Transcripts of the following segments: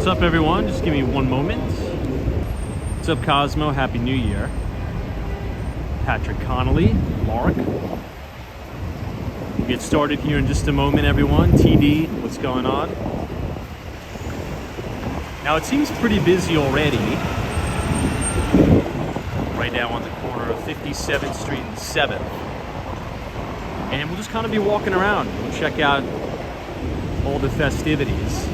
What's up, everyone? Just give me one moment. What's up, Cosmo? Happy New Year. Patrick Connolly, Mark. We'll get started here in just a moment, everyone. TD, what's going on? Now, it seems pretty busy already. Right now on the corner of 57th Street and 7th. And we'll just kind of be walking around. We'll check out all the festivities.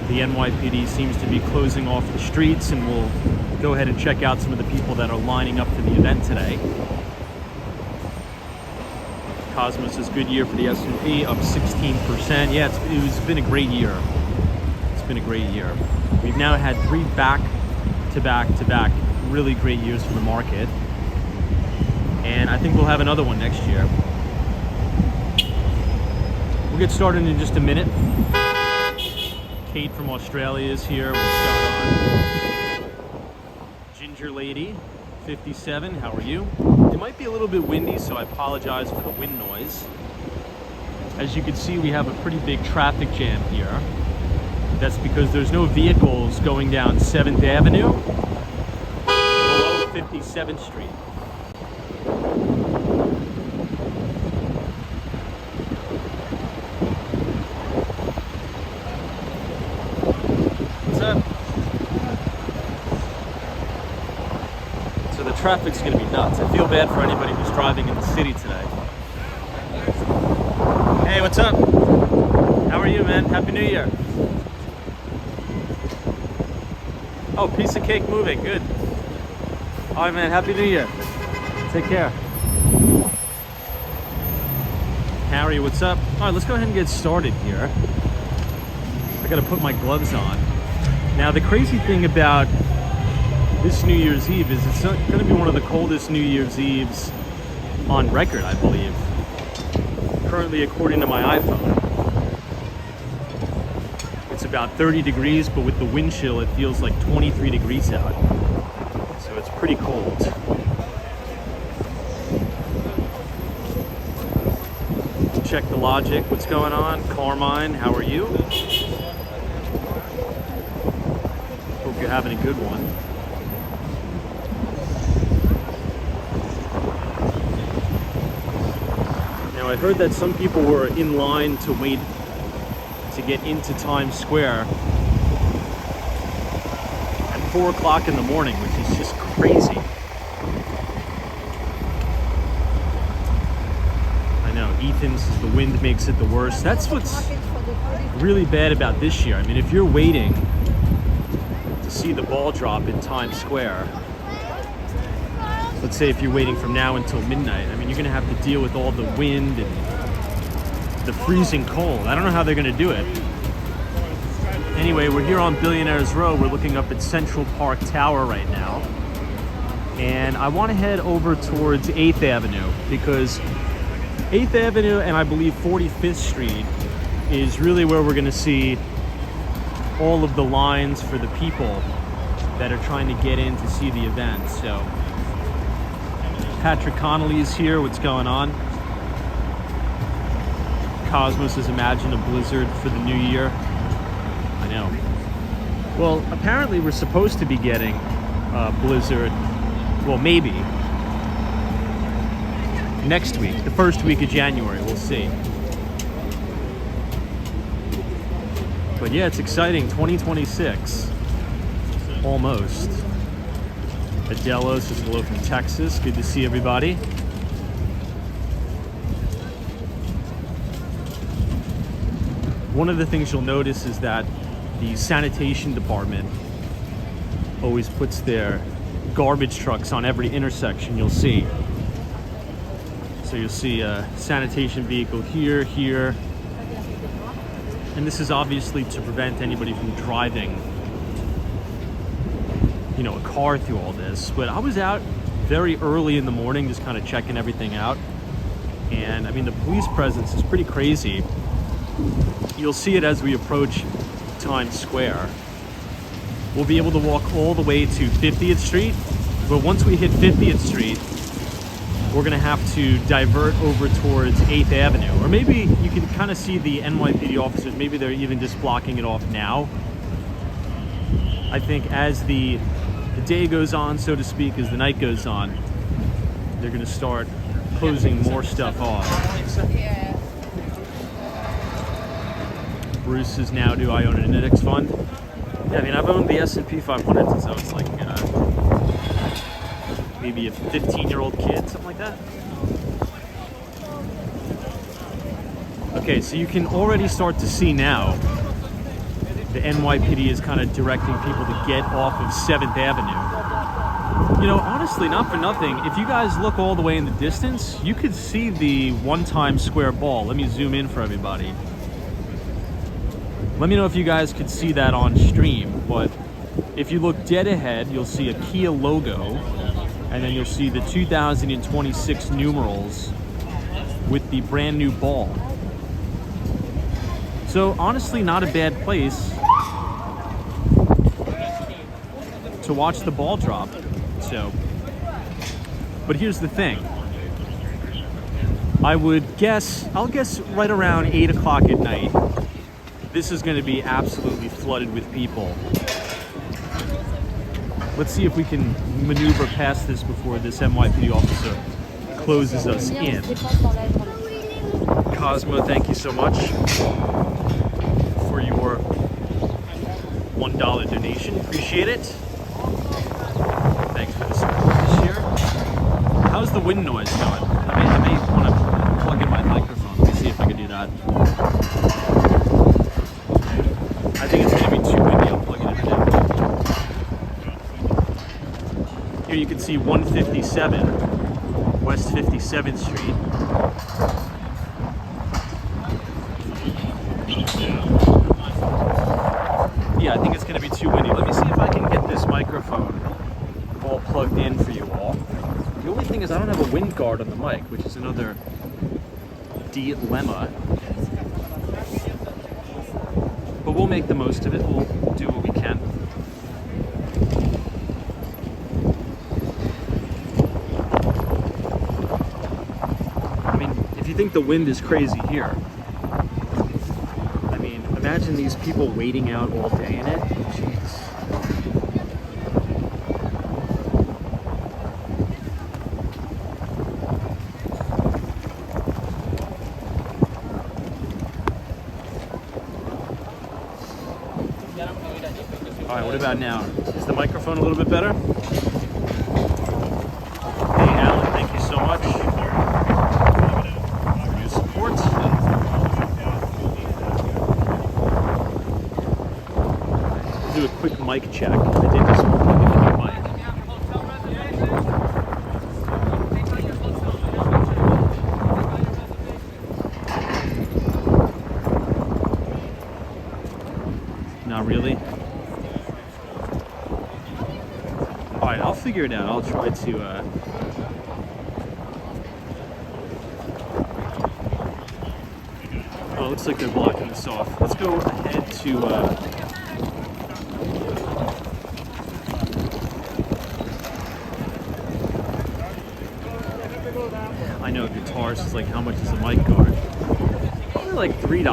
The NYPD seems to be closing off the streets, and we'll go ahead and check out some of the people that are lining up for the event today. Cosmos is a good year for the S&P, up 16%. Yeah, it's been a great year. It's been a great year. We've now had 3 back-to-back really great years for the market. And I think we'll have another one next year. We'll get started in just a minute. Kate from Australia is here. We'll start on. Ginger Lady, 57, how are you? It might be a little bit windy, so I apologize for the wind noise. As you can see, we have a pretty big traffic jam here. That's because there's no vehicles going down 7th Avenue below 57th Street. So the traffic's going to be nuts. I feel bad for anybody who's driving in the city today. Hey, what's up? How are you, man? Happy New Year. Oh, piece of cake moving. Good. All right, man. Happy New Year. Take care. Harry, what's up? All right, let's go ahead and get started here. I got to put my gloves on. Now, the crazy thing about this New Year's Eve is it's going to be one of the coldest New Year's Eves on record, I believe. Currently, according to my iPhone. It's about 30 degrees, but with the wind chill, it feels like 23 degrees out. So it's pretty cold. Check the logic. What's going on? Carmine, how are you? Hope you're having a good one. Now, I heard that some people were in line to wait to get into Times Square at 4 o'clock in the morning, which is just crazy. I know, Ethan says the wind makes it the worst. That's what's really bad about this year. I mean, if you're waiting to see the ball drop in Times Square, let's say if you're waiting from now until midnight, I mean, you're going to have to deal with all the wind and the freezing cold. I don't know how they're going to do it. Anyway, we're here on Billionaires Row. We're looking up at Central Park Tower right now. And I want to head over towards 8th Avenue because 8th Avenue and I believe 45th Street is really where we're going to see all of the lines for the people that are trying to get in to see the event. So Patrick Connolly is here. What's going on? Cosmos has imagined a blizzard for the new year. I know. Well, apparently we're supposed to be getting a blizzard, well, maybe next week, the first week of January. We'll see. But yeah, it's exciting. 2026. Almost. Adelos says hello from Texas. Good to see everybody. One of the things you'll notice is that the sanitation department always puts their garbage trucks on every intersection you'll see. So you'll see a sanitation vehicle here, here. And this is obviously to prevent anybody from driving, you know, a car through all this. But I was out very early in the morning just kind of checking everything out. And I mean, the police presence is pretty crazy. You'll see it as we approach Times Square. We'll be able to walk all the way to 50th Street, but once we hit 50th Street, we're gonna have to divert over towards 8th Avenue. Or maybe you can kind of see the NYPD officers, maybe they're even just blocking it off now. I think as the day goes on, so to speak, as the night goes on, they're going to start closing more stuff off. Bruce is now, do I own an index fund? Yeah, I mean, I've owned the S&P 500 since I was like maybe a 15-year-old kid, something like that. Okay, so you can already start to see now the NYPD is kind of directing people to get off of 7th Avenue. You know, honestly, not for nothing, if you guys look all the way in the distance, you could see the one Times Square ball. Let me zoom in for everybody. Let me know if you guys could see that on stream, but if you look dead ahead, you'll see a Kia logo, and then you'll see the 2026 numerals with the brand new ball. So honestly, not a bad place to watch the ball drop. So, but here's the thing. I'll guess right around 8 o'clock at night, this is going to be absolutely flooded with people. Let's see if we can maneuver past this before this NYPD officer closes us in. Cosmo, thank you so much for your $1 donation. Appreciate it. Thanks for the support this year. How's the wind noise going? I may want to plug in my microphone. Let me see if I can do that. I think it's going to be too windy. I'll plug it in now. Here you can see 157 West 57th Street. Yeah, I think it's going to be too windy. Let me see if I can get this microphone all plugged in for you all. The only thing is I don't have a wind guard on the mic, which is another dilemma. But we'll make the most of it. We'll do what we can. I mean, if you think the wind is crazy here, I mean, imagine these people waiting out all day in it. Jeez. All right, what about now? Is the microphone a little bit better? Hey, Alan, thank you so much for your support. Do a quick mic check. I did just plug in a new mic. Not really. All right, I'll figure it out. I'll try to. Oh, it looks like they're blocking this off. Let's go ahead to. I know guitars is like, how much is a mic guard? Probably like $3.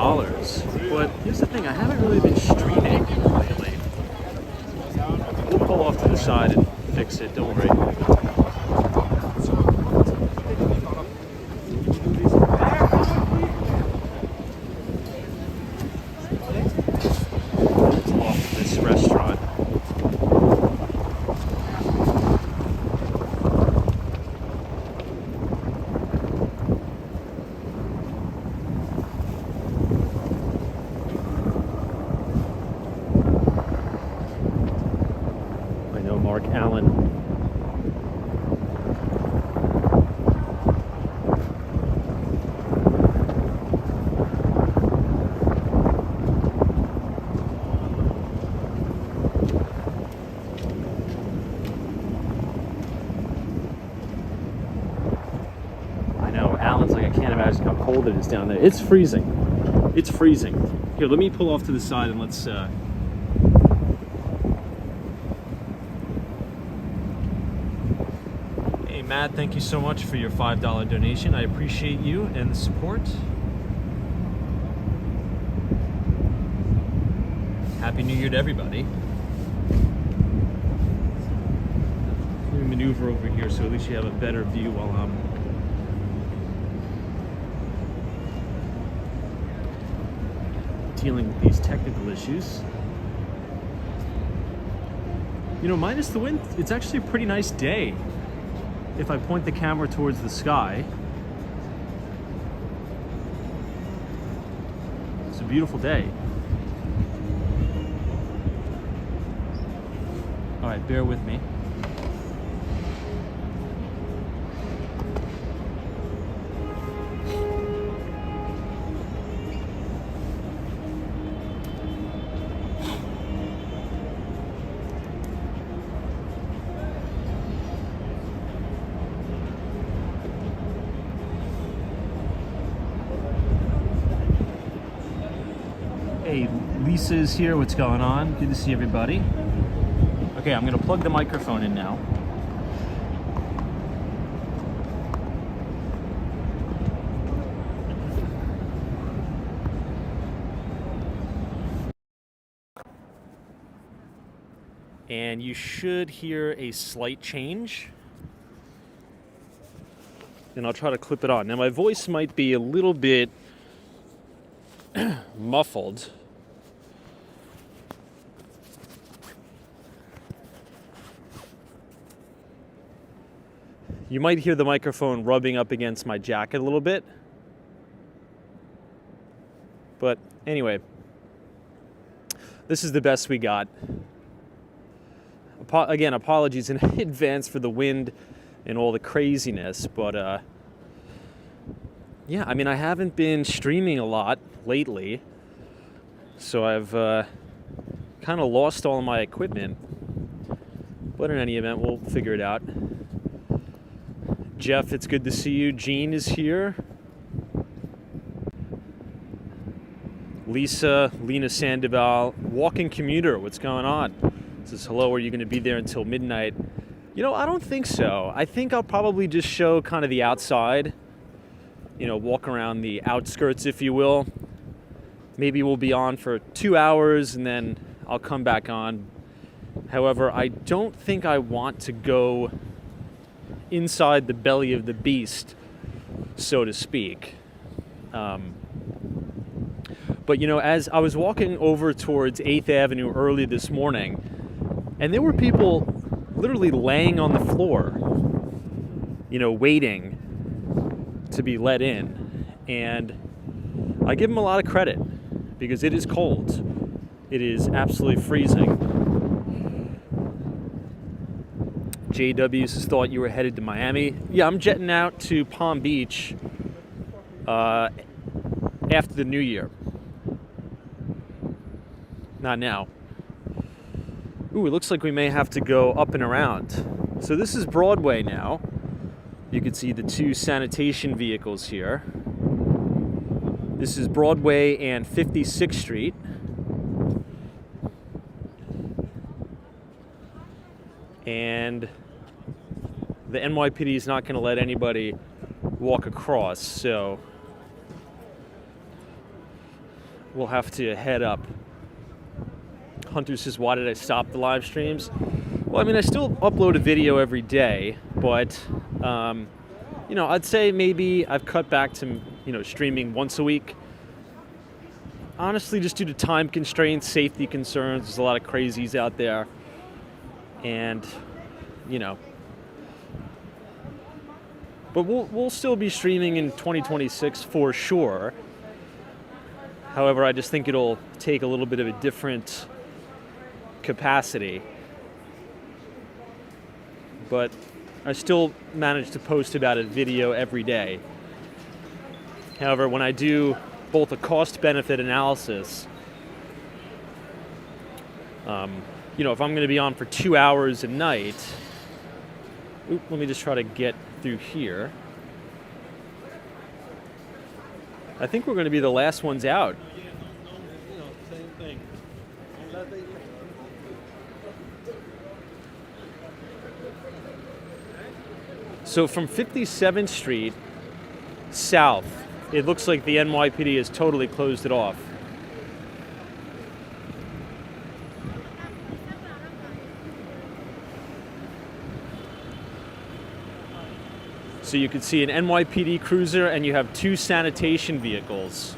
But here's the thing, I haven't really been streaming lately. We'll pull off to the side and fix it, don't worry. Off this restaurant. Mark Allen. I know, Alan's like, I can't imagine how cold it is down there. It's freezing. It's freezing. Here, let me pull off to the side and let's Matt, thank you so much for your $5 donation. I appreciate you and the support. Happy New Year to everybody. maneuver over here so at least you have a better view while I'm dealing with these technical issues. You know, minus the wind, it's actually a pretty nice day. If I point the camera towards the sky, it's a beautiful day. All right, bear with me. Hey, Lisa's here. What's going on? Good to see everybody. Okay, I'm gonna plug the microphone in now. And you should hear a slight change. And I'll try to clip it on. Now my voice might be a little bit muffled. You might hear the microphone rubbing up against my jacket a little bit. But anyway, this is the best we got. Again, apologies in advance for the wind and all the craziness, but yeah, I mean, I haven't been streaming a lot lately, so I've kind of lost all my equipment. But in any event, we'll figure it out. Jeff, it's good to see you. Jean is here. Lisa, Lena Sandoval, walking commuter, what's going on? Says, hello, are you going to be there until midnight? You know, I don't think so. I think I'll probably just show kind of the outside, you know, walk around the outskirts, if you will. Maybe we'll be on for 2 hours and then I'll come back on. However, I don't think I want to go inside the belly of the beast, so to speak. But you know, as I was walking over towards 8th Avenue early this morning, and there were people literally laying on the floor, you know, waiting to be let in. And I give them a lot of credit because it is cold. It is absolutely freezing. JW has thought you were headed to Miami. Yeah, I'm jetting out to Palm Beach after the new year. Not now. Ooh, it looks like we may have to go up and around. So this is Broadway now. You can see the two sanitation vehicles here. This is Broadway and 56th Street. And the NYPD is not going to let anybody walk across, so we'll have to head up. Hunter says, why did I stop the live streams? Well, I mean, I still upload a video every day, but, you know, I'd say maybe I've cut back to, you know, streaming once a week. Honestly, just due to time constraints, safety concerns, there's a lot of crazies out there. And, you know, but we'll still be streaming in 2026 for sure. However, I just think it'll take a little bit of a different capacity. But I still manage to post about a video every day. However, when I do both a cost-benefit analysis, you know, if I'm going to be on for 2 hours a night, let me just try to get through here. I think we're going to be the last ones out. Same thing. So from 57th Street south, it looks like the NYPD has totally closed it off. So you can see an NYPD cruiser and you have 2 sanitation vehicles.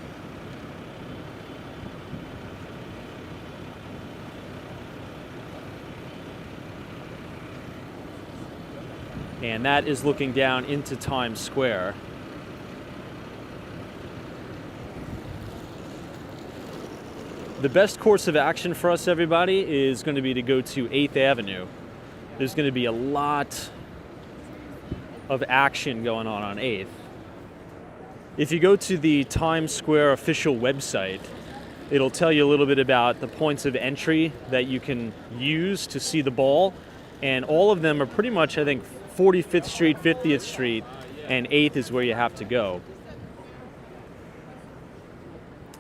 And that is looking down into Times Square. The best course of action for us, everybody, is going to be to go to 8th Avenue. There's going to be a lot of action going on 8th. If you go to the Times Square official website, it'll tell you a little bit about the points of entry that you can use to see the ball. And all of them are pretty much, I think, 45th Street, 50th Street, and 8th is where you have to go.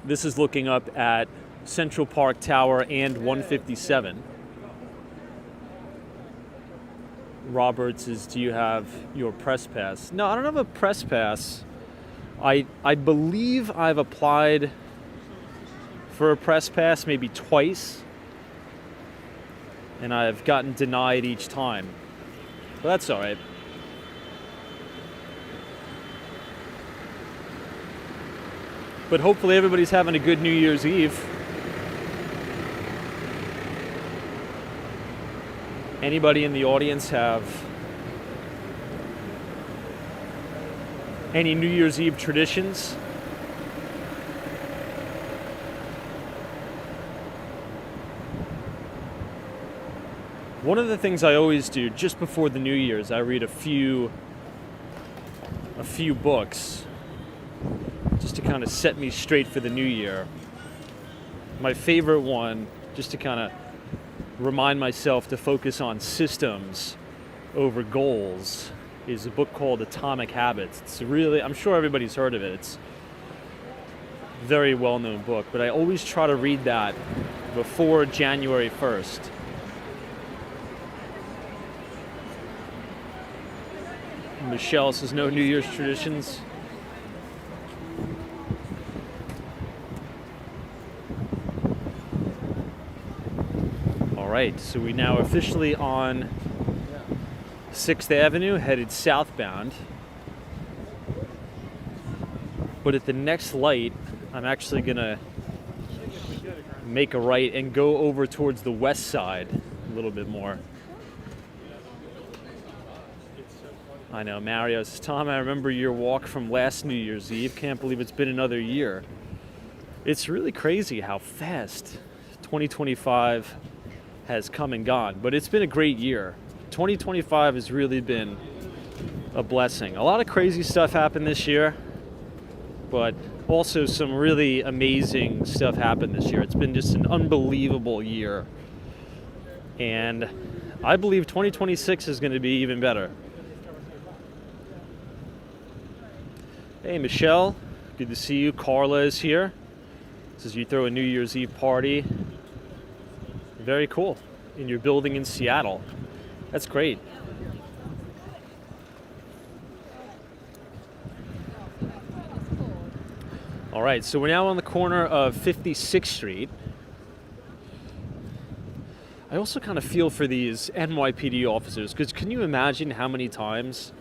This is looking up at Central Park Tower and 157. Roberts is, do you have your press pass? No, I don't have a press pass. I believe I've applied for a press pass maybe twice, and I've gotten denied each time. But that's all right. But hopefully everybody's having a good New Year's Eve. Anybody in the audience have any New Year's Eve traditions? One of the things I always do just before the New Year's, I read a few books just to kind of set me straight for the new year. My favorite one, just to kind of remind myself to focus on systems over goals, is a book called Atomic Habits. It's really, I'm sure everybody's heard of it. It's a very well-known book, but I always try to read that before January 1st. Michelle says no New Year's traditions. All right, so we now officially on 6th Avenue, headed southbound. But at the next light, I'm actually gonna make a right and go over towards the west side a little bit more. I know, Mario says, Tom, I remember your walk from last New Year's Eve. Can't believe it's been another year. It's really crazy how fast 2025 has come and gone, but it's been a great year. 2025 has really been a blessing. A lot of crazy stuff happened this year, but also some really amazing stuff happened this year. It's been just an unbelievable year. And I believe 2026 is going to be even better. Hey, Michelle, good to see you. Carla is here. Says you throw a New Year's Eve party. Very cool. In your building in Seattle. That's great. All right, so we're now on the corner of 56th Street. I also kind of feel for these NYPD officers, because can you imagine how many times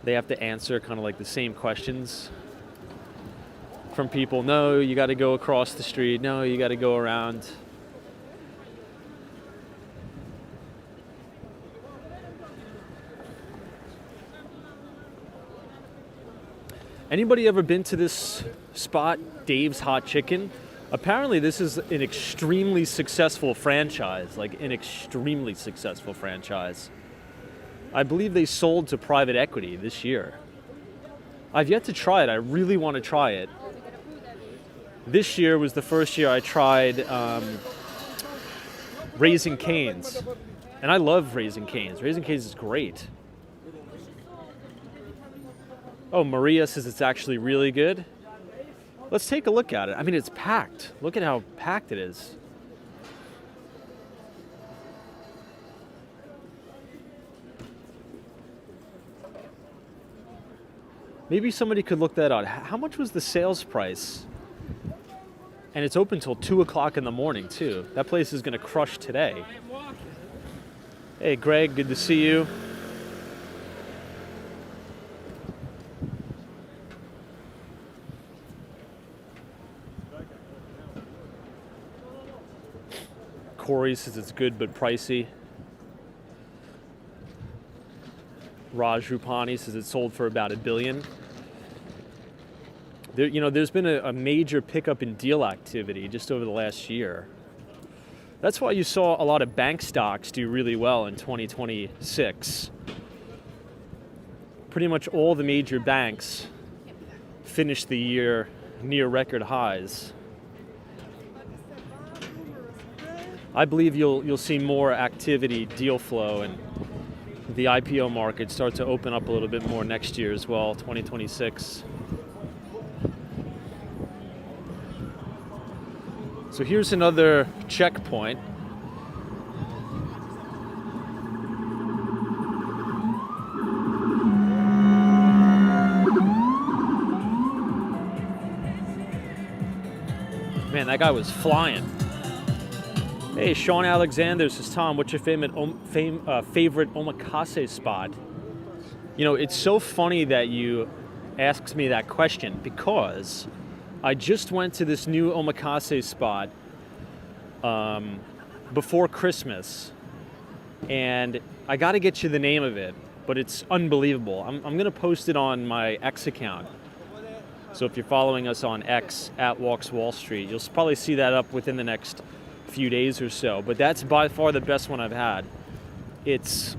they have to answer kind of like the same questions from people? No, you got to go across the street. No, you got to go around. Anybody ever been to this spot, Dave's Hot Chicken? Apparently this is an extremely successful franchise, like an extremely successful franchise. I believe they sold to private equity this year. I've yet to try it. I really want to try it. This year was the first year I tried Raising Cane's. And I love Raising Cane's. Raising Cane's is great. Oh, Maria says it's actually really good. Let's take a look at it. I mean, it's packed. Look at how packed it is. Maybe somebody could look that up. How much was the sales price? And it's open till 2 o'clock in the morning, too. That place is going to crush today. Hey, Greg, good to see you. Corey says it's good but pricey. Raj Rupani says it sold for about $1 billion. There's been a major pickup in deal activity just over the last year. That's why you saw a lot of bank stocks do really well in 2026. Pretty much all the major banks finished the year near record highs. I believe you'll see more activity, deal flow, and the IPO market start to open up a little bit more next year as well, 2026. So here's another checkpoint. Man, that guy was flying. Hey, Sean Alexander says, Tom, what's your favorite omakase spot? It's so funny that you asked me that question because I just went to this new omakase spot before Christmas, and I got to get you the name of it, but it's unbelievable. I'm going to post it on my X account. So if you're following us on X at Walks Wall Street, you'll probably see that up within the next few days or so. But that's by far the best one I've had. It's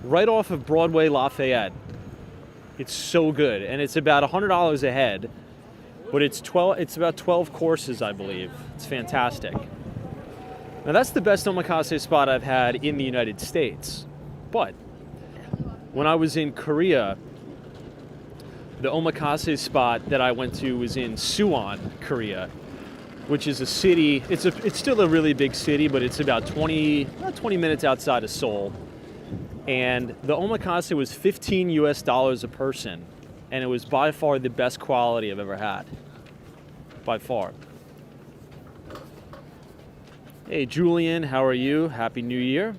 right off of Broadway Lafayette. It's so good, and it's about $100 a head. But it's about 12 courses, I believe. It's fantastic. Now that's the best omakase spot I've had in the United States. But when I was in Korea, the omakase spot that I went to was in Suwon, Korea, which is a city. It's still a really big city, but it's about 20 minutes outside of Seoul. And the omakase was $15 a person. And it was by far the best quality I've ever had. By far. Hey, Julian, how are you? Happy New Year.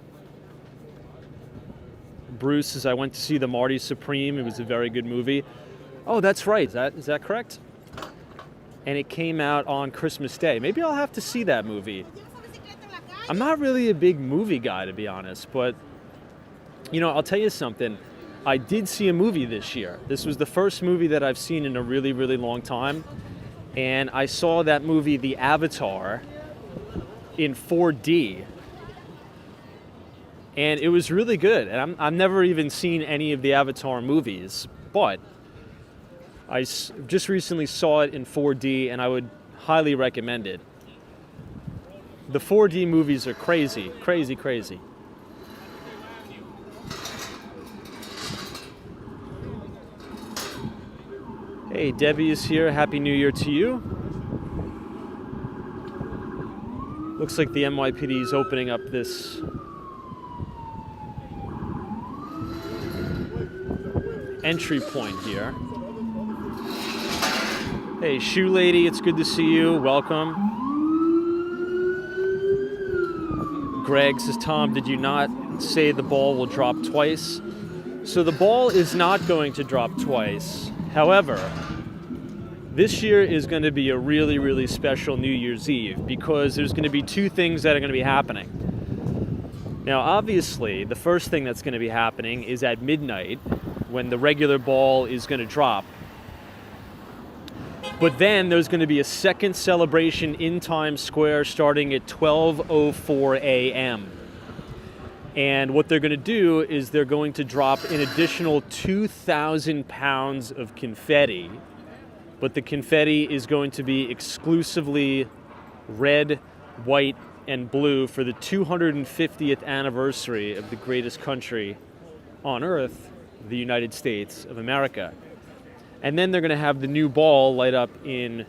Bruce says, I went to see the Marty Supreme. It was a very good movie. Oh, that's right. Is that correct? And it came out on Christmas Day. Maybe I'll have to see that movie. I'm not really a big movie guy, to be honest, but, I'll tell you something. I did see a movie this year. This was the first movie that I've seen in a really, really long time. And I saw that movie, The Avatar, in 4D. And it was really good. And I've never even seen any of the Avatar movies, but I just recently saw it in 4D, and I would highly recommend it. The 4D movies are crazy, crazy, crazy. Hey, Debbie is here. Happy New Year to you. Looks like the NYPD is opening up this entry point here. Hey, Shoe Lady, it's good to see you. Welcome. Greg says, Tom, did you not say the ball will drop twice? So the ball is not going to drop twice. However, this year is going to be a really, really special New Year's Eve because there's going to be two things that are going to be happening. Now, obviously, the first thing that's going to be happening is at midnight when the regular ball is going to drop. But then there's going to be a second celebration in Times Square starting at 12:04 a.m. And what they're going to do is they're going to drop an additional 2,000 pounds of confetti. But the confetti is going to be exclusively red, white, and blue for the 250th anniversary of the greatest country on earth, the United States of America. And then they're going to have the new ball light up in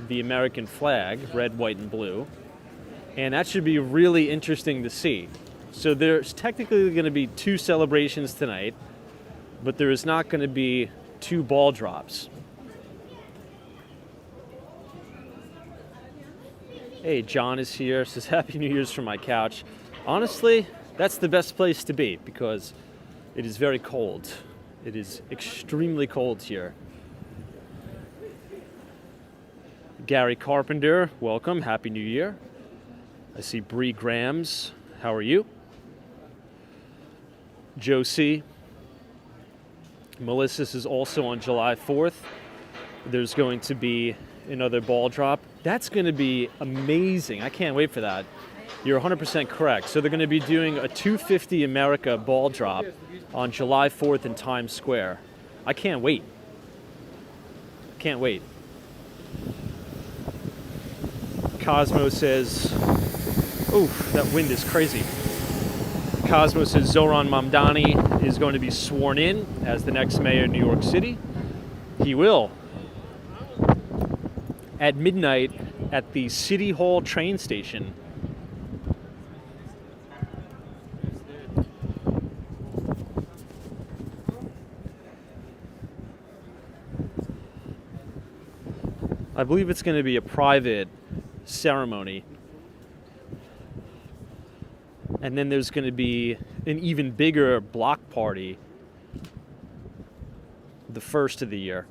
the American flag, red, white, and blue. And that should be really interesting to see. So there's technically going to be two celebrations tonight, but there is not going to be two ball drops. Hey, John is here, says Happy New Year's from my couch. Honestly, that's the best place to be because it is very cold. It is extremely cold here. Gary Carpenter, welcome. Happy New Year. I see Bree Grams. How are you? Joe C. Melissa's is also on July 4th. There's going to be another ball drop. That's going to be amazing. I can't wait for that. You're 100% correct. So they're going to be doing a 250 America ball drop on July 4th in Times Square. I can't wait. Can't wait. Cosmo says, oof, that wind is crazy. Cosmo says Zoran Mamdani is going to be sworn in as the next mayor of New York City. He will. At midnight at the City Hall train station. I believe it's going to be a private ceremony. And then there's going to be an even bigger block party the first of the year.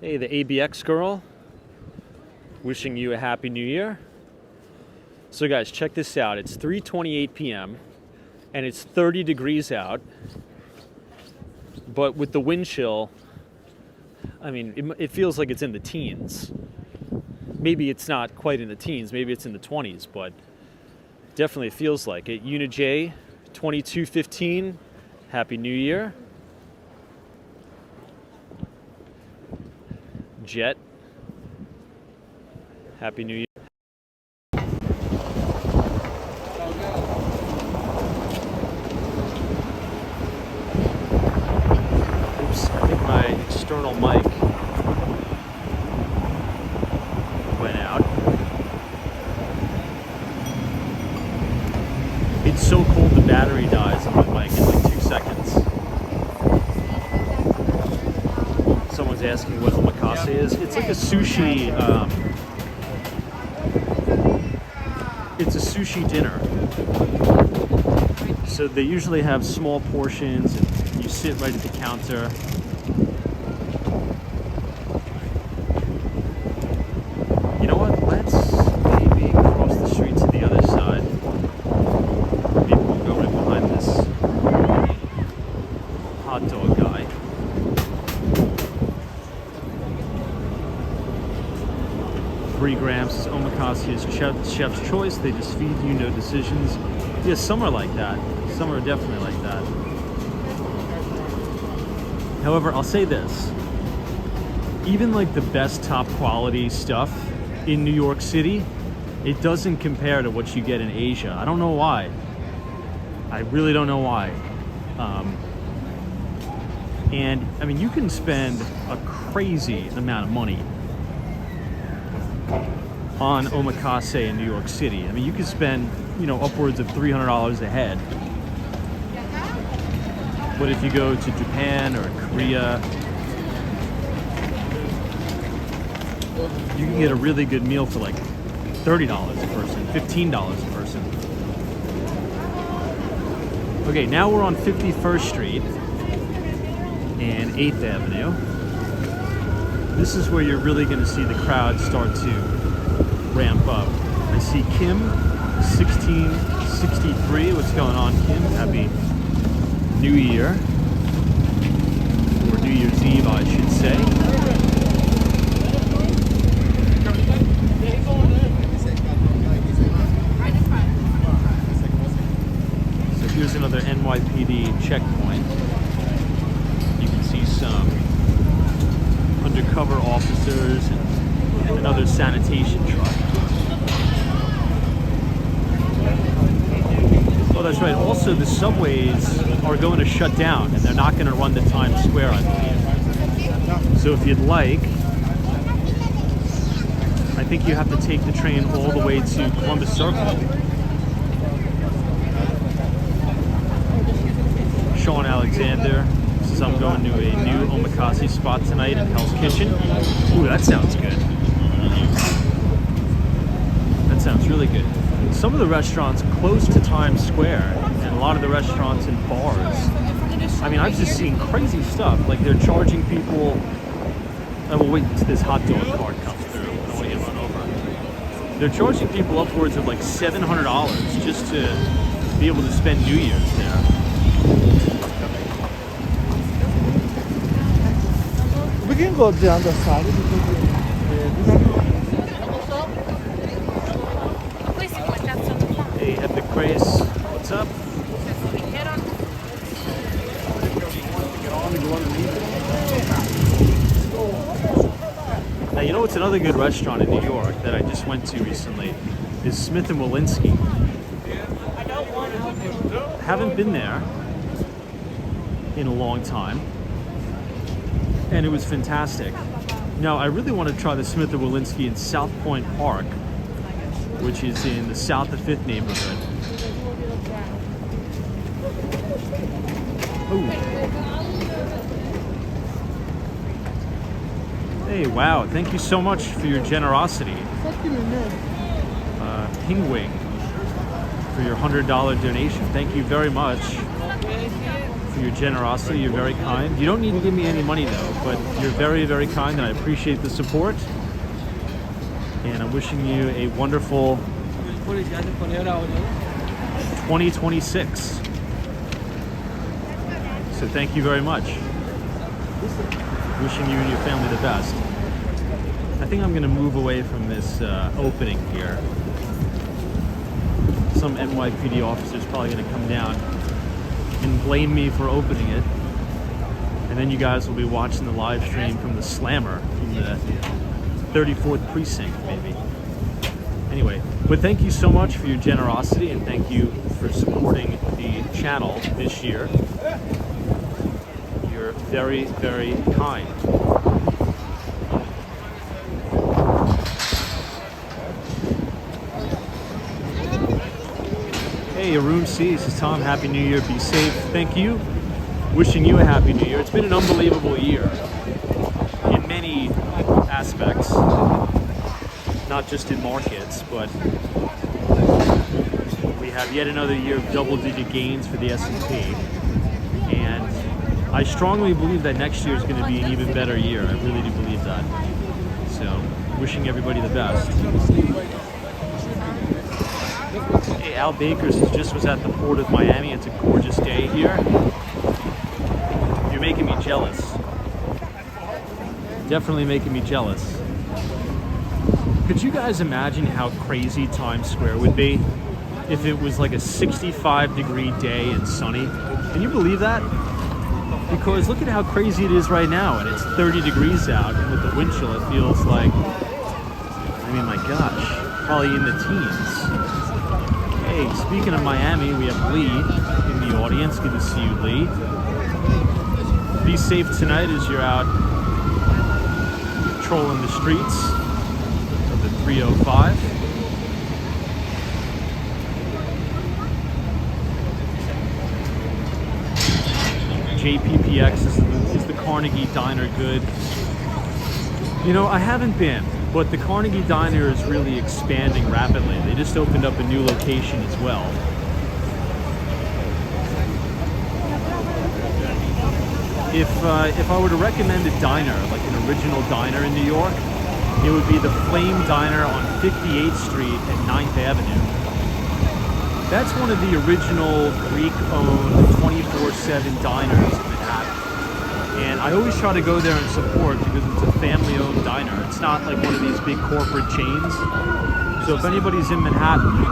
Hey, the ABX girl. Wishing you a happy new year. So guys, check this out. It's 3:28 p.m. and it's 30 degrees out. But with the wind chill, I mean, it feels like it's in the teens. Maybe it's not quite in the teens, maybe it's in the 20s, but definitely feels like it. UniJ 2215, Happy New Year. Jet, Happy New Year. Oops, I think my external mic went out. It's so cold the battery dies on my mic in like 2 seconds. Someone's asking what omakase is. It's like a sushi, it's a sushi dinner. So they usually have small portions and you sit right at the counter. You know what? Let's maybe cross the street to the other side. Maybe we'll go right behind this hot dog guy. Bree Grams says omakase is chef's choice. They just feed you, no decisions. Yeah, some are like that. Some are definitely like that. However, I'll say this. Even like the best top quality stuff in New York City, it doesn't compare to what you get in Asia. I don't know why. I really don't know why. And I mean, you can spend a crazy amount of money on omakase in New York City. I mean, you could spend, you know, upwards of $300 a head. But if you go to Japan or Korea, you can get a really good meal for like $30 a person, $15 a person. Okay, now we're on 51st Street and 8th Avenue. This is where you're really going to see the crowd start to ramp up. I see Kim, 1663. What's going on, Kim? Happy New Year. Or New Year's Eve, I should say. So here's another NYPD checkpoint. You can see some undercover officers and another sanitation truck. Oh, that's right. Also, the subways are going to shut down, and they're not going to run to Times Square, I believe. So if you'd like, I think you have to take the train all the way to Columbus Circle. Sean Alexander says I'm going to a new omakase spot tonight in Hell's Kitchen. Ooh, that sounds good. That sounds really good. Some of the restaurants close to Times Square and a lot of the restaurants and bars, I mean, I've just seen crazy stuff. Like they're charging people, and we'll wait until this hot dog cart comes through. They're charging people upwards of like $700 just to be able to spend New Year's there. We can go the other side because Hey, Epic Grace, what's up? Now, you know what's another good restaurant in New York that I just went to recently is Smith & Wolinski. Haven't been there in a long time, and it was fantastic. Now, I really want to try the Smith & Wolinski in South Point Park, which is in the South of 5th neighborhood. Ooh. Hey, wow, thank you so much for your generosity. Pingwing, for your $100 donation. Thank you very much for your generosity. You're very kind. You don't need to give me any money though, but you're very, very kind, and I appreciate the support. And I'm wishing you a wonderful 2026. So thank you very much. Wishing you and your family the best. I think I'm going to move away from this opening here. Some NYPD officer's probably going to come down and blame me for opening it. And then you guys will be watching the live stream from the Slammer, from the 34th precinct, maybe. Anyway, but thank you so much for your generosity, and thank you for supporting the channel this year. You're very, very kind. Hey, Arun C says, Tom, Happy New Year, be safe. Thank you. Wishing you a Happy New Year. It's been an unbelievable year in many aspects, not just in markets, but we have yet another year of double-digit gains for the S&P, and I strongly believe that next year is going to be an even better year. I really do believe that. So, wishing everybody the best. Hey, Al Baker just was at the port of Miami. It's a gorgeous day here. You're making me jealous. Definitely making me jealous. Could you guys imagine how crazy Times Square would be if it was like a 65-degree day and sunny? Can you believe that? Because look at how crazy it is right now, and it's 30 degrees out, and with the wind chill it feels like, I mean, my gosh, probably in the teens. Hey, speaking of Miami, we have Lee in the audience. Good to see you, Lee. Be safe tonight as you're out patrolling the streets of the 305. JPPX is the Carnegie Diner good? You know, I haven't been, but the Carnegie Diner is really expanding rapidly. They just opened up a new location as well. If I were to recommend a diner, like an original diner in New York, it would be the Flame Diner on 58th Street and 9th Avenue. That's one of the original Greek-owned 24/7 diners in Manhattan. And I always try to go there and support because it's a family-owned diner. It's not like one of these big corporate chains. So if anybody's in Manhattan,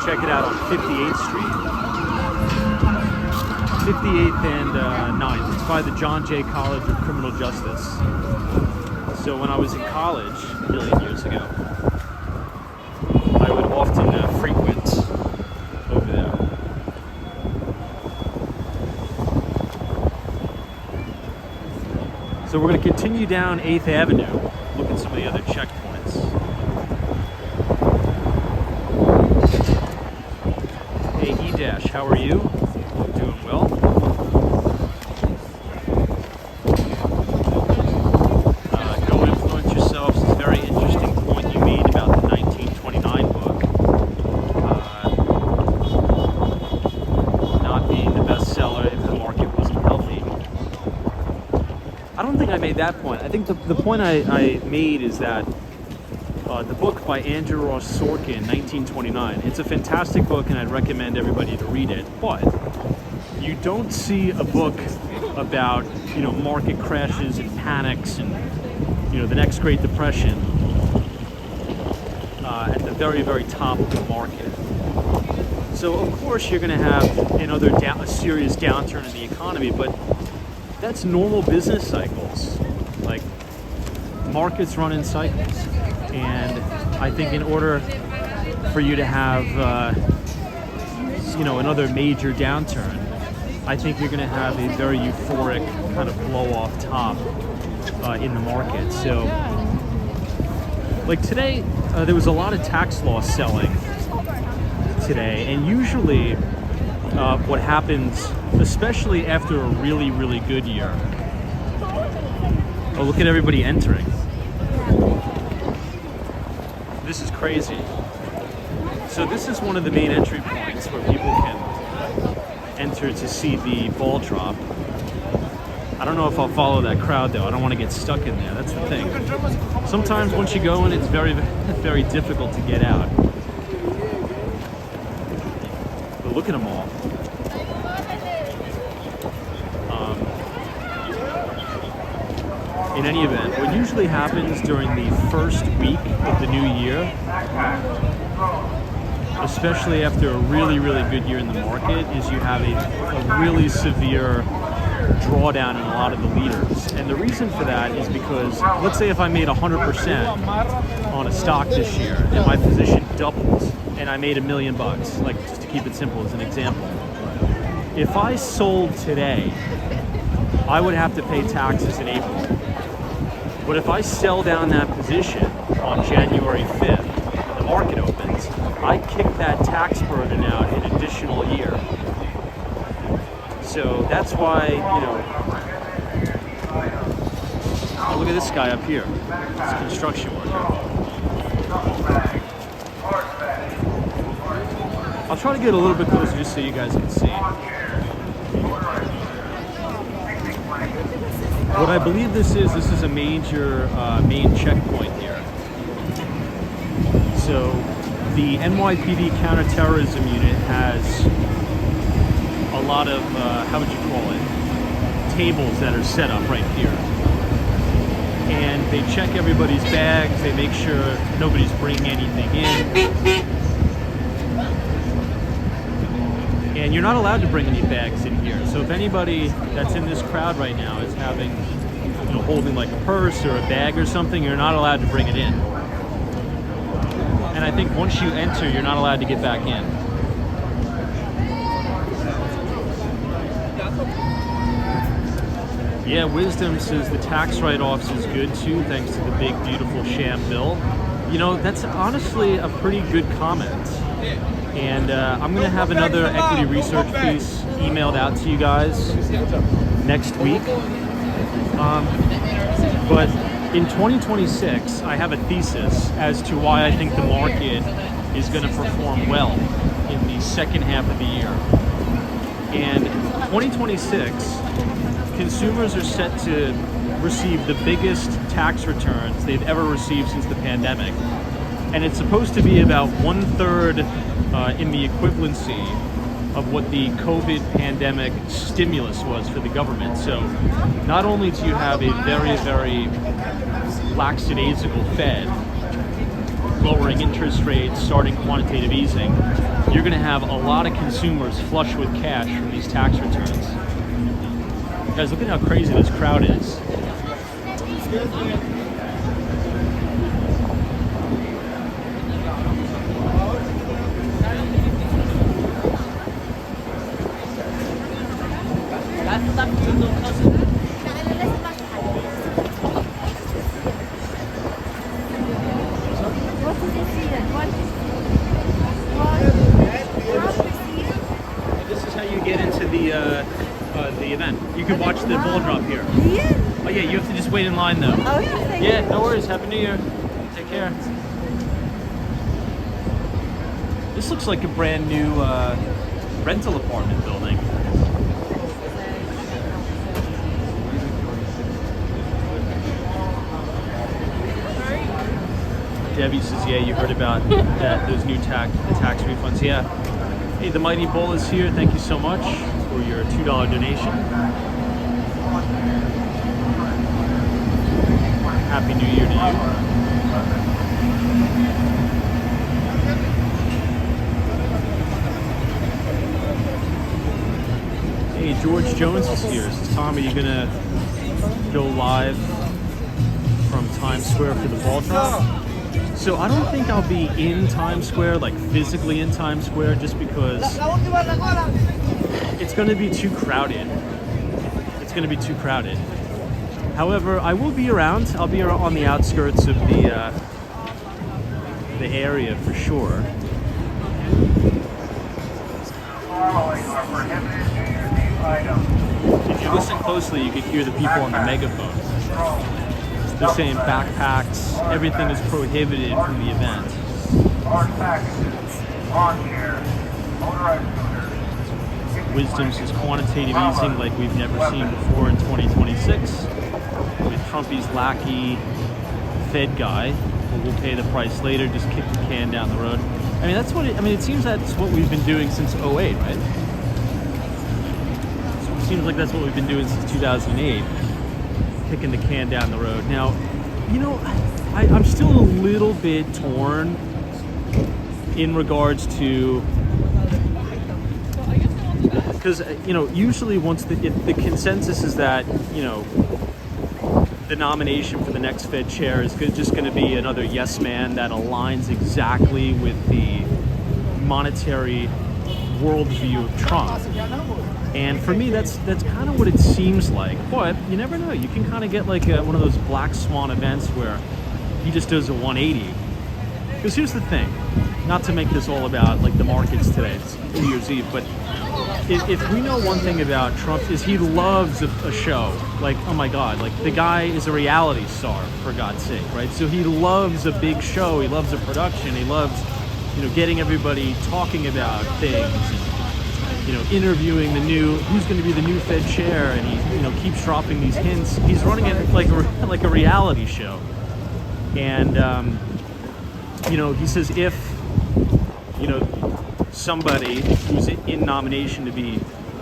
check it out on 58th Street. 58th and 9th. It's by the John Jay College of Criminal Justice. So when I was in college a million years ago, I would often frequent over there. So we're going to continue down 8th Avenue, look at some of the other checkpoints. Hey E-Dash, how are you? Doing well. Go Influence Yourself is a very interesting point you made about the 1929 book not being the bestseller if the market wasn't healthy. I don't think I made that point. I think the point I made is that the book by Andrew Ross Sorkin, 1929. It's a fantastic book, and I'd recommend everybody to read it. But you don't see a book about, you know, market crashes and panics and, you know, the next Great Depression at the very, very top of the market. So of course you're going to have a serious downturn in the economy, but that's normal business cycles. Like, markets run in cycles, and I think in order for you to have another major downturn, I think you're going to have a very euphoric kind of blow off top in the market. So like today, there was a lot of tax loss selling today, and usually what happens, especially after a really, really good year, oh, look at everybody entering. This is crazy. So this is one of the main entry points where people can enter to see the ball drop. I don't know if I'll follow that crowd though. I don't want to get stuck in there. That's the thing. Sometimes once you go in, it's very, very difficult to get out. But look at them all. In any event, what usually happens during the first week of the new year, especially after a really, really good year in the market, is you have a really severe drawdown in a lot of the leaders. And the reason for that is because, let's say if I made 100% on a stock this year and my position doubles and I made $1 million, like just to keep it simple as an example. If I sold today, I would have to pay taxes in April. But if I sell down that position on January 5th, when the market opens, I kick that tax burden out an additional year. So that's why, oh, look at this guy up here. This construction worker. I'll try to get a little bit closer just so you guys can see. What I believe this is a major main checkpoint here. So the NYPD counterterrorism unit has a lot of, how would you call it, tables that are set up right here. And they check everybody's bags, they make sure nobody's bringing anything in. And you're not allowed to bring any bags in here. So if anybody that's in this crowd right now is having, holding like a purse or a bag or something, you're not allowed to bring it in. And I think once you enter, you're not allowed to get back in. Yeah, Wisdom says the tax write-offs is good too, thanks to the big, beautiful sham bill. That's honestly a pretty good comment. And I'm going to have another equity research piece emailed out to you guys next week. But in 2026, I have a thesis as to why I think the market is going to perform well in the second half of the year. And 2026, consumers are set to receive the biggest tax returns they've ever received since the pandemic. And it's supposed to be about 1/3 in the equivalency of what the COVID pandemic stimulus was for the government. So not only do you have a very, very lackadaisical Fed lowering interest rates, starting quantitative easing, you're going to have a lot of consumers flush with cash from these tax returns. Guys, look at how crazy this crowd is. This is how you get into the event. You can watch the ball drop here. Yeah. Oh yeah, you have to just wait in line though. Oh yeah. Yeah, no worries. Happy New Year. Take care. This looks like a brand new rental apartment building. Debbie says, yeah, you heard about those new the tax refunds. Yeah. Hey, the Mighty Bull is here. Thank you so much for your $2 donation. Happy New Year to you. Hey, George Jones is here. So, Tom, are you gonna go live from Times Square for the ball drop? So I don't think I'll be in Times Square, like physically in Times Square, just because it's gonna be too crowded. It's gonna be too crowded. However, I will be around. I'll be on the outskirts of the area for sure. If you listen closely, you can hear the people on the megaphone. They're saying backpacks, everything is prohibited from the event. Wisdom says quantitative easing like we've never seen before in 2026. With Trumpy's lackey Fed guy, who will pay the price later, just kick the can down the road. I mean, that's what it seems that's what we've been doing since 08, right? It seems like that's what we've been doing since 2008. Kicking the can down the road. Now, you know, I'm still a little bit torn in regards to, because you know, usually once the consensus is that, you know, the nomination for the next Fed chair is just going to be another yes man that aligns exactly with the monetary worldview of Trump. And for me, that's kind of what it seems like. But you never know. You can kind of get like one of those black swan events where he just does a 180. Because here's the thing, not to make this all about like the markets today, it's New Year's Eve, but if we know one thing about Trump is he loves a show. Like, oh my God, like the guy is a reality star, for God's sake, right? So he loves a big show. He loves a production. He loves, you know, getting everybody talking about things. You know, interviewing who's going to be the new Fed chair, and he, you know, keeps dropping these hints. He's running it like a reality show, and you know, he says if, you know, somebody who's in nomination to be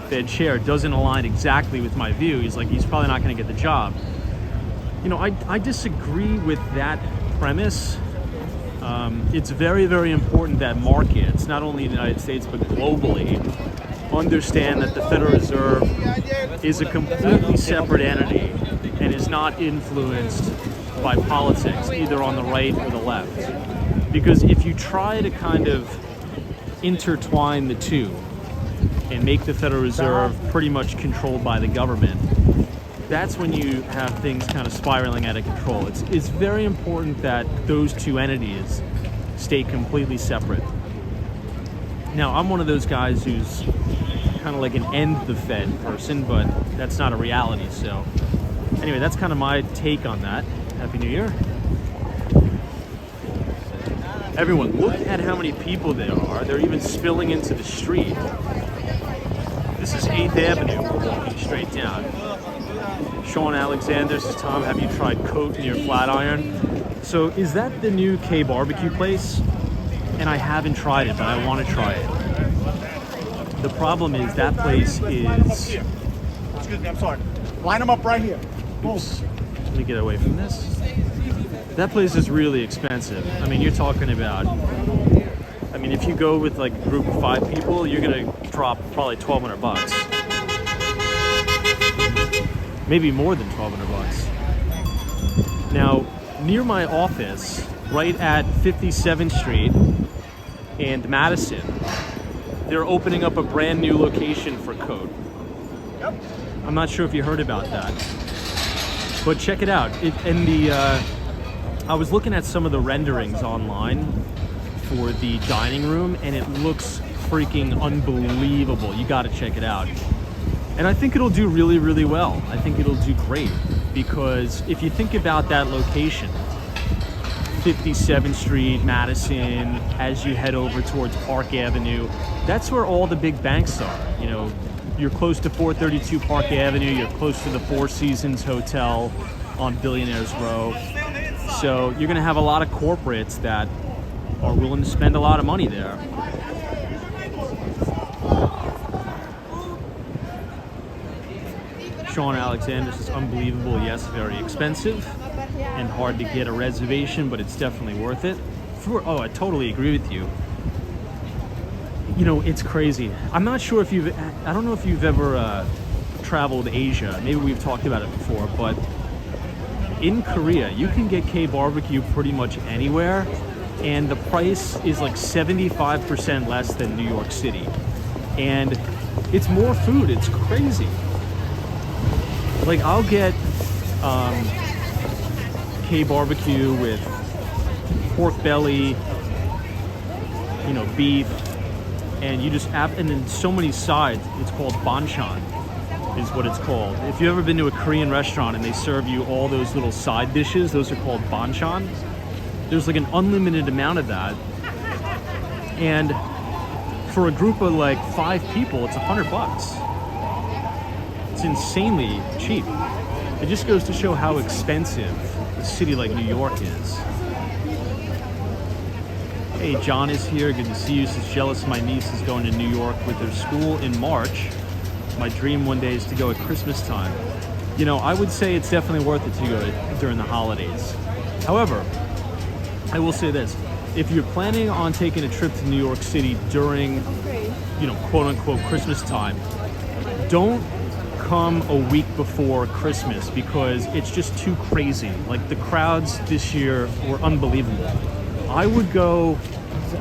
Fed chair doesn't align exactly with my view, he's probably not going to get the job. You know, I disagree with that premise. It's very, very important that markets, not only in the United States but globally, understand that the Federal Reserve is a completely separate entity and is not influenced by politics, either on the right or the left. Because if you try to kind of intertwine the two and make the Federal Reserve pretty much controlled by the government, that's when you have things kind of spiraling out of control. It's very important that those two entities stay completely separate. Now, I'm one of those guys who's kind of like an end the Fed person, but that's not a reality. So anyway, that's kind of my take on that. Happy New Year. Everyone, look at how many people there are. They're even spilling into the street. This is 8th Avenue, walking straight down. Sean Alexander says, Tom, have you tried Coat near Flatiron? So is that the new K barbecue place? And I haven't tried it, but I want to try it. The problem is that place is... Excuse me, I'm sorry. Line them up right here. Oops. Let me get away from this. That place is really expensive. I mean, you're talking about... I mean, if you go with like a group of 5 people, you're going to drop probably $1,200 bucks. Maybe more than $1,200 bucks. Now, near my office, right at 57th Street and Madison, they're opening up a brand new location for Coat. Yep. I'm not sure if you heard about that, but check it out. I was looking at some of the renderings online for the dining room, and it looks freaking unbelievable. You got to check it out. And I think it'll do really, really well. I think it'll do great, because if you think about that location, 57th Street, Madison, as you head over towards Park Avenue, that's where all the big banks are. You know, you're close to 432 Park Avenue, you're close to the Four Seasons Hotel on Billionaires Row. So you're gonna have a lot of corporates that are willing to spend a lot of money there. Sean Alexander says, unbelievable, yes, very expensive and hard to get a reservation, but it's definitely worth it. Oh, I totally agree with you. You know, it's crazy. I'm not sure if I don't know if you've ever traveled Asia. Maybe we've talked about it before, but in Korea, you can get K-barbecue pretty much anywhere, and the price is like 75% less than New York City. And it's more food, it's crazy. Like, I'll get K-barbecue with pork belly, you know, beef, and you just and then so many sides. It's called banchan, is what it's called. If you've ever been to a Korean restaurant and they serve you all those little side dishes, those are called banchan. There's like an unlimited amount of that, and for a group of like 5 people, it's $100. It's insanely cheap. It just goes to show how expensive a city like New York is. Hey, John is here. Good to see you. She's jealous my niece is going to New York with her school in March. My dream one day is to go at Christmas time. You know, I would say it's definitely worth it to go during the holidays. However, I will say this. If you're planning on taking a trip to New York City during, you know, quote unquote Christmas time, don't come a week before Christmas because it's just too crazy. Like, the crowds this year were unbelievable. I would go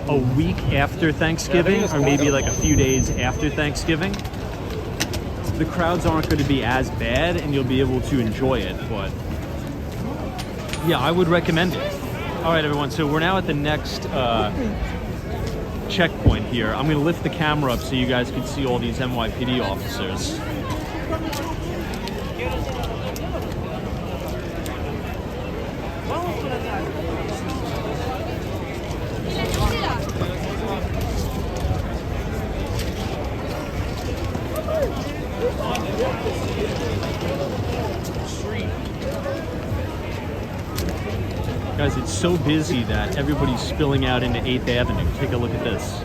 a week after Thanksgiving, or maybe like a few days after Thanksgiving. The crowds aren't going to be as bad and you'll be able to enjoy it, but yeah, I would recommend it. All right, everyone, so we're now at the next checkpoint here. I'm going to lift the camera up so you guys can see all these NYPD officers. Guys, it's so busy that everybody's spilling out into 8th Avenue. Take a look at this.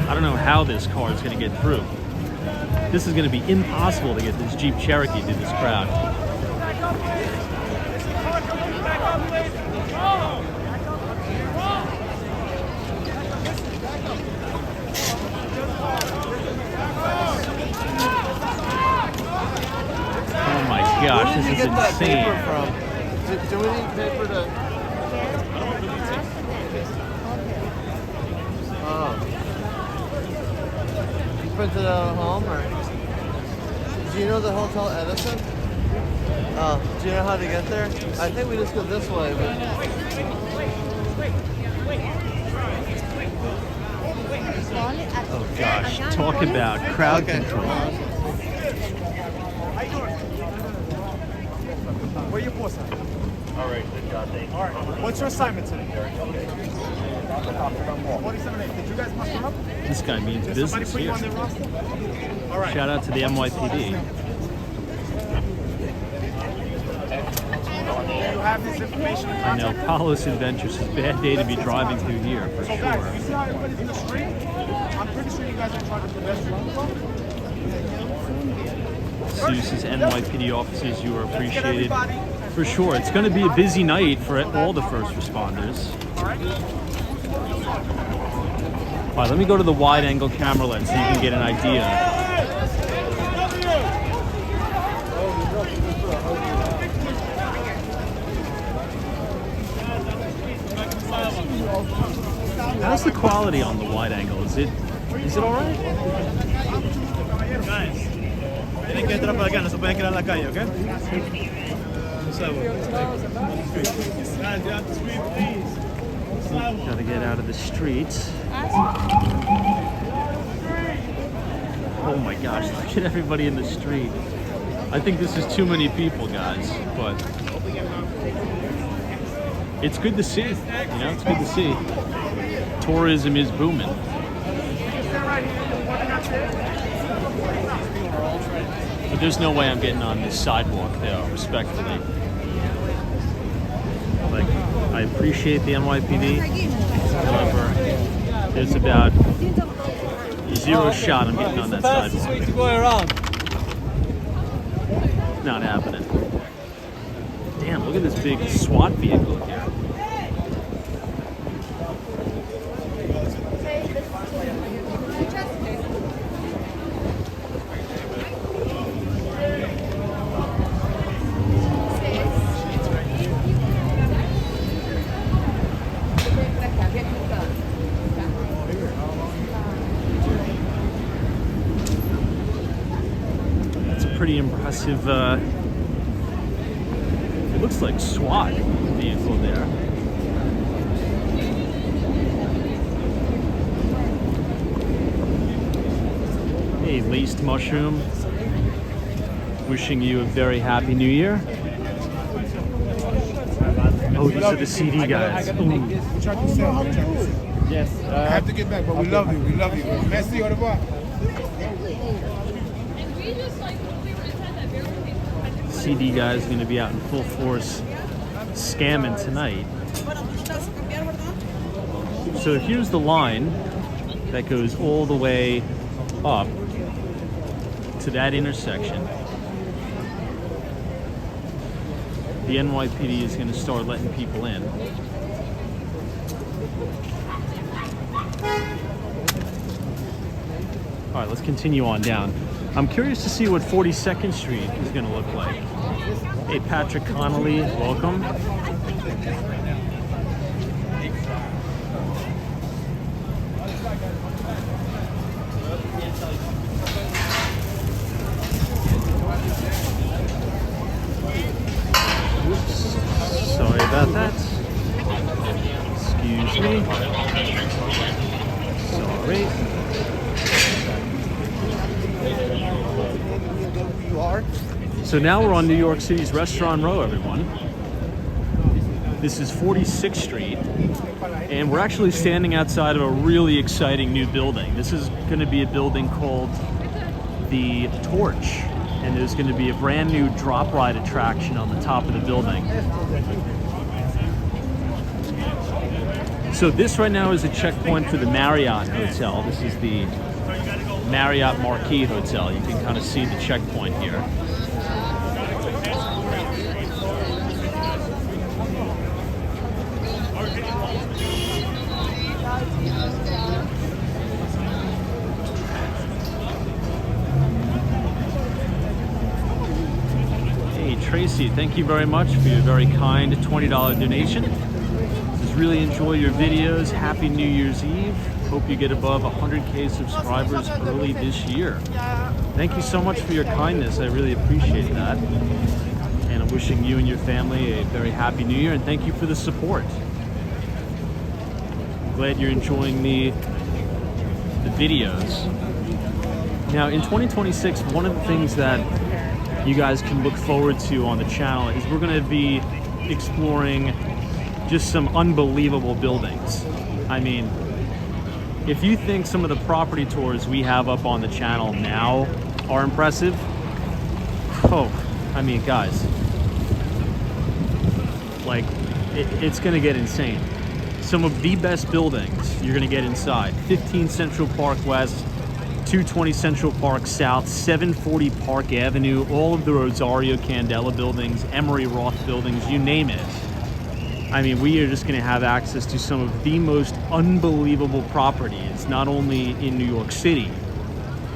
I don't know how this car is going to get through. This is going to be impossible to get this Jeep Cherokee through this crowd. Gosh, this is insane. Do we need paper to... Oh. You printed it out at home, or... Do you know the Hotel Edison? Oh, do you know how to get there? I think we just go this way, but... Oh gosh, talk about crowd control. Where you post at? All right, good job, thank you. All right. What's your assignment today? 47A. Did you guys muster up? This guy means Did business somebody put you here. on their roster? All right. Shout out to the NYPD. You have this information. I know, Palos Adventures is a bad day to be driving through here, for So guys, you sure. see how everybody's in the street? I'm pretty sure you guys are trying to pedestrian flow. Seuss's NYPD officers, you are appreciated. For sure, it's going to be a busy night for all the first responders. All right, let me go to the wide-angle camera lens so you can get an idea. How's the quality on the wide angle? Is it all right? Guys, tienen que entrar para acá, no se pueden quedar en la calle, ¿ok? Guys, get out the street, please. Gotta get out of the streets. Oh my gosh, look at everybody in the street. I think this is too many people, guys, but it's good to see. You know, it's good to see. Tourism is booming. But there's no way I'm getting on this sidewalk though, respectfully. Like, I appreciate the NYPD. However, there's about zero shot I'm getting on that sidewalk. way to go around. Not happening. Damn, look at this big SWAT vehicle here. It's a pretty impressive, it looks like SWAT vehicle there. Hey, Laced Mushroom. Wishing you a very happy new year. Oh, these are the CD guys. Ooh. We tried to sell. Yes. I have to get back, but we love you. We love you. Merci, au revoir. CD guys going to be out in full force scamming tonight. So here's the line that goes all the way up to that intersection. The NYPD is going to start letting people in. All right, let's continue on down. I'm curious to see what 42nd Street is going to look like. Hey, Patrick Connolly, welcome. Whoops, sorry about that. Excuse me. Sorry. So now we're on New York City's Restaurant Row, everyone. This is 46th Street, and we're actually standing outside of a really exciting new building. This is going to be a building called the Torch, and there's going to be a brand new drop ride attraction on the top of the building. So this right now is a checkpoint for the Marriott Hotel. This is the Marriott Marquis Hotel. You can kind of see the checkpoint here. Hey Tracy, thank you very much for your very kind $20 donation. Just really enjoy your videos. Happy New Year's Eve. Hope you get above 100K subscribers early this year. Thank you so much for your kindness. I really appreciate that. And I'm wishing you and your family a very happy new year, and thank you for the support. I'm glad you're enjoying the videos. Now in 2026, one of the things that you guys can look forward to on the channel is we're going to be exploring just some unbelievable buildings. I mean, if you think some of the property tours we have up on the channel now are impressive, oh, I mean, guys, like, it's gonna get insane. Some of the best buildings you're gonna get inside: 15 Central Park West, 220 Central Park South, 740 Park Avenue, all of the Rosario Candela buildings, Emery Roth buildings, you name it. I mean, we are just going to have access to some of the most unbelievable properties, not only in New York City,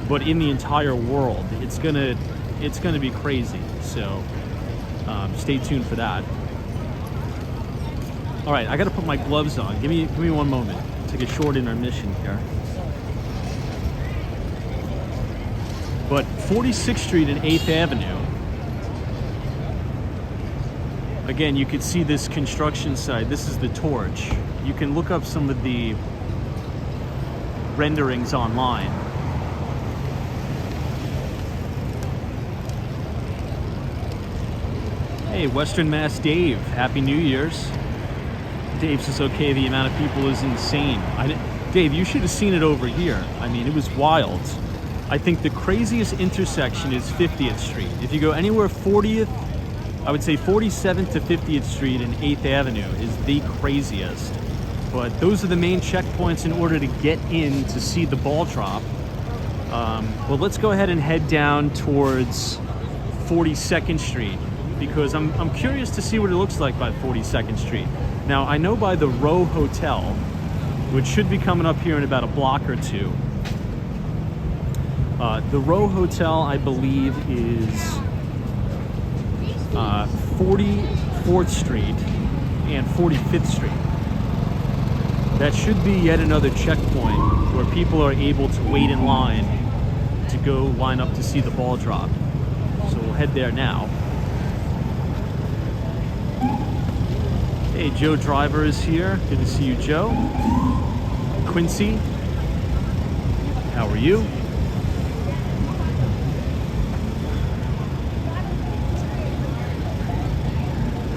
but in the entire world. It's gonna be crazy. So stay tuned for that. All right, I got to put my gloves on. Give me one moment. Take a short intermission here. But 46th Street and 8th Avenue. Again, you can see this construction site. This is the Torch. You can look up some of the renderings online. Hey, Western Mass Dave, Happy New Year's. Dave says, okay, the amount of people is insane. Dave, you should have seen it over here. I mean, it was wild. I think the craziest intersection is 50th Street. If you go anywhere 40th, I would say 47th to 50th Street and 8th Avenue is the craziest. But those are the main checkpoints in order to get in to see the ball drop. Well, let's go ahead and head down towards 42nd Street because I'm curious to see what it looks like by 42nd Street. Now, I know by the Row Hotel, which should be coming up here in about a block or two. The Row Hotel, I believe, is 44th Street and 45th Street. That should be yet another checkpoint where people are able to wait in line to go line up to see the ball drop. So we'll head there now. Hey, Joe Driver is here. Good to see you, Joe. Quincy, how are you?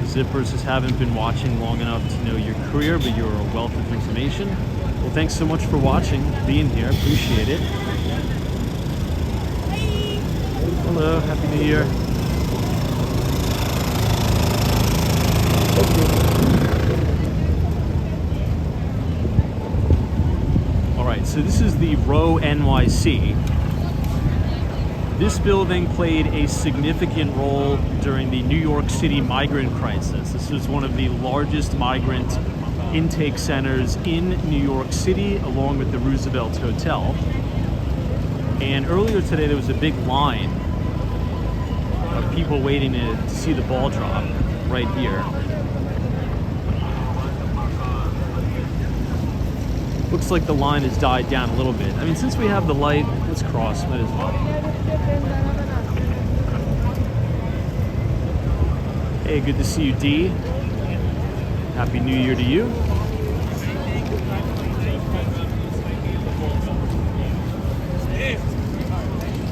Zippers just haven't been watching long enough to know your career, but you're a wealth of information. Well, thanks so much for watching, being here. Appreciate it. Hello, Happy New Year. All right, so this is the Row NYC. This building played a significant role during the New York City migrant crisis. This was one of the largest migrant intake centers in New York City, along with the Roosevelt Hotel. And earlier today, there was a big line of people waiting to see the ball drop right here. Looks like the line has died down a little bit. I mean, since we have the light, let's cross, might as well. Hey, good to see you, Dee. Happy New Year to you.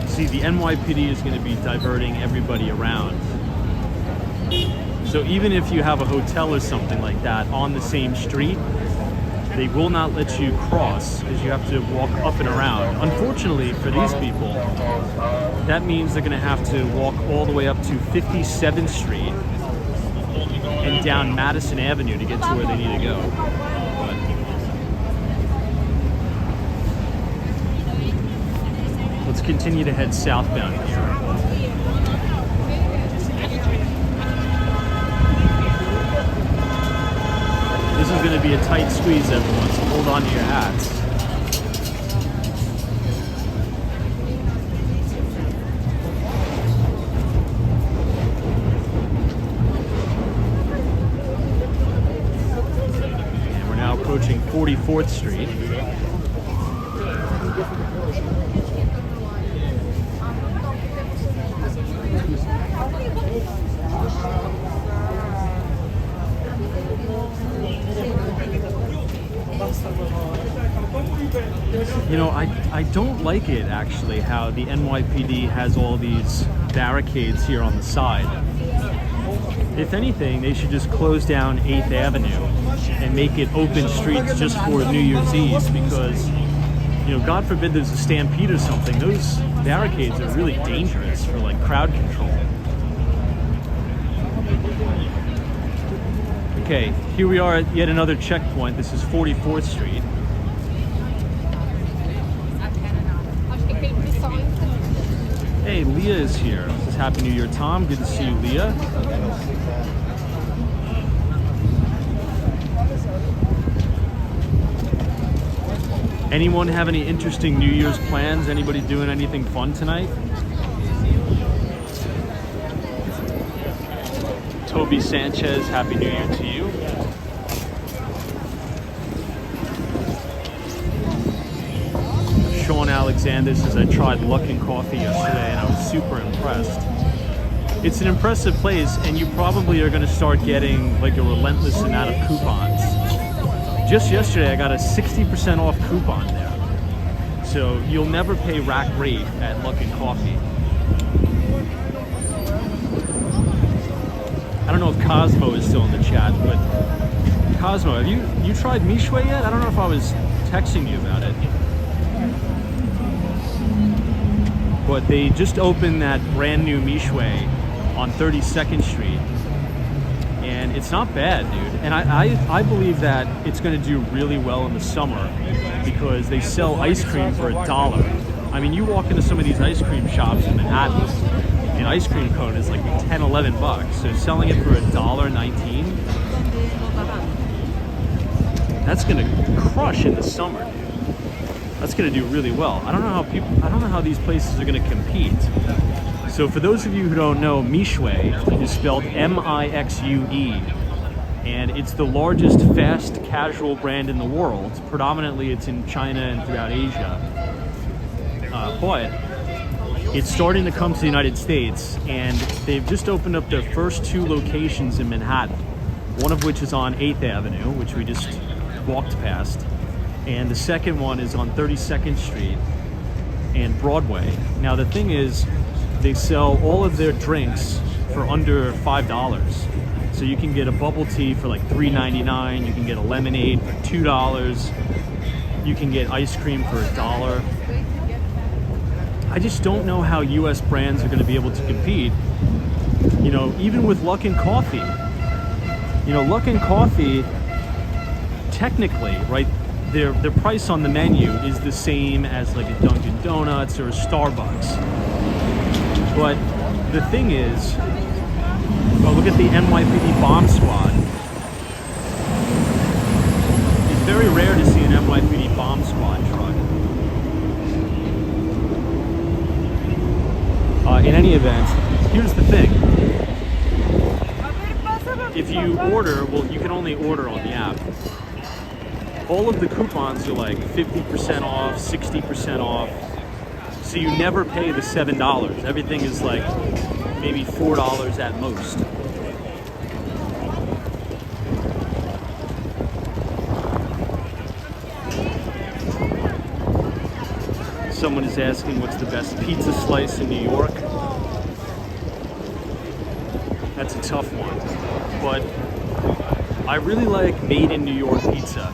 See, the NYPD is going to be diverting everybody around. So even if you have a hotel or something like that on the same street, they will not let you cross because you have to walk up and around. Unfortunately for these people, that means they're going to have to walk all the way up to 57th Street and down Madison Avenue to get to where they need to go. But let's continue to head southbound here. This is going to be a tight squeeze, everyone, so hold on to your hats. And we're now approaching 44th Street. You know, I don't like it, actually, how the NYPD has all these barricades here on the side. If anything, they should just close down 8th Avenue and make it open streets just for New Year's Eve because, you know, God forbid there's a stampede or something. Those barricades are really dangerous for, like, crowd control. Okay, here we are at yet another checkpoint. This is 44th Street. Hey, Leah is here. This is Happy New Year, Tom. Good to see you, Leah. Anyone have any interesting New Year's plans? Anybody doing anything fun tonight? Toby Sanchez, Happy New Year to you. Sean Alexander says, I tried Luckin Coffee yesterday and I was super impressed. It's an impressive place, and you probably are going to start getting like a relentless amount of coupons. Just yesterday, I got a 60% off coupon there. So you'll never pay rack rate at Luckin Coffee. I don't know if Cosmo is still in the chat, but Cosmo, have you tried Mishwe yet? I don't know if I was texting you about it. But they just opened that brand new Mishwe on 32nd Street. And it's not bad, dude. And I believe that it's going to do really well in the summer because they sell ice cream for $1. I mean, you walk into some of these ice cream shops in Manhattan, an ice cream cone is like 10, 11 bucks. So selling it for $1.19, that's going to crush in the summer, dude. That's going to do really well. I don't know how these places are going to compete. So for those of you who don't know, Mishwe is spelled M-I-X-U-E, and it's the largest fast casual brand in the world. Predominantly it's in China and throughout Asia. But it's starting to come to the United States, and they've just opened up their first 2 locations in Manhattan, one of which is on 8th Avenue, which we just walked past, and the second one is on 32nd Street and Broadway. Now the thing is, they sell all of their drinks for under $5. So you can get a bubble tea for like $3.99, you can get a lemonade for $2, you can get ice cream for $1. I just don't know how US brands are going to be able to compete, you know, even with Luckin Coffee. You know, Luckin Coffee, technically, right, their price on the menu is the same as like a Dunkin' Donuts or a Starbucks. But the thing is, well, look at the NYPD bomb squad. It's very rare to see an NYPD bomb squad truck. In any event, here's the thing. If you order, well, you can only order on the app. All of the coupons are like 50% off, 60% off. So you never pay the $7. Everything is like maybe $4 at most. Someone is asking what's the best pizza slice in New York. That's a tough one. But I really like made in New York pizza.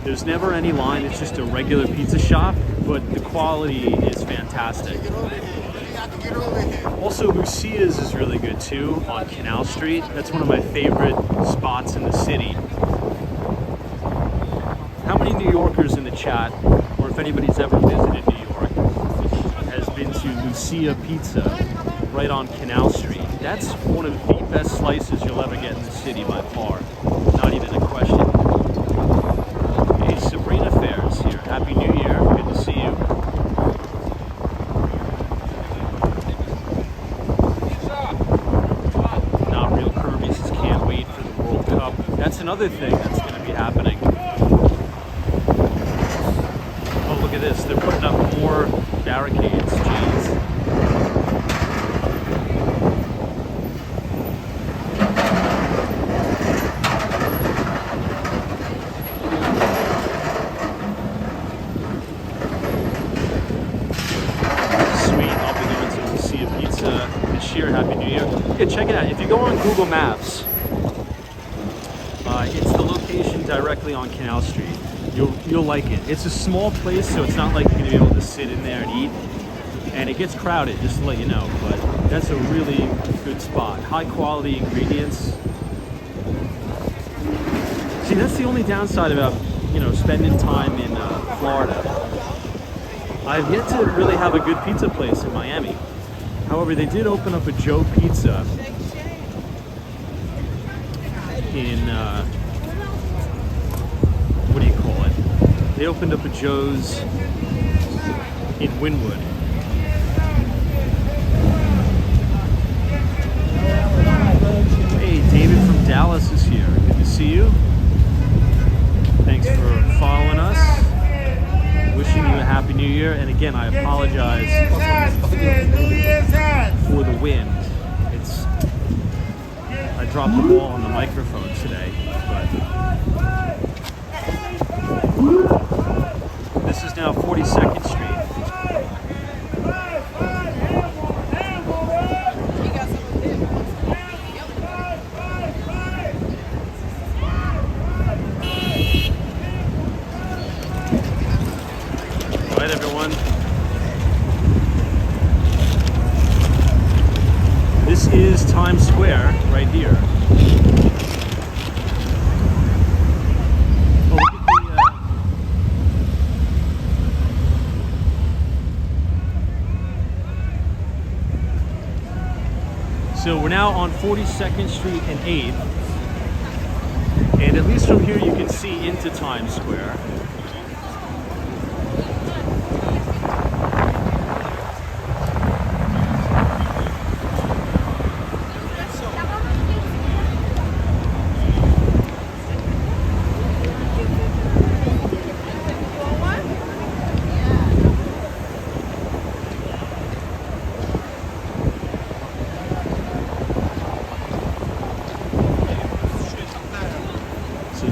There's never any line, it's just a regular pizza shop, but the quality is fantastic. Also, Lucia's is really good too on Canal Street. That's one of my favorite spots in the city. How many New Yorkers in the chat, or if anybody's ever visited New York, has been to Lucia Pizza right on Canal Street? That's one of the best slices you'll ever get in the city by far. Not even a question. Hey, Sabrina Fair's here. Happy New Year. Good to see you. Not Real Kirby says can't wait for the World Cup. That's another thing that's going to be happening. Oh, look at this. They're putting up more barricades. Jeez. Happy New Year. Yeah, check it out. If you go on Google Maps, it's the location directly on Canal Street. You'll like it. It's a small place, so it's not like you're gonna be able to sit in there and eat. And it gets crowded, just to let you know. But that's a really good spot. High quality ingredients. See, that's the only downside about, you know, spending time in Florida. I've yet to really have a good pizza place in Miami. However, they did open up a Joe Pizza in, what do you call it? They opened up a Joe's in Wynwood. Hey, David from Dallas is here. Good to see you. Thanks for following us. Wishing you a happy new year, and again, I apologize for the wind. I dropped the ball on the microphone today, but this is now 42nd Street. now on 42nd Street and 8th. And at least from here you can see into Times Square.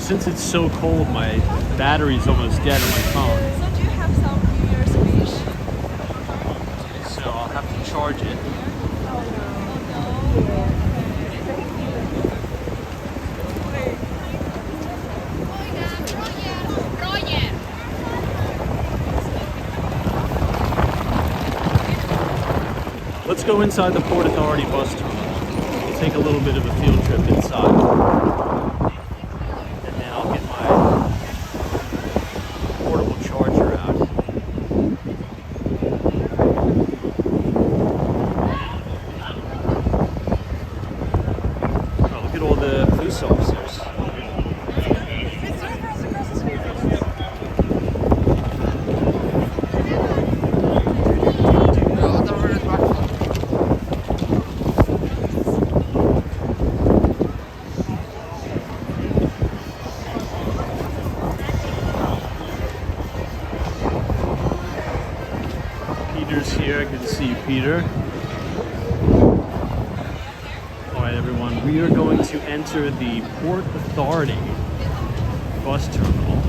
Since it's so cold, my battery's almost dead on my phone. So do you have some New Year's wish? So I'll have to charge it. Let's go inside the Port Authority bus terminal. We'll take a little bit of a field trip inside. Here. Good to see you, Peter. All right, everyone. We are going to enter the Port Authority bus terminal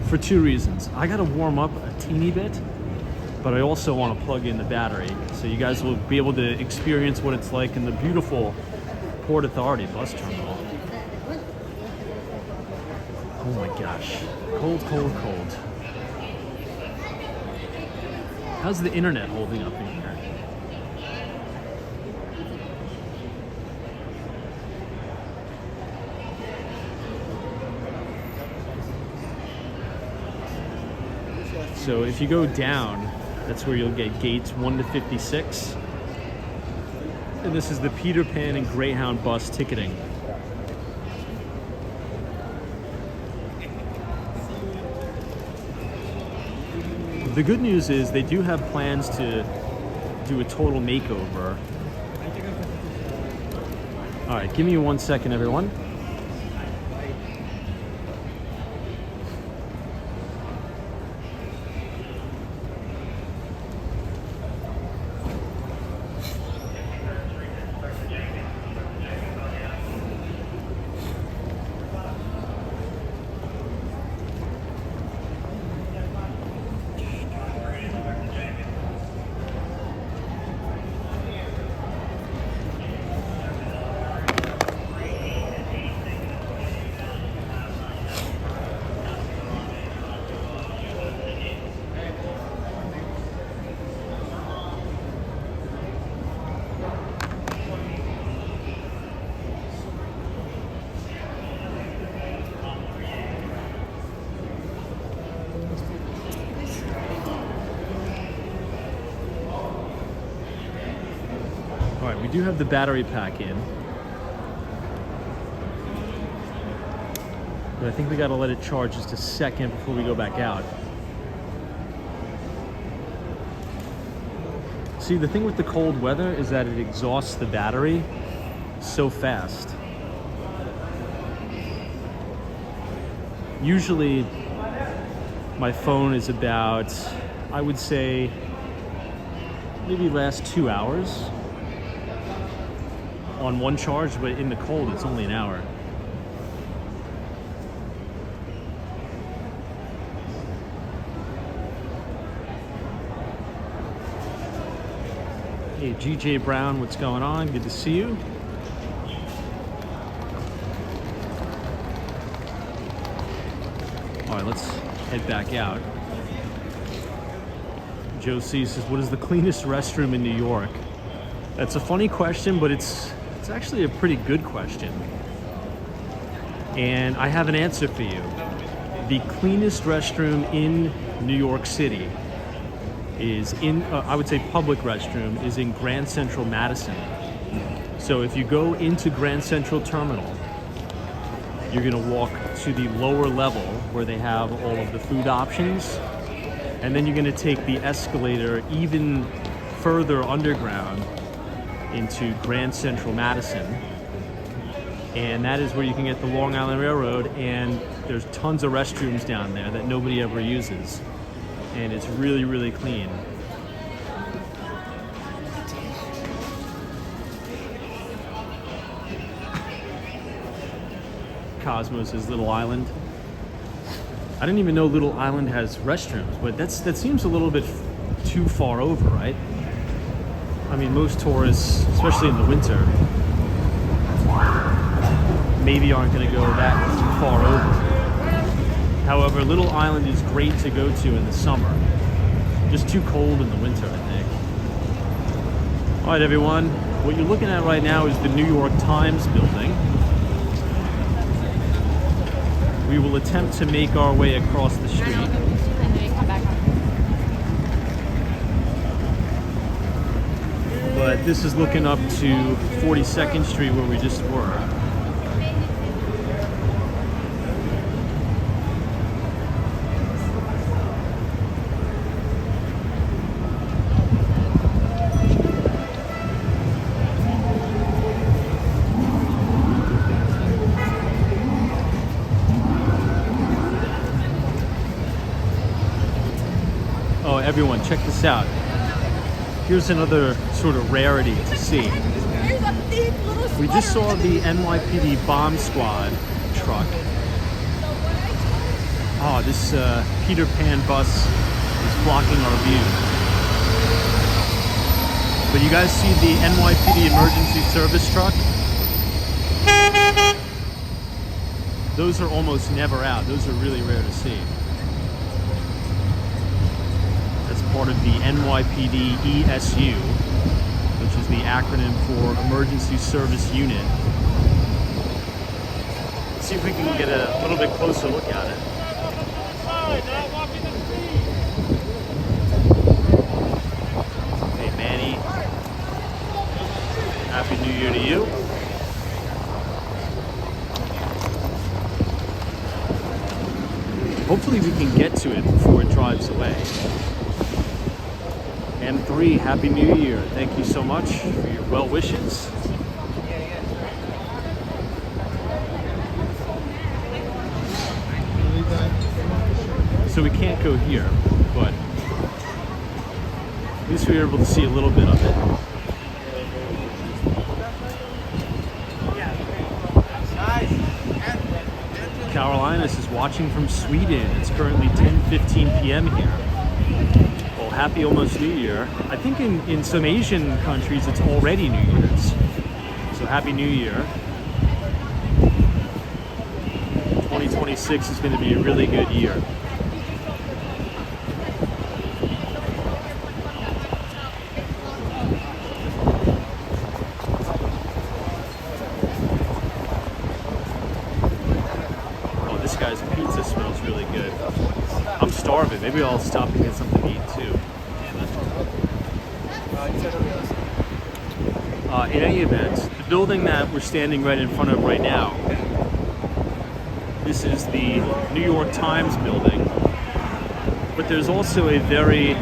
for two reasons. I got to warm up a teeny bit, but I also want to plug in the battery so you guys will be able to experience what it's like in the beautiful Port Authority bus terminal. Oh my gosh. Cold, cold, cold. How's the internet holding up in here? So if you go down, that's where you'll get gates 1 to 56. And this is the Peter Pan and Greyhound bus ticketing. The good news is they do have plans to do a total makeover. All right, give me 1 second, everyone. All right, we do have the battery pack in. But I think we gotta let it charge just a second before we go back out. See, the thing with the cold weather is that it exhausts the battery so fast. Usually, my phone is about, I would say, maybe last 2 hours on one charge, but in the cold, it's only an hour. Hey, GJ Brown, what's going on? Good to see you. All right, let's head back out. Joe C says, what is the cleanest restroom in New York? That's a funny question, but it's actually a pretty good question. And I have an answer for you. The cleanest restroom in New York City is in, I would say public restroom, is in Grand Central Madison. So if you go into Grand Central Terminal, you're gonna walk to the lower level where they have all of the food options. And then you're gonna take the escalator even further underground into Grand Central Madison. And that is where you can get the Long Island Railroad, and there's tons of restrooms down there that nobody ever uses. And it's really, really clean. Cosmos' Little Island. I didn't even know Little Island has restrooms, but that seems a little bit too far over, right? I mean, most tourists, especially in the winter, maybe aren't going to go that far over. However, Little Island is great to go to in the summer. Just too cold in the winter, I think. All right, everyone. What you're looking at right now is the New York Times building. We will attempt to make our way across the street. But this is looking up to 42nd Street where we just were. Oh, everyone, check this out. Here's another sort of rarity to see. We just saw the NYPD bomb squad truck. Oh, this Peter Pan bus is blocking our view. But you guys see the NYPD emergency service truck? Those are almost never out. Those are really rare to see. That's part of the NYPD ESU, which is the acronym for Emergency Service Unit. Let's see if we can get a little bit closer look at it. Hey Manny, Happy New Year to you. Hopefully we can get to it before it drives away. M3, Happy New Year. Thank you so much for your well wishes. So we can't go here, but at least we were able to see a little bit of it. Carolinas is watching from Sweden. It's currently 10:15 p.m. here. Well, happy almost New Year. I think in some Asian countries it's already New Year's. So happy New Year. 2026 is going to be a really good year. Oh, this guy's pizza smells really good. I'm starving. Maybe I'll stop and get something to eat too. In any event, the building that we're standing right in front of right now, this is the New York Times building, but there's also a very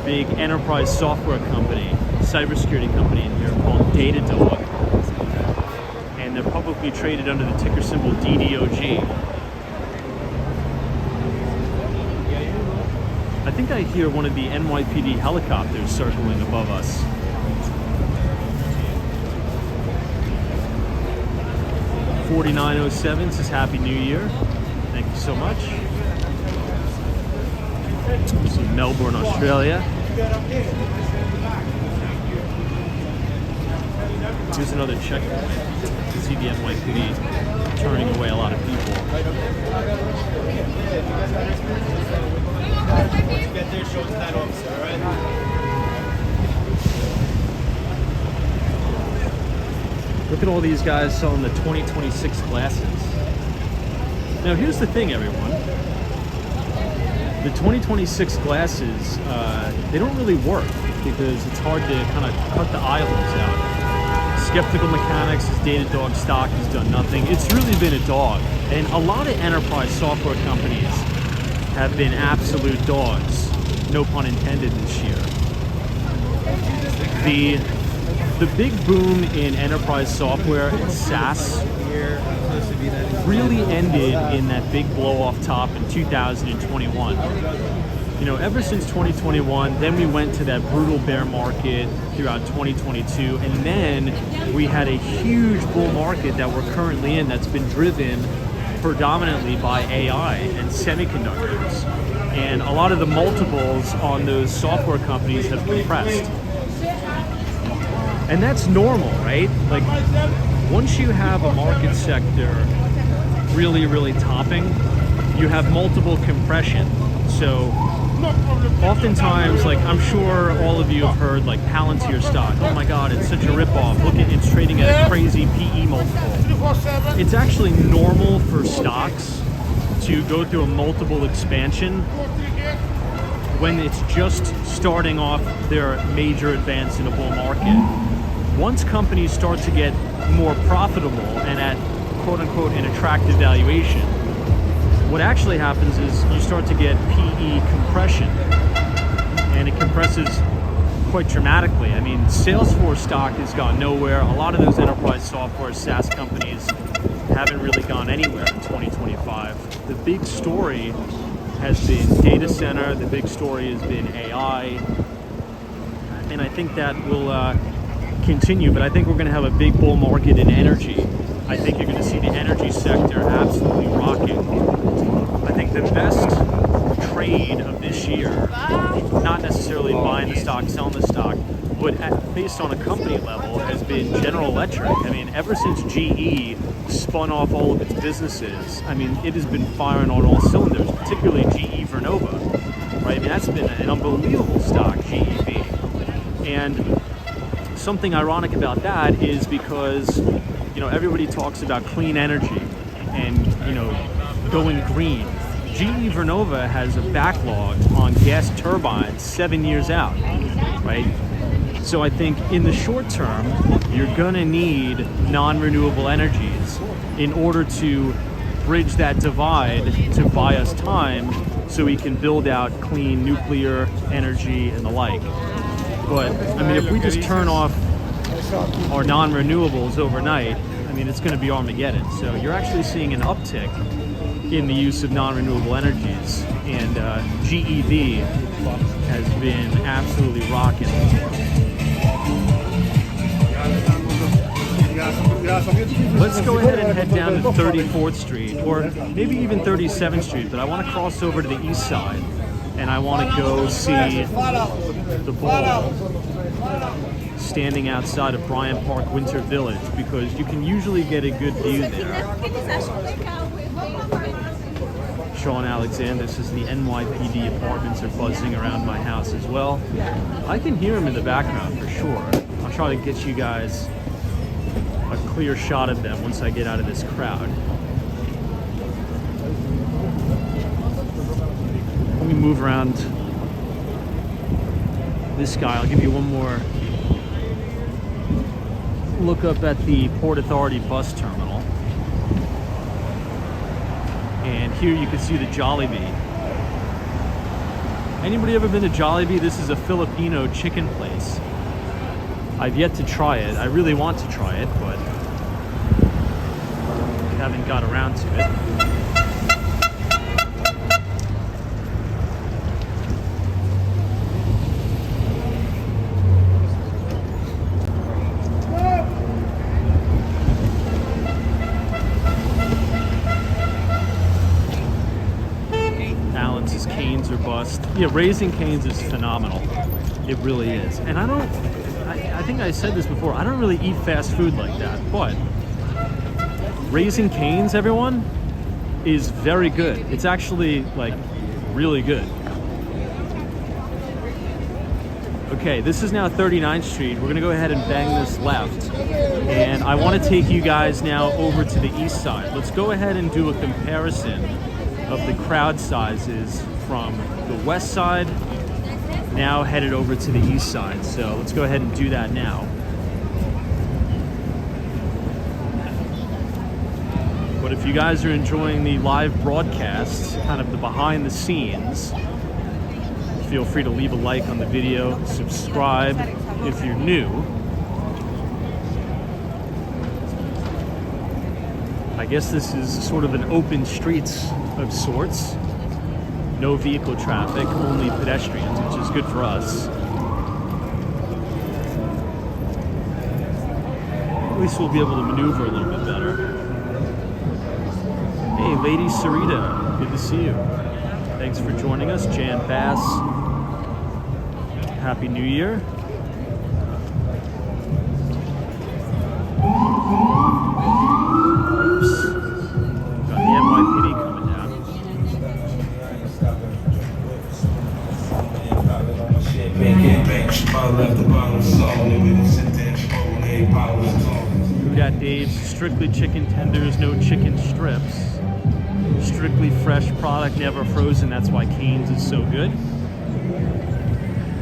big enterprise software company, cybersecurity company in here called Datadog, and they're publicly traded under the ticker symbol DDOG. I think I hear one of the NYPD helicopters circling above us. $49.07 says Happy New Year. Thank you so much. This is Melbourne, Australia. Here's another checkpoint. You can see the NYPD turning away a lot of people. Get there, show that officer, all right? Look at all these guys selling the 2026 glasses. Now here's the thing, everyone. The 2026 glasses, they don't really work because it's hard to kind of cut the eye holes out. Skeptical Mechanics' Datadog stock has done nothing. It's really been a dog. And a lot of enterprise software companies have been absolute dogs, no pun intended, this year. The big boom in enterprise software and SaaS really ended in that big blow off top in 2021. You know, ever since 2021, then we went to that brutal bear market throughout 2022, and then we had a huge bull market that we're currently in that's been driven predominantly by AI and semiconductors. And a lot of the multiples on those software companies have compressed. And that's normal, right? Like, once you have a market sector really, really topping, you have multiple compression. So oftentimes, like, I'm sure all of you have heard, like, Palantir stock. Oh my God, it's such a ripoff. Look at it's trading at a crazy PE multiple. It's actually normal for stocks to go through a multiple expansion when it's just starting off their major advance in a bull market. Once companies start to get more profitable and at quote-unquote an attractive valuation, what actually happens is you start to get PE compression, and it compresses quite dramatically. I mean, Salesforce stock has gone nowhere. A lot of those enterprise software SaaS companies haven't really gone anywhere in 2025. The big story has been data center. The big story has been AI, and I think that will continue, but I think we're going to have a big bull market in energy. I think you're going to see the energy sector absolutely rocking. I think the best trade of this year, not necessarily buying the stock, selling the stock, but based on a company level, has been General Electric. I mean, ever since GE spun off all of its businesses, I mean, it has been firing on all cylinders, particularly GE Vernova, right? I mean, that's been an unbelievable stock, GEV. And something ironic about that is because, you know, everybody talks about clean energy and, you know, going green. GE Vernova has a backlog on gas turbines 7 years out, right? So I think in the short term, you're gonna need non-renewable energies in order to bridge that divide to buy us time so we can build out clean nuclear energy and the like. But I mean, if we just turn off our non-renewables overnight, I mean, it's going to be Armageddon. So you're actually seeing an uptick in the use of non-renewable energies, and GEV has been absolutely rocking. Let's go ahead and head down to 34th Street, or maybe even 37th Street, but I want to cross over to the east side, and I want to go see the ball standing outside of Bryant Park Winter Village, because you can usually get a good view there. Sean Alexander says the NYPD apartments are buzzing around my house as well. I can hear them in the background for sure. I'll try to get you guys a clear shot of them once I get out of this crowd. Let me move around this guy. I'll give you one more look up at the Port Authority bus terminal. And here you can see the Jollibee. Anybody ever been to Jollibee? This is a Filipino chicken place. I've yet to try it. I really want to try it, but haven't got around to it. Allen's Canes or bust. Yeah, Raising Canes is phenomenal. It really is. And I think I said this before, I don't really eat fast food like that, but Raising Canes, everyone, is very good. It's actually, like, really good. Okay, this is now 39th Street. We're gonna go ahead and bang this left. And I wanna take you guys now over to the east side. Let's go ahead and do a comparison of the crowd sizes from the west side, now headed over to the east side. So let's go ahead and do that now. But if you guys are enjoying the live broadcast, kind of the behind the scenes, feel free to leave a like on the video, subscribe if you're new. I guess this is sort of an open streets of sorts. No vehicle traffic, only pedestrians, which is good for us. At least we'll be able to maneuver a little bit better. Hey, Lady Sarita, good to see you. Thanks for joining us, Jan Bass. Happy New Year. Got the NYPD coming down. We got Dave's strictly chicken tenders, no chicken strips. Strictly fresh product, never frozen. That's why Cane's is so good.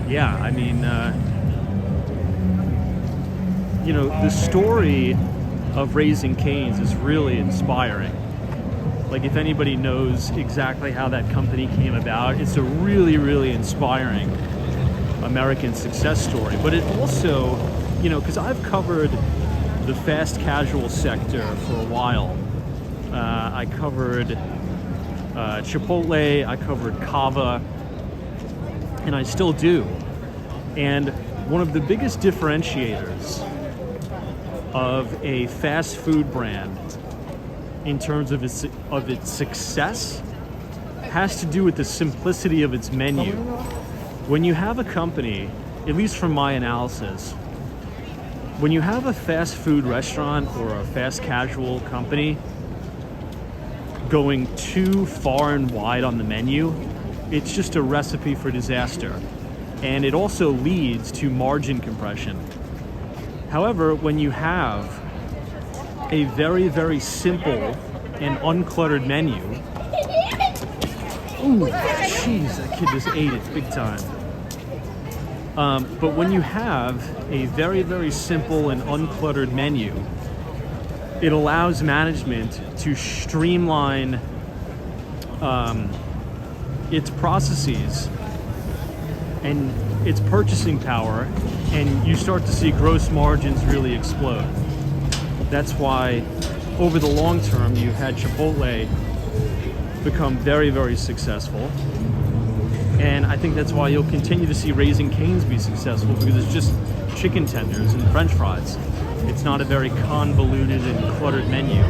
Yeah, I mean, you know, the story of Raising Cane's is really inspiring. Like, if anybody knows exactly how that company came about, it's a really, really inspiring American success story. But it also, you know, because I've covered the fast casual sector for a while. I covered Chipotle, I covered Cava, and I still do. And one of the biggest differentiators of a fast food brand in terms of its success has to do with the simplicity of its menu. When you have a company, at least from my analysis, when you have a fast food restaurant or a fast casual company going too far and wide on the menu, it's just a recipe for disaster. And it also leads to margin compression. However, when you have a very, very simple and uncluttered menu, ooh, jeez, that kid just ate it big time. But when you have a very, very simple and uncluttered menu, it allows management to streamline its processes and its purchasing power, and you start to see gross margins really explode. That's why over the long term you've had Chipotle become very, very successful, and I think that's why you'll continue to see Raising Cane's be successful, because it's just chicken tenders and french fries. It's not a very convoluted and cluttered menu.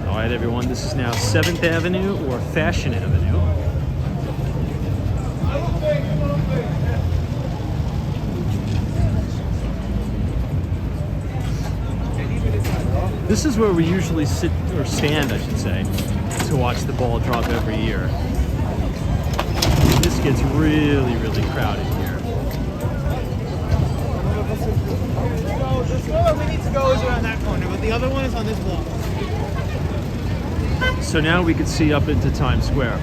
All right, everyone, this is now 7th Avenue or Fashion Avenue. This is where we usually sit, or stand, I should say, to watch the ball drop every year. This gets really, really crowded here. The store we need to go is around that corner, but the other one is on this block. So now we can see up into Times Square.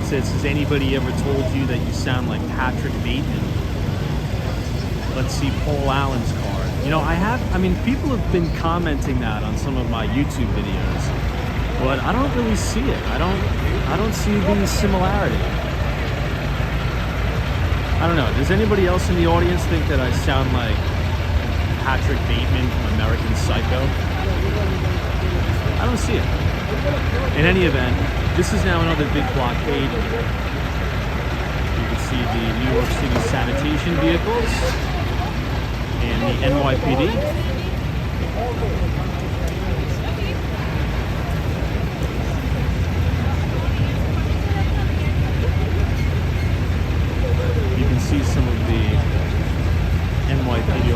Says, has anybody ever told you that you sound like Patrick Bateman? Let's see Paul Allen's card. You know, people have been commenting that on some of my YouTube videos, but I don't really see it. I don't see the similarity. I don't know. Does anybody else in the audience think that I sound like Patrick Bateman from American Psycho? I don't see it. In any event, this is now another big blockade. You can see the New York City sanitation vehicles and the NYPD.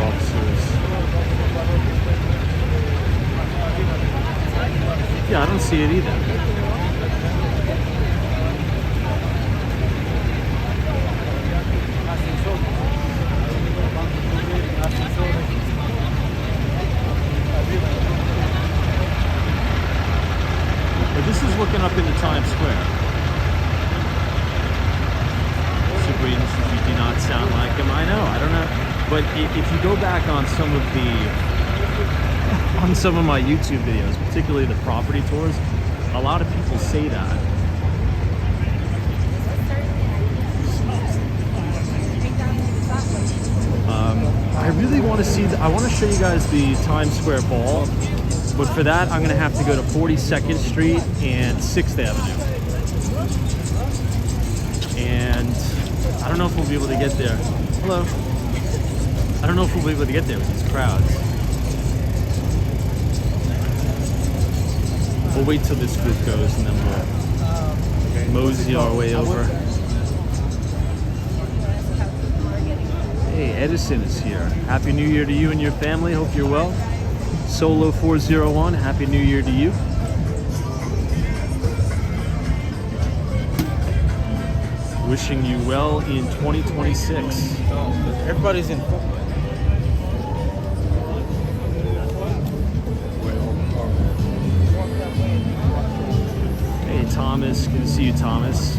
officers. Yeah, I don't see it either. But this is looking up into Times Square. Sabrina says you do not sound like him. I know, I don't know. But if you go back on some of my YouTube videos, particularly the property tours, a lot of people say that. I really want to see, I want to show you guys the Times Square Ball, but for that I'm going to have to go to 42nd Street and 6th Avenue. And I don't know if we'll be able to get there. Hello. I don't know if we'll be able to get there with these crowds. We'll wait till this group goes and then we'll mosey our way over. Hey, Edison is here. Happy New Year to you and your family. Hope you're well. Solo 401, Happy New Year to you. Wishing you well in 2026. Everybody's in. Hey, Thomas. Good to see you, Thomas.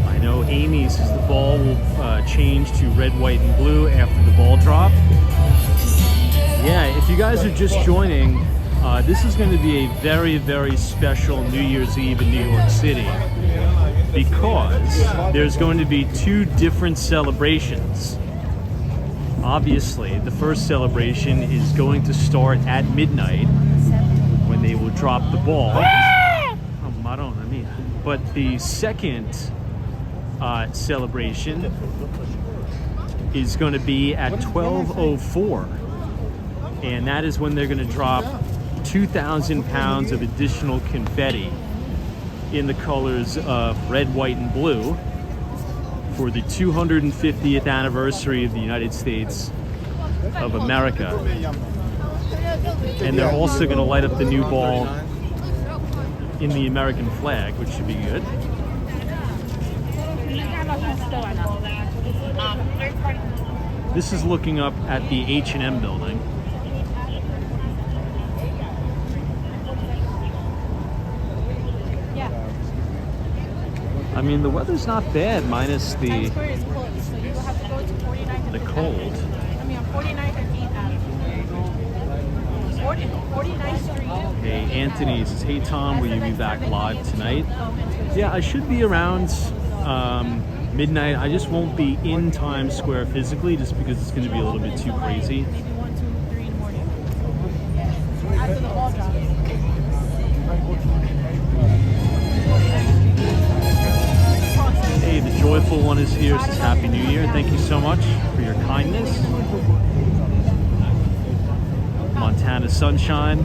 I know Amy says the ball will change to red, white, and blue after the ball drop. Yeah, if you guys are just joining, this is going to be a very, very special New Year's Eve in New York City because there's going to be two different celebrations. Obviously, the first celebration is going to start at midnight when they will drop the ball. But the second celebration is going to be at 12:04, and that is when they're going to drop 2,000 pounds of additional confetti in the colors of red, white, and blue for the 250th anniversary of the United States of America. And they're also going to light up the new ball in the American flag, which should be good. This is looking up at the H&M building. I mean, the weather's not bad, minus the Times Square is closed, so you will have to go to 49th and the 5th cold. Avenue. I mean, on 49th and 8th Avenue. 49th Street. Hey, Anthony says, hey Tom, will you be back live tonight? Yeah, I should be around midnight. I just won't be in Times Square physically just because it's going to be a little bit too crazy. Maybe 1, 2, 3 in the morning. After the ball drop. Hey, the joyful one is here. Says Happy New Year. Thank you so much for your kindness. Montana Sunshine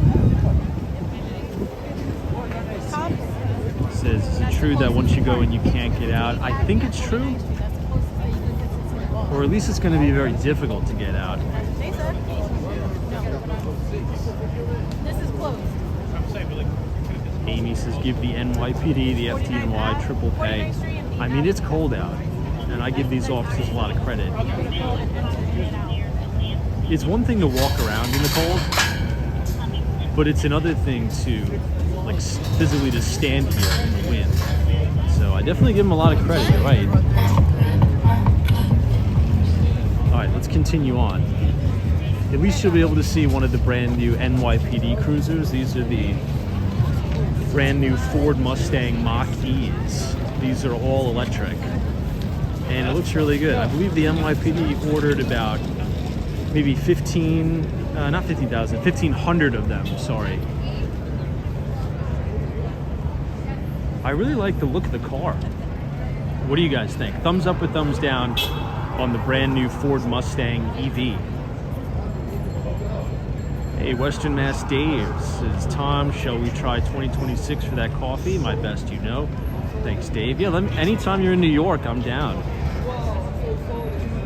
says, is it true that once you go in you can't get out? I think it's true. Or at least it's going to be very difficult to get out. They said no. This is closed. Amy says, give the NYPD, the FDNY triple pay. I mean, it's cold out, and I give these officers a lot of credit. It's one thing to walk around in the cold, but it's another thing to, like, physically just stand here in the wind. So I definitely give them a lot of credit, you're right. All right, let's continue on. At least you'll be able to see one of the brand new NYPD cruisers. These are the brand new Ford Mustang Mach-E's. These are all electric, and it looks really good. I believe the NYPD ordered about maybe 1,500 of them, sorry. I really like the look of the car. What do you guys think? Thumbs up or thumbs down on the brand new Ford Mustang EV. Hey, Western Mass Dave says, Tom, shall we try 2026 for that coffee? My best, you know. Thanks, Dave. Yeah, anytime you're in New York, I'm down.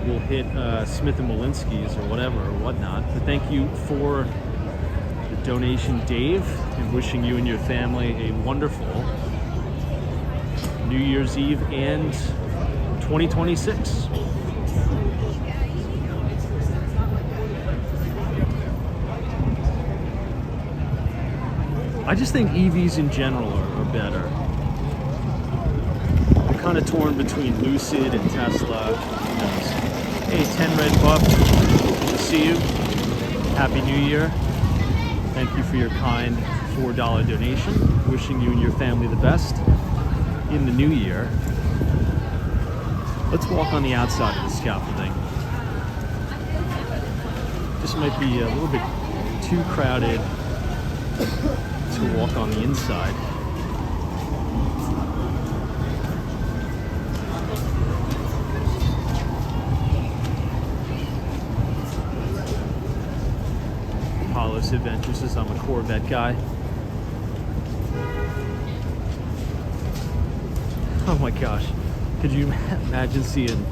We'll hit Smith & Walensky's or whatever or whatnot. But thank you for the donation, Dave, and wishing you and your family a wonderful New Year's Eve and 2026. I just think EVs in general are better. I'm kind of torn between Lucid and Tesla. Who knows? Hey, 10 Red Buff, good to see you. Happy New Year. Thank you for your kind $4 donation. Wishing you and your family the best in the new year. Let's walk on the outside of the scaffolding. This might be a little bit too crowded to walk on the inside. Apollos Adventures says I'm a Corvette guy. Oh my gosh. Could you imagine seeing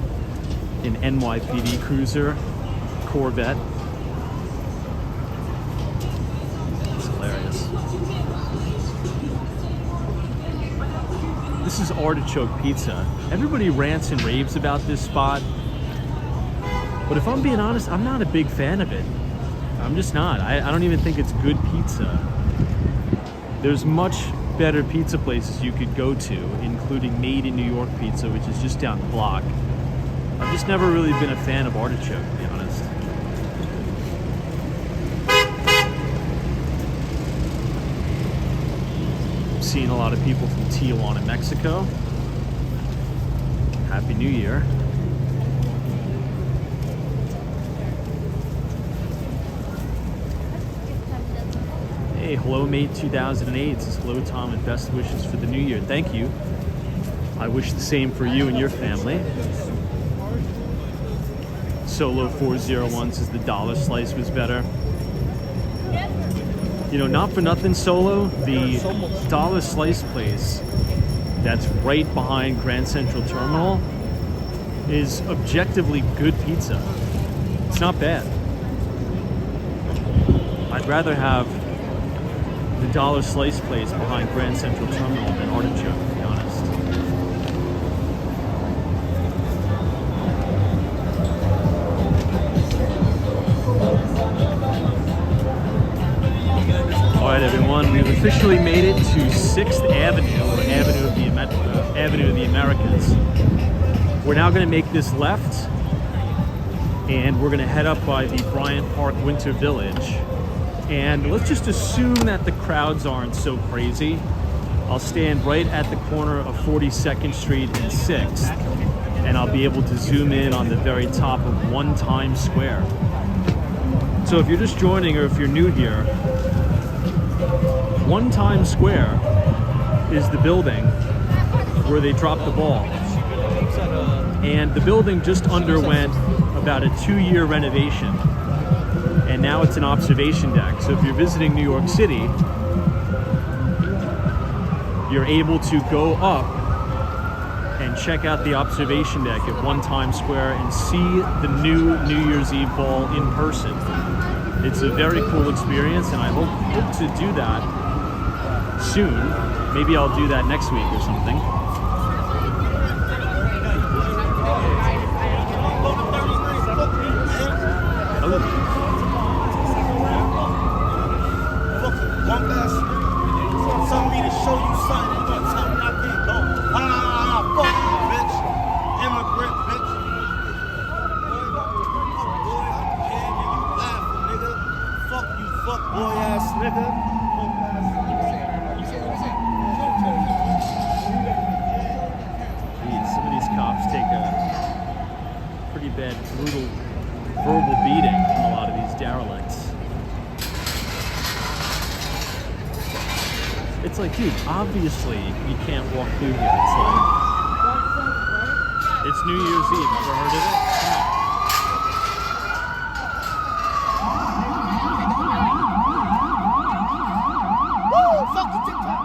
an NYPD cruiser Corvette? It's hilarious. This is Artichoke Pizza. Everybody rants and raves about this spot. But if I'm being honest, I'm not a big fan of it. I'm just not. I don't even think it's good pizza. There's much better pizza places you could go to, including Made in New York Pizza, which is just down the block. I've just never really been a fan of Artichoke, to be honest. I'm seeing a lot of people from Tijuana, Mexico. Happy New Year. Hey, hello mate 2008 says hello Tom and best wishes for the new year. Thank you. I wish the same for you and your family. Solo 401 says the dollar slice was better. You know, not for nothing, Solo, the dollar slice place that's right behind Grand Central Terminal is objectively good pizza. It's not bad. I'd rather have the dollar slice place behind Grand Central Terminal than Artichoke, to be honest. All right, everyone, we've officially made it to 6th Avenue, or Avenue of the Americas. We're now going to make this left, and we're going to head up by the Bryant Park Winter Village. And let's just assume that the crowds aren't so crazy. I'll stand right at the corner of 42nd Street and 6th, and I'll be able to zoom in on the very top of 1 Times Square. So if you're just joining or if you're new here, 1 Times Square is the building where they dropped the ball. And the building just underwent about a 2-year renovation. And now it's an observation deck. So if you're visiting New York City, you're able to go up and check out the observation deck at 1 Times Square and see the new New Year's Eve ball in person. It's a very cool experience, and I hope to do that soon. Maybe I'll do that next week or something. Tell me to show you something. You gonna tell me I can't go? Fuck you, bitch. Immigrant, bitch. Boy, yeah, you laughing, nigga. Fuck you, fuck boy ass nigga. Some of these cops take a pretty bad, brutal verbal beating from a lot of these derelicts. It's like, dude, obviously you can't walk through here. It's like, it's New Year's Eve. Ever heard of it? Woo! Fuck the TikTok.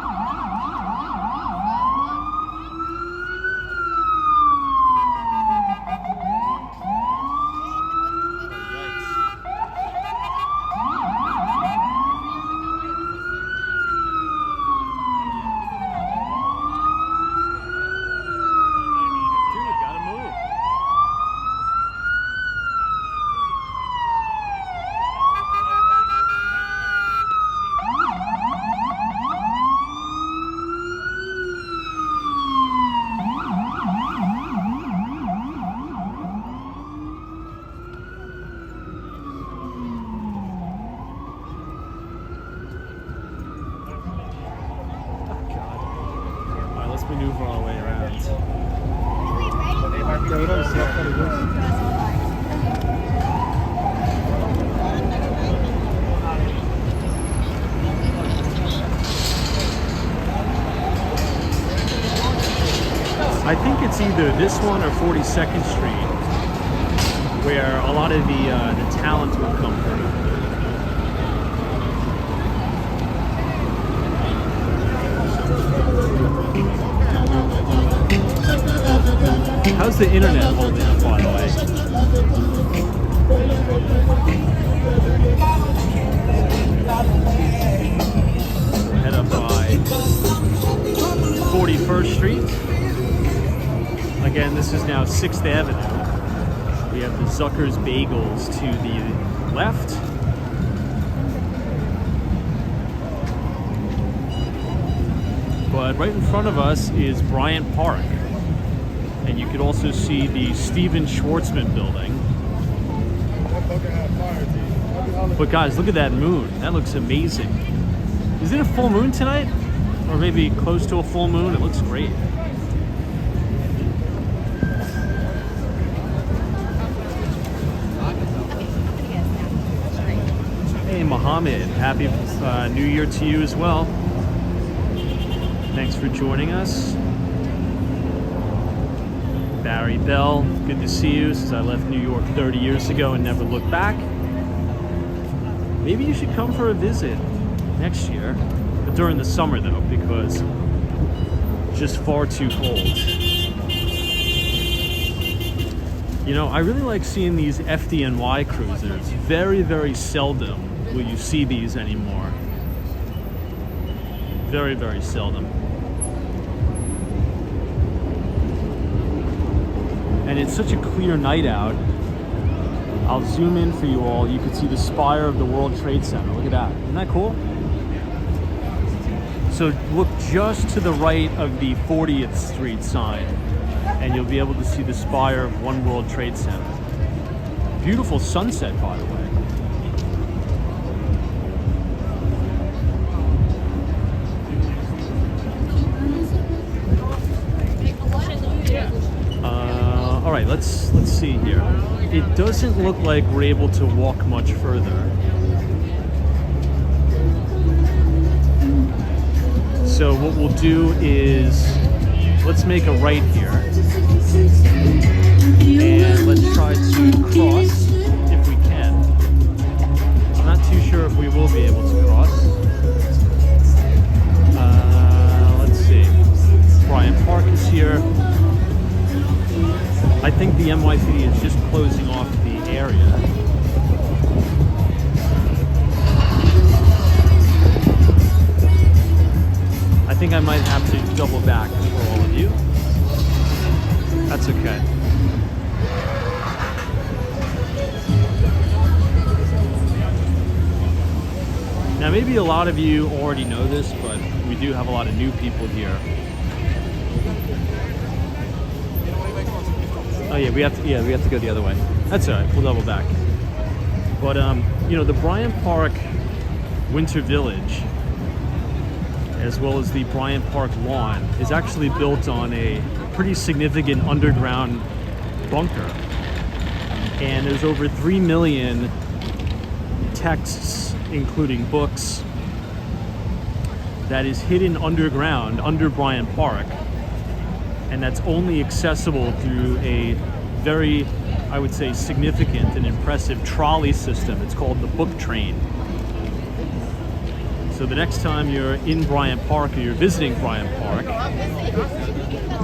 I think it's either this one or 42nd Street where a lot of the talent will come through. How's the internet holding up, by the way? Head up by 41st Street. Again, this is now 6th Avenue. We have the Zucker's Bagels to the left. But right in front of us is Bryant Park. And you could also see the Steven Schwartzman building. But guys, look at that moon. That looks amazing. Is it a full moon tonight? Or maybe close to a full moon? It looks great. Hey Mohammed, happy New Year to you as well. Thanks for joining us. Barry Bell, good to see you since I left New York 30 years ago and never looked back. Maybe you should come for a visit next year, but during the summer though, because it's just far too cold. You know, I really like seeing these FDNY cruisers. Very, very seldom will you see these anymore. Very, very seldom. And it's such a clear night out. I'll zoom in for you all. You can see the spire of the World Trade Center. Look at that. Isn't that cool? So look just to the right of the 40th Street sign, and you'll be able to see the spire of One World Trade Center. Beautiful sunset, by the way. All right, let's see here. It doesn't look like we're able to walk much further. So what we'll do is let's make a right here, and let's try to cross if we can. I'm not too sure if we will be able to cross. Let's see. Bryant Park is here. I think the NYPD is just closing off the area. I think I might have to double back for all of you. That's okay. Now maybe a lot of you already know this, but we do have a lot of new people here. Oh yeah, we have to go the other way. That's all right. We'll double back. But you know, the Bryant Park Winter Village, as well as the Bryant Park lawn, is actually built on a pretty significant underground bunker. And there's over 3 million texts, including books, that is hidden underground under Bryant Park. And that's only accessible through a very, I would say, significant and impressive trolley system. It's called the Book Train. So the next time you're in Bryant Park or you're visiting Bryant Park,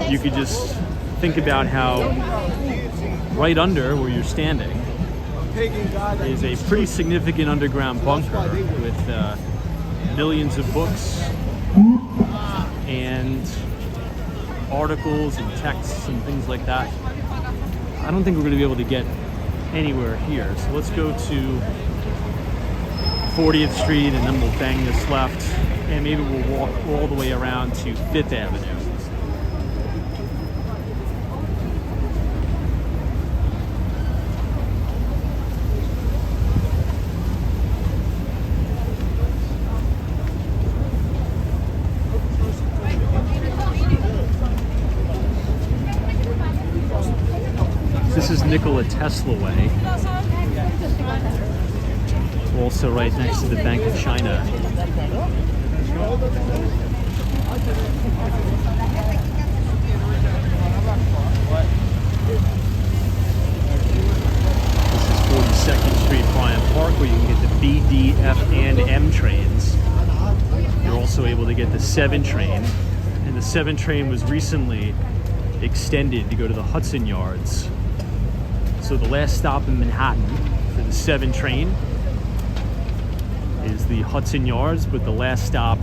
you could just think about how right under where you're standing is a pretty significant underground bunker with millions of books and articles and texts and things like that. I don't think we're going to be able to get anywhere here. So let's go to 40th Street and then we'll bang this left and maybe we'll walk all the way around to 5th Avenue. This is Nikola Tesla Way. Also right next to the Bank of China. This is 42nd Street, Bryant Park, where you can get the B, D, F, and M trains. You're also able to get the 7 train. And the 7 train was recently extended to go to the Hudson Yards. So the last stop in Manhattan for the 7 train is the Hudson Yards, but the last stop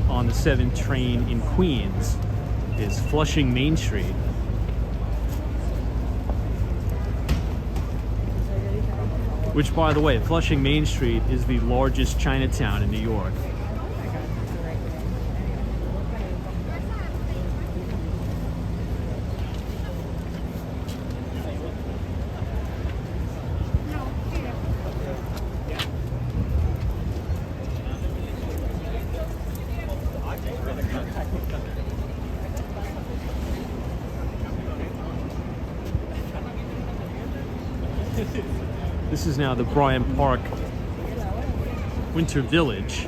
on the 7 train in Queens is Flushing Main Street. Which, by the way, Flushing Main Street is the largest Chinatown in New York. This is now the Bryant Park Winter Village.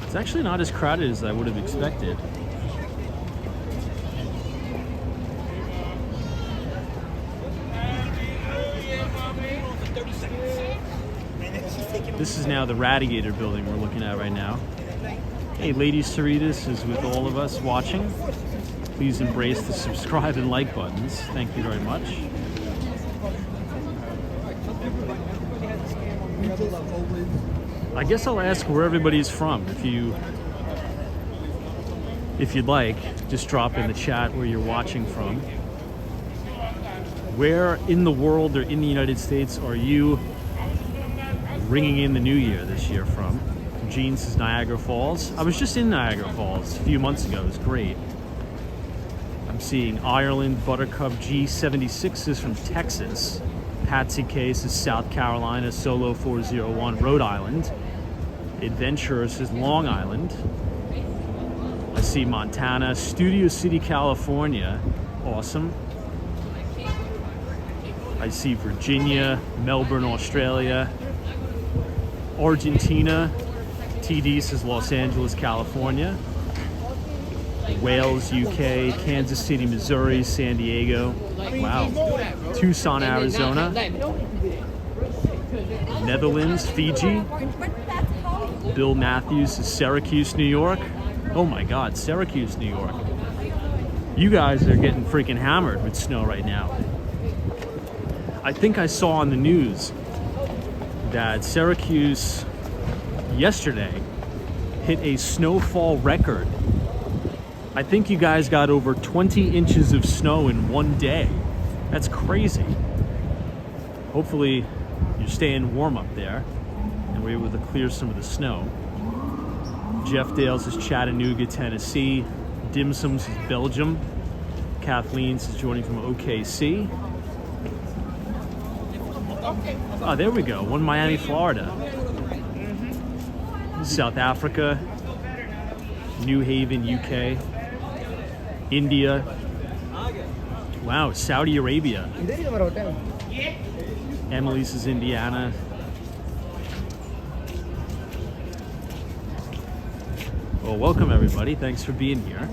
It's actually not as crowded as I would have expected. This is now the Radiator building we're looking at right now. Hey, Lady Cerritos is with all of us watching. Please embrace the subscribe and like buttons. Thank you very much. I guess I'll ask where everybody's from. If you'd like, just drop in the chat where you're watching from. Where in the world or in the United States are you ringing in the new year this year from? Gene says Niagara Falls. I was just in Niagara Falls a few months ago. It was great. I'm seeing Ireland. Buttercup G76 is from Texas. Patsy Case is South Carolina. Solo 401 Rhode Island. Adventurous is Long Island. I see Montana. Studio City, California. Awesome. I see Virginia. Melbourne, Australia. Argentina. TD says Los Angeles, California. Wales, UK. Kansas City, Missouri. San Diego. Wow. Tucson, Arizona. Netherlands, Fiji. Bill Matthews is Syracuse, New York. Oh my God, Syracuse, New York. You guys are getting freaking hammered with snow right now. I think I saw on the news that Syracuse yesterday hit a snowfall record. I think you guys got over 20 inches of snow in one day. That's crazy. Hopefully you're staying warm up there and we're able to clear some of the snow. Jeff Dales is Chattanooga, Tennessee. Dim Sums is Belgium. Kathleen is joining from OKC. Oh, there we go. One Miami, Florida. South Africa, New Haven, UK, India. Wow, Saudi Arabia. Emily's is Indiana. Well, welcome everybody. Thanks for being here.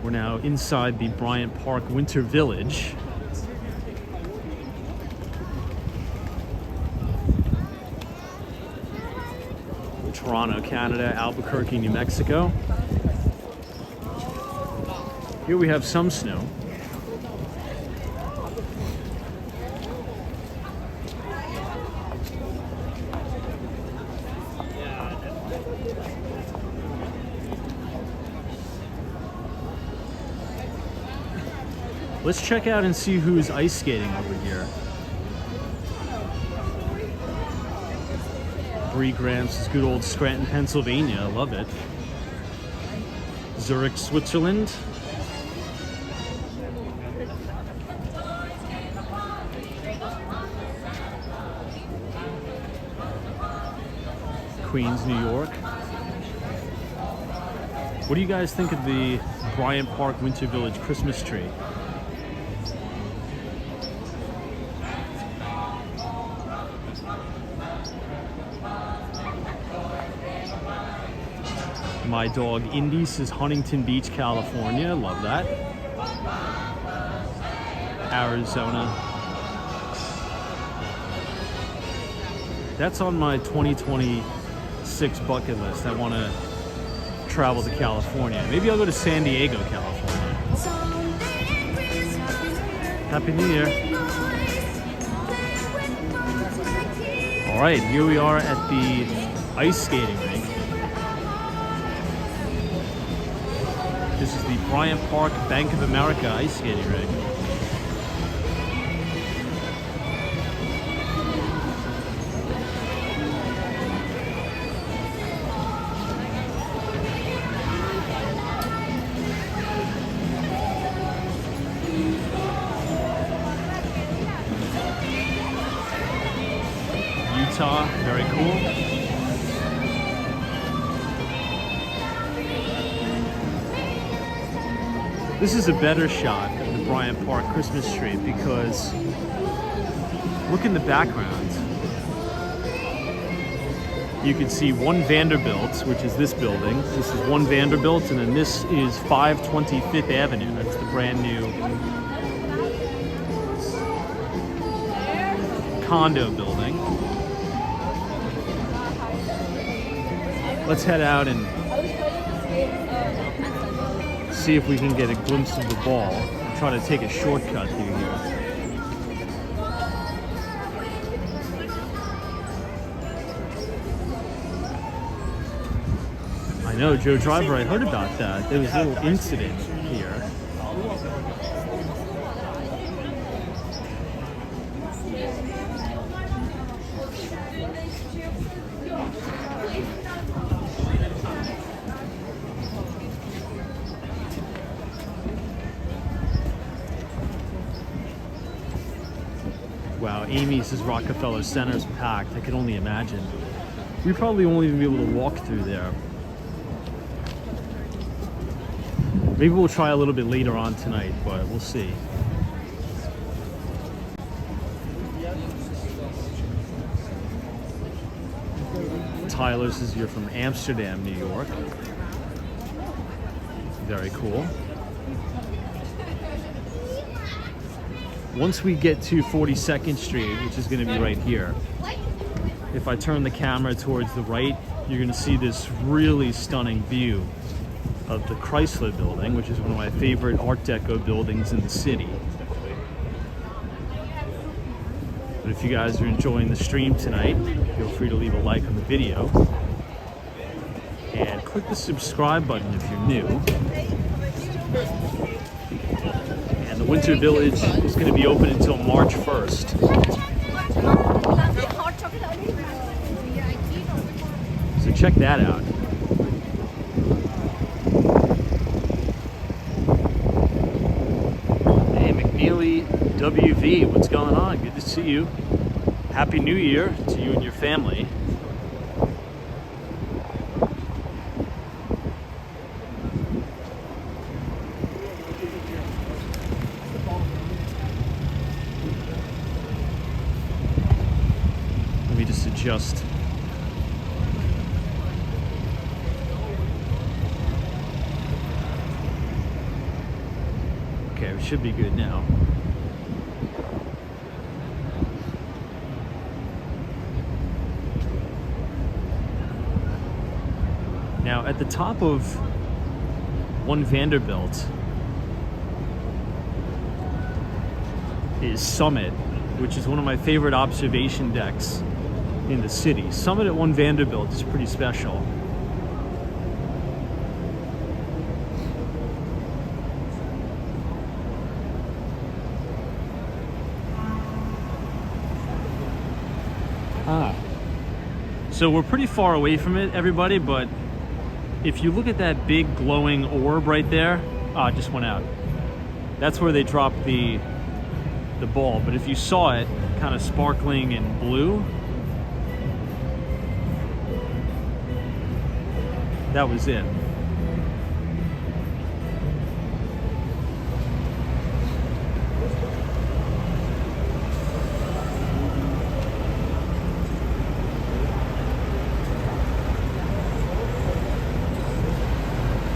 We're now inside the Bryant Park Winter Village. Toronto, Canada, Albuquerque, New Mexico. Here we have some snow. Let's check out and see who's ice skating over here. Bree Gramps is good old Scranton, Pennsylvania. I love it. Zurich, Switzerland. Queens, New York. What do you guys think of the Bryant Park Winter Village Christmas tree? My dog Indy says Huntington Beach, California. Love that. Arizona. That's on my 2026 bucket list. I want to travel to California. Maybe I'll go to San Diego, California. Happy New Year. All right, here we are at the ice skating rink. This is the Bryant Park Bank of America ice skating rink. Utah, very cool. This is a better shot of the Bryant Park Christmas tree because look in the background. You can see One Vanderbilt, which is this building. This is One Vanderbilt, and then this is 525th Avenue. That's the brand new condo building. Let's head out and see if we can get a glimpse of the ball. I'm trying to take a shortcut through here. I know, Joe Driver, I heard about that. There was a little incident here. Wow, Amy says Rockefeller Center is packed. I can only imagine. We probably won't even be able to walk through there. Maybe we'll try a little bit later on tonight, but we'll see. Tyler says you're from Amsterdam, New York. Very cool. Once we get to 42nd Street, which is going to be right here, if I turn the camera towards the right, you're going to see this really stunning view of the Chrysler building, which is one of my favorite Art Deco buildings in the city. But if you guys are enjoying the stream tonight, feel free to leave a like on the video and click the subscribe button if you're new. The Winter Village is going to be open until March 1st. So check that out. Hey, McNeely WV, what's going on? Good to see you. Happy New Year to you and your family. Just okay, we should be good now. Now at the top of One Vanderbilt is Summit, which is one of my favorite observation decks in the city. Summit at One Vanderbilt is pretty special. So we're pretty far away from it, everybody, but if you look at that big glowing orb right there, it just went out. That's where they dropped the ball. But if you saw it kind of sparkling in blue, that was it.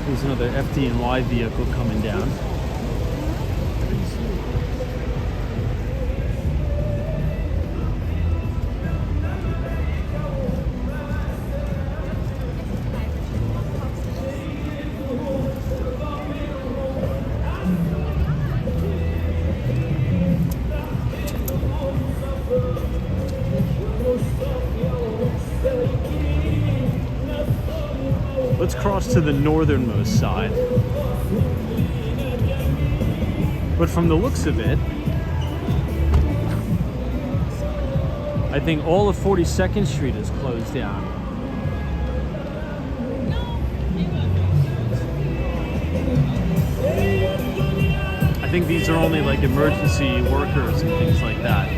There's another FDNY vehicle coming down. Let's cross to the northernmost side. But from the looks of it, I think all of 42nd Street is closed down. I think these are only like emergency workers and things like that.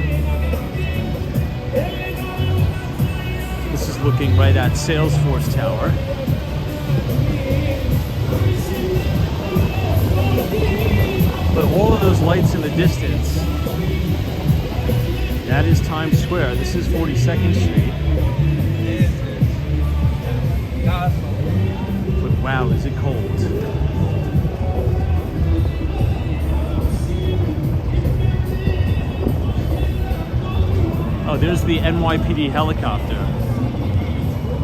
This is looking right at Salesforce Tower. But all of those lights in the distance, that is Times Square. This is 42nd Street. But wow, is it cold. Oh, there's the NYPD helicopter.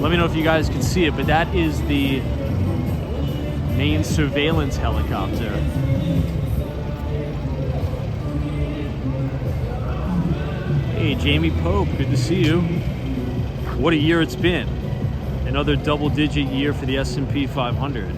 Let me know if you guys can see it, but that is the main surveillance helicopter. Hey, Jamie Pope, good to see you. What a year it's been. Another double-digit year for the S&P 500.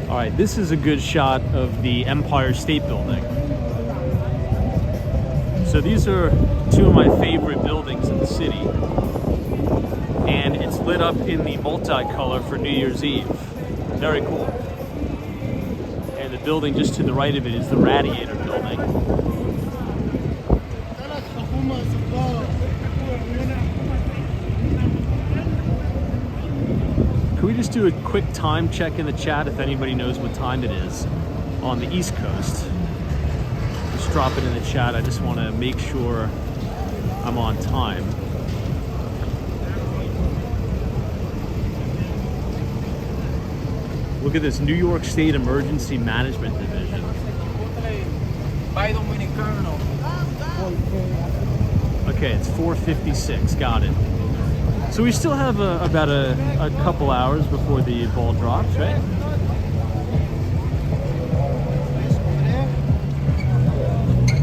All right, this is a good shot of the Empire State Building. So these are two of my favorite buildings in the city, and it's lit up in the multicolor for New Year's Eve. Very cool. And the building just to the right of it is the Radiator Building. Can we just do a quick time check in the chat if anybody knows what time it is on the East Coast? Just drop it in the chat. I just want to make sure I'm on time. Look at this, New York State Emergency Management Division. Okay, it's 4:56, got it. So we still have about a couple hours before the ball drops, right?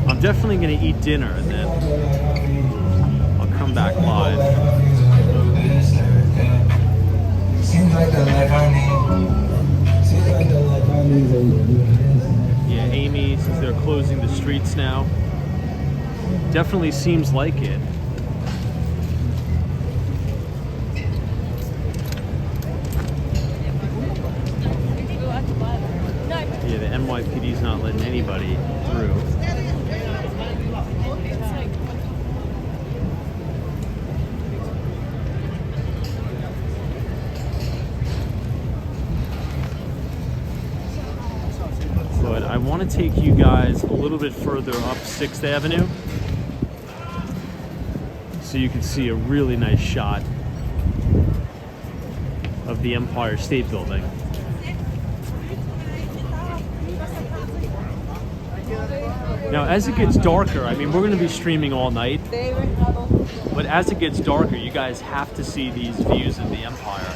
I'm definitely gonna eat dinner and then I'll come back live. Yeah, Amy says they're closing the streets now. Definitely seems like it. Yeah, the NYPD's not letting anybody through. But I want to take you guys a little bit further up 6th Avenue so you can see a really nice shot of the Empire State Building. Now, as it gets darker, I mean, we're going to be streaming all night, but as it gets darker, you guys have to see these views of the Empire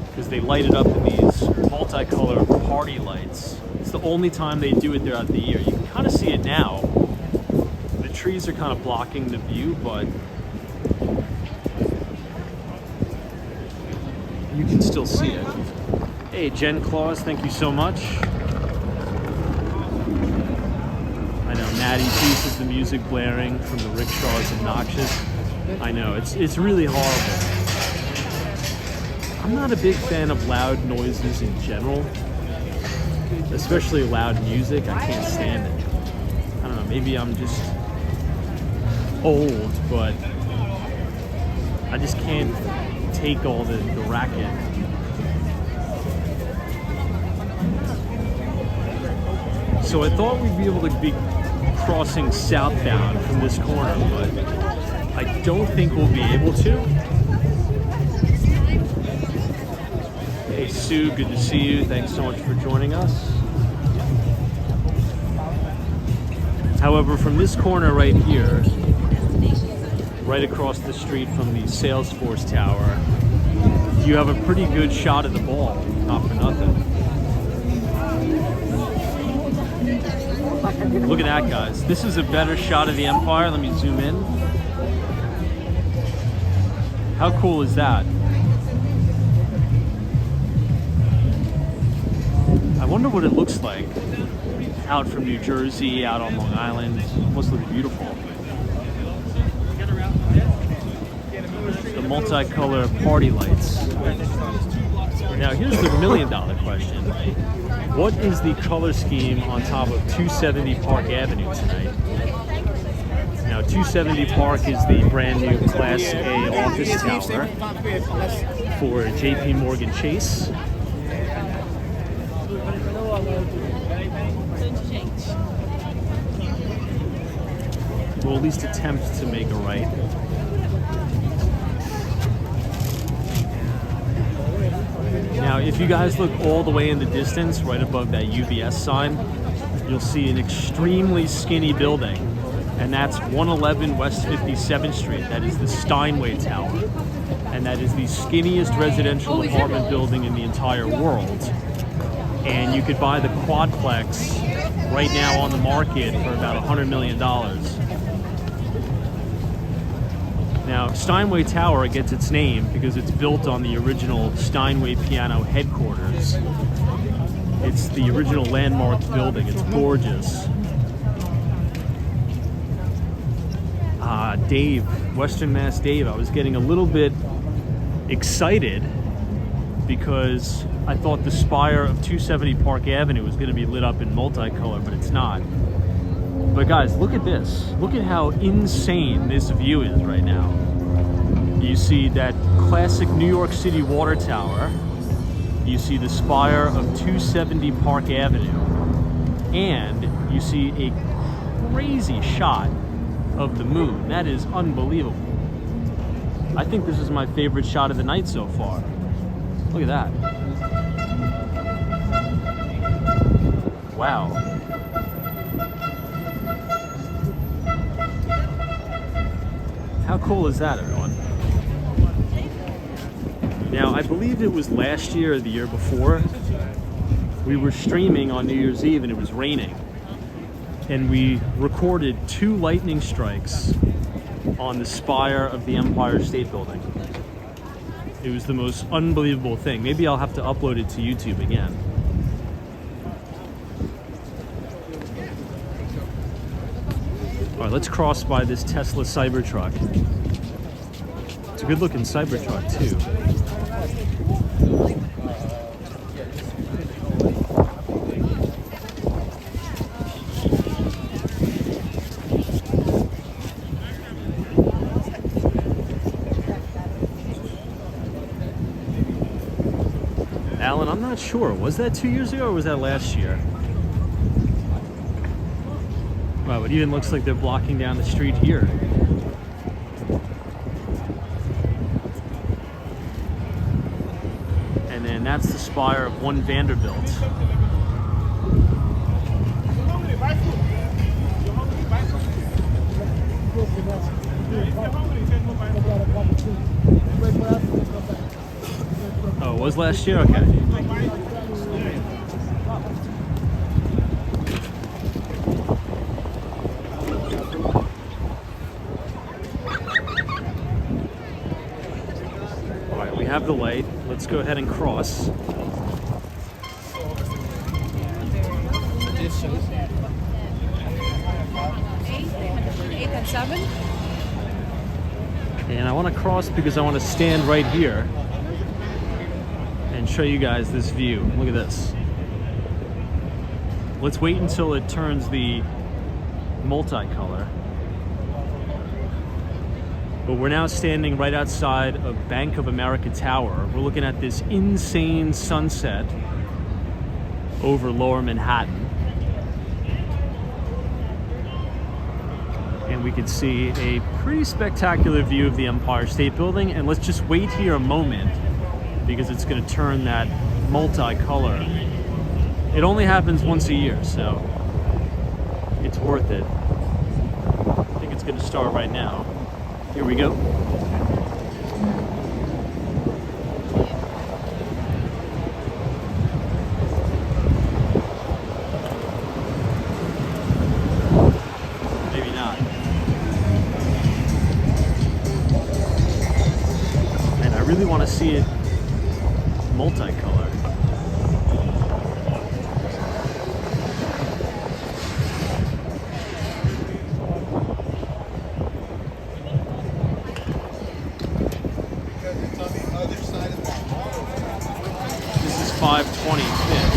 because they light it up in these multicolored party lights. It's the only time they do it throughout the year. You can kind of see it now. The trees are kind of blocking the view, but you can still see it. Hey, Jen Claus, thank you so much. I know, Natty P says the music blaring from the rickshaw is obnoxious. I know, it's really horrible. I'm not a big fan of loud noises in general, especially loud music. I can't stand it. I don't know, maybe I'm just old, but I just can't take all the racket. So I thought we'd be able to be crossing southbound from this corner, but I don't think we'll be able to. Hey Sue, good to see you. Thanks so much for joining us. However, from this corner right here, right across the street from the Salesforce Tower, you have a pretty good shot of the ball, not for nothing. Look at that, guys. This is a better shot of the Empire. Let me zoom in. How cool is that? I wonder what it looks like out from New Jersey, out on Long Island. It must look beautiful. The multicolor party lights. Now here's the million-dollar question. What is the color scheme on top of 270 Park Avenue tonight? Now 270 Park is the brand new Class A office tower for JP Morgan Chase. We'll at least attempt to make a right. Now, if you guys look all the way in the distance, right above that UBS sign, you'll see an extremely skinny building, and that's 111 West 57th Street. That is the Steinway Tower, and that is the skinniest residential apartment building in the entire world. And you could buy the quadplex right now on the market for about $100 million. Now, Steinway Tower gets its name because it's built on the original Steinway Piano headquarters. It's the original landmark building. It's gorgeous. Dave, Western Mass Dave, I was getting a little bit excited because I thought the spire of 270 Park Avenue was going to be lit up in multicolor, but it's not. But guys, look at this. Look at how insane this view is right now. You see that classic New York City water tower. You see the spire of 270 Park Avenue. And you see a crazy shot of the moon. That is unbelievable. I think this is my favorite shot of the night so far. Look at that. Wow. How cool is that, everyone? Now, I believe it was last year or the year before, we were streaming on New Year's Eve and it was raining. And we recorded 2 lightning strikes on the spire of the Empire State Building. It was the most unbelievable thing. Maybe I'll have to upload it to YouTube again. All right, let's cross by this Tesla Cybertruck. It's a good looking Cybertruck too. Alan, I'm not sure. Was that 2 years ago or was that last year? Wow, it even looks like they're blocking down the street here. And then that's the spire of 1 Vanderbilt. Oh, it was last year? Okay. Alright, we have the light. Let's go ahead and cross. 8 and 7. And I want to cross because I want to stand right here and show you guys this view. Look at this. Let's wait until it turns the multicolor. But we're now standing right outside of Bank of America Tower. We're looking at this insane sunset over Lower Manhattan. and we could see a pretty spectacular view of the Empire State Building. And let's just wait here a moment because it's going to turn that multicolor. It only happens once a year, so it's worth it. I think it's going to start right now. Here we go. Maybe not. And I really want to see it multicolor. This is 525th.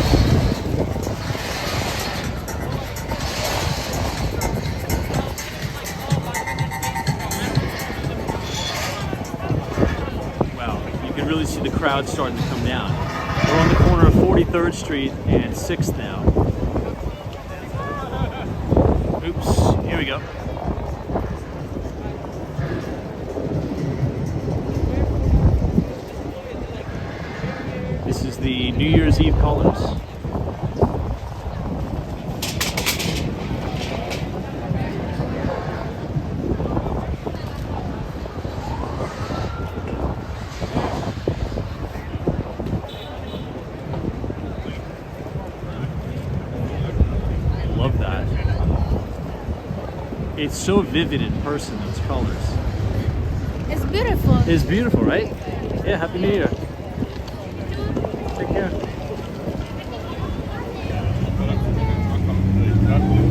Wow, you can really see the crowd starting to come down. We're on the corner of 43rd Street and 6th now. Oops, here we go. This is the New Year's Eve colors. Love that. It's so vivid in person, those colors. It's beautiful. It's beautiful, right? Yeah, Happy New Year. Take care.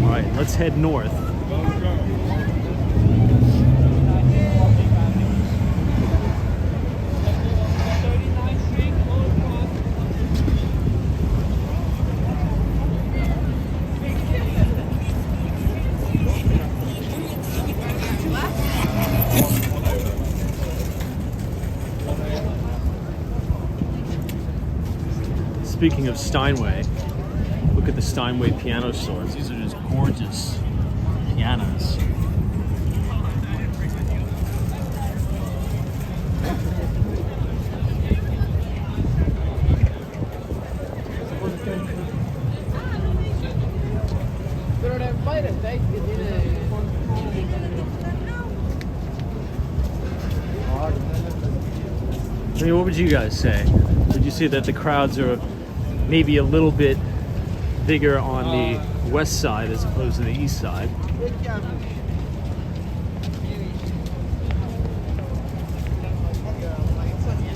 All right, let's head north. Speaking of Steinway, look at the Steinway piano stores. These are just gorgeous pianos. I mean, what would you guys say? Would you say that the crowds are maybe a little bit bigger on the west side as opposed to the east side?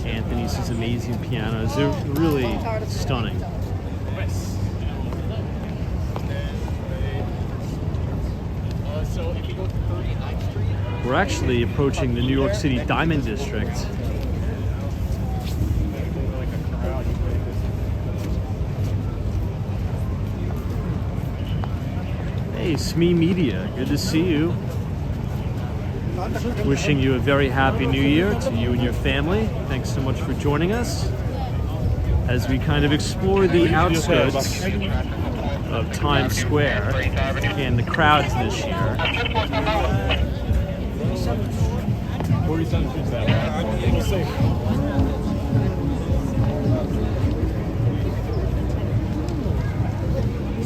Anthony's his amazing pianos. They're really stunning. So if you go to 39th Street, We're actually approaching the New York City Diamond District. Hey, SME Media, good to see you. Wishing you a very happy new year to you and your family. Thanks so much for joining us as we kind of explore the outskirts of Times Square and the crowds this year. 47 feet that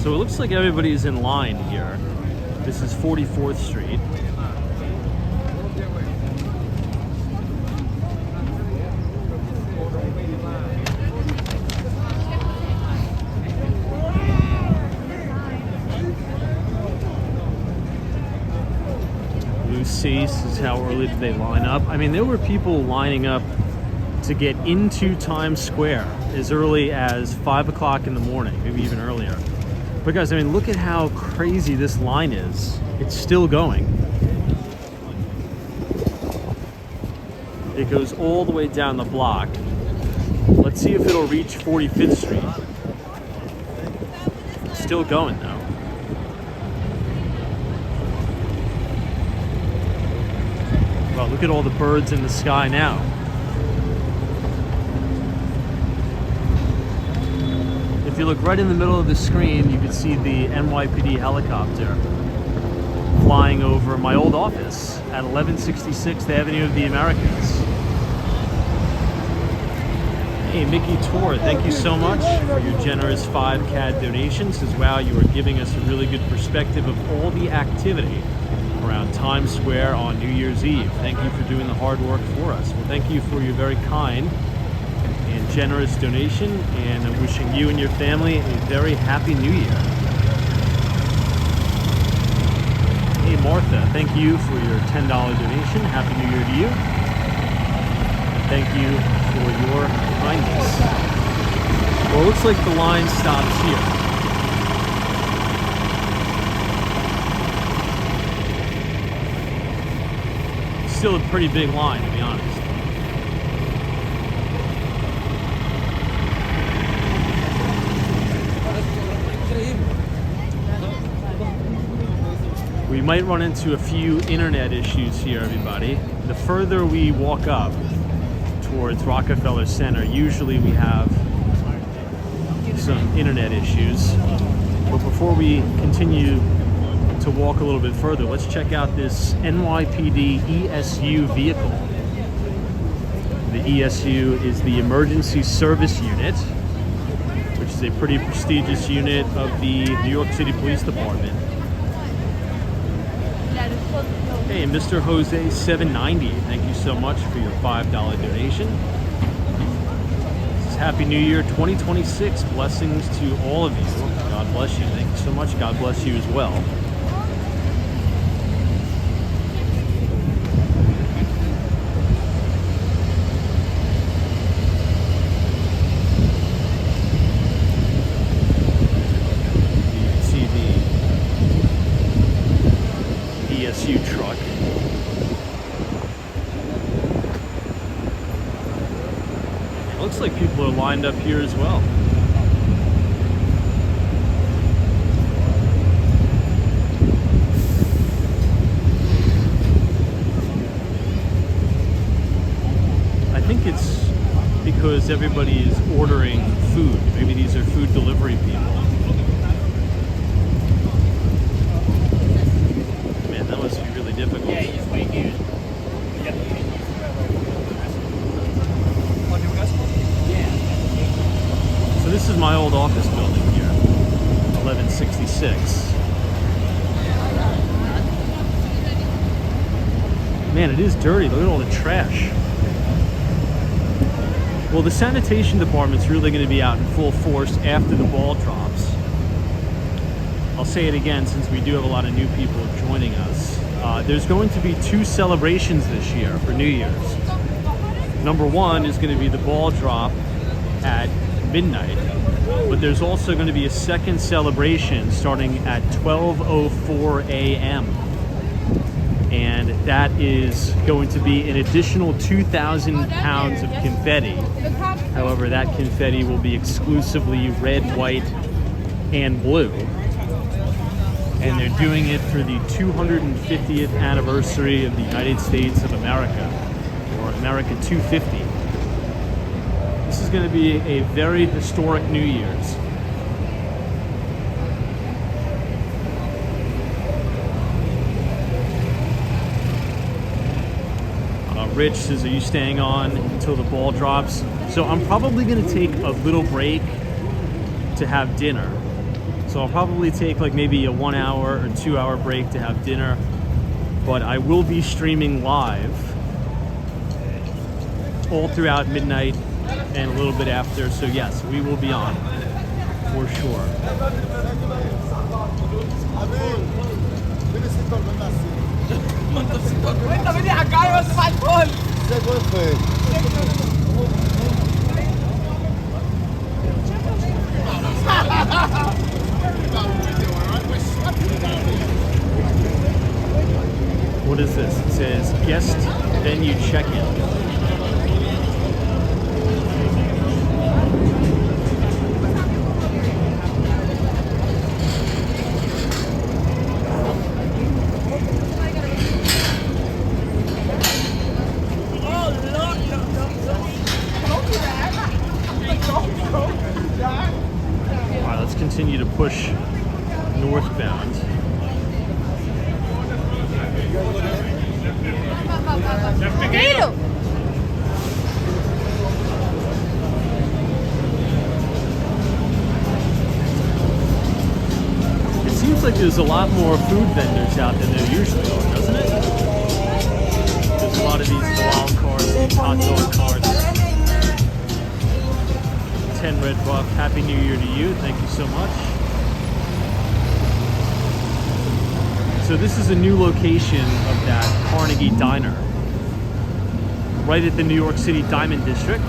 So it looks like everybody's in line here. This is 44th Street. This is how early did they line up. I mean, there were people lining up to get into Times Square as early as 5 o'clock in the morning, maybe even earlier. But guys, I mean, look at how crazy this line is. It's still going. It goes all the way down the block. Let's see if it'll reach 45th Street. It's still going though. Well, look at all the birds in the sky now. If you look right in the middle of the screen, you can see the NYPD helicopter flying over my old office at 1166th Avenue of the Americas. Hey, Mickey Tour, thank you so much for your generous 5 CAD donation. Says, wow, you are giving us a really good perspective of all the activity around Times Square on New Year's Eve. Thank you for doing the hard work for us. Well, thank you for your very kind and generous donation, and I'm wishing you and your family a very happy New Year. Hey, Martha, thank you for your $10 donation. Happy New Year to you. Thank you for your kindness. Well, it looks like the line stops here. Still a pretty big line, to be honest. We might run into a few internet issues here, everybody. The further we walk up towards Rockefeller Center, usually we have some internet issues. But before we continue to walk a little bit further, let's check out this NYPD ESU vehicle. The ESU is the Emergency Service Unit, which is a pretty prestigious unit of the New York City Police Department. Hey, Mr. Jose 790, thank you so much for your $5 donation. This is Happy New Year 2026. Blessings to all of you. God bless you. Thank you so much. God bless you as well. Truck. It looks like people are lined up here as well. I think it's because everybody is ordering food. Maybe these are food delivery people. That must be really difficult. Yeah, just wait here. So this is my old office building here, 1166. Man, it is dirty. Look at all the trash. Well, the sanitation department's really going to be out in full force after the ball drops. I'll say it again since we do have a lot of new people joining us. There's going to be 2 celebrations this year for New Year's. Number 1 is going to be the ball drop at midnight, but there's also going to be a second celebration starting at 12:04 a.m. And that is going to be an additional 2,000 pounds of confetti. However, that confetti will be exclusively red, white, and blue. And they're doing it for the 250th anniversary of the United States of America, or America 250. This is going to be a very historic New Year's. Rich says, are you staying on until the ball drops? So I'm probably going to take a little break to have dinner. So I'll probably take like maybe a 1 hour or 2 hour break to have dinner, but I will be streaming live all throughout midnight and a little bit after. So yes, we will be on for sure. What is this? It says guest venue check-in. All right, let's continue to push northbound. Dilo. It seems like there's a lot more food vendors out than there usually are, doesn't it? There's a lot of these wild cards, these hot dog cards. 10 Red Buff. Happy New Year to you. Thank you so much. So this is a new location of that Carnegie Diner, right at the New York City Diamond District.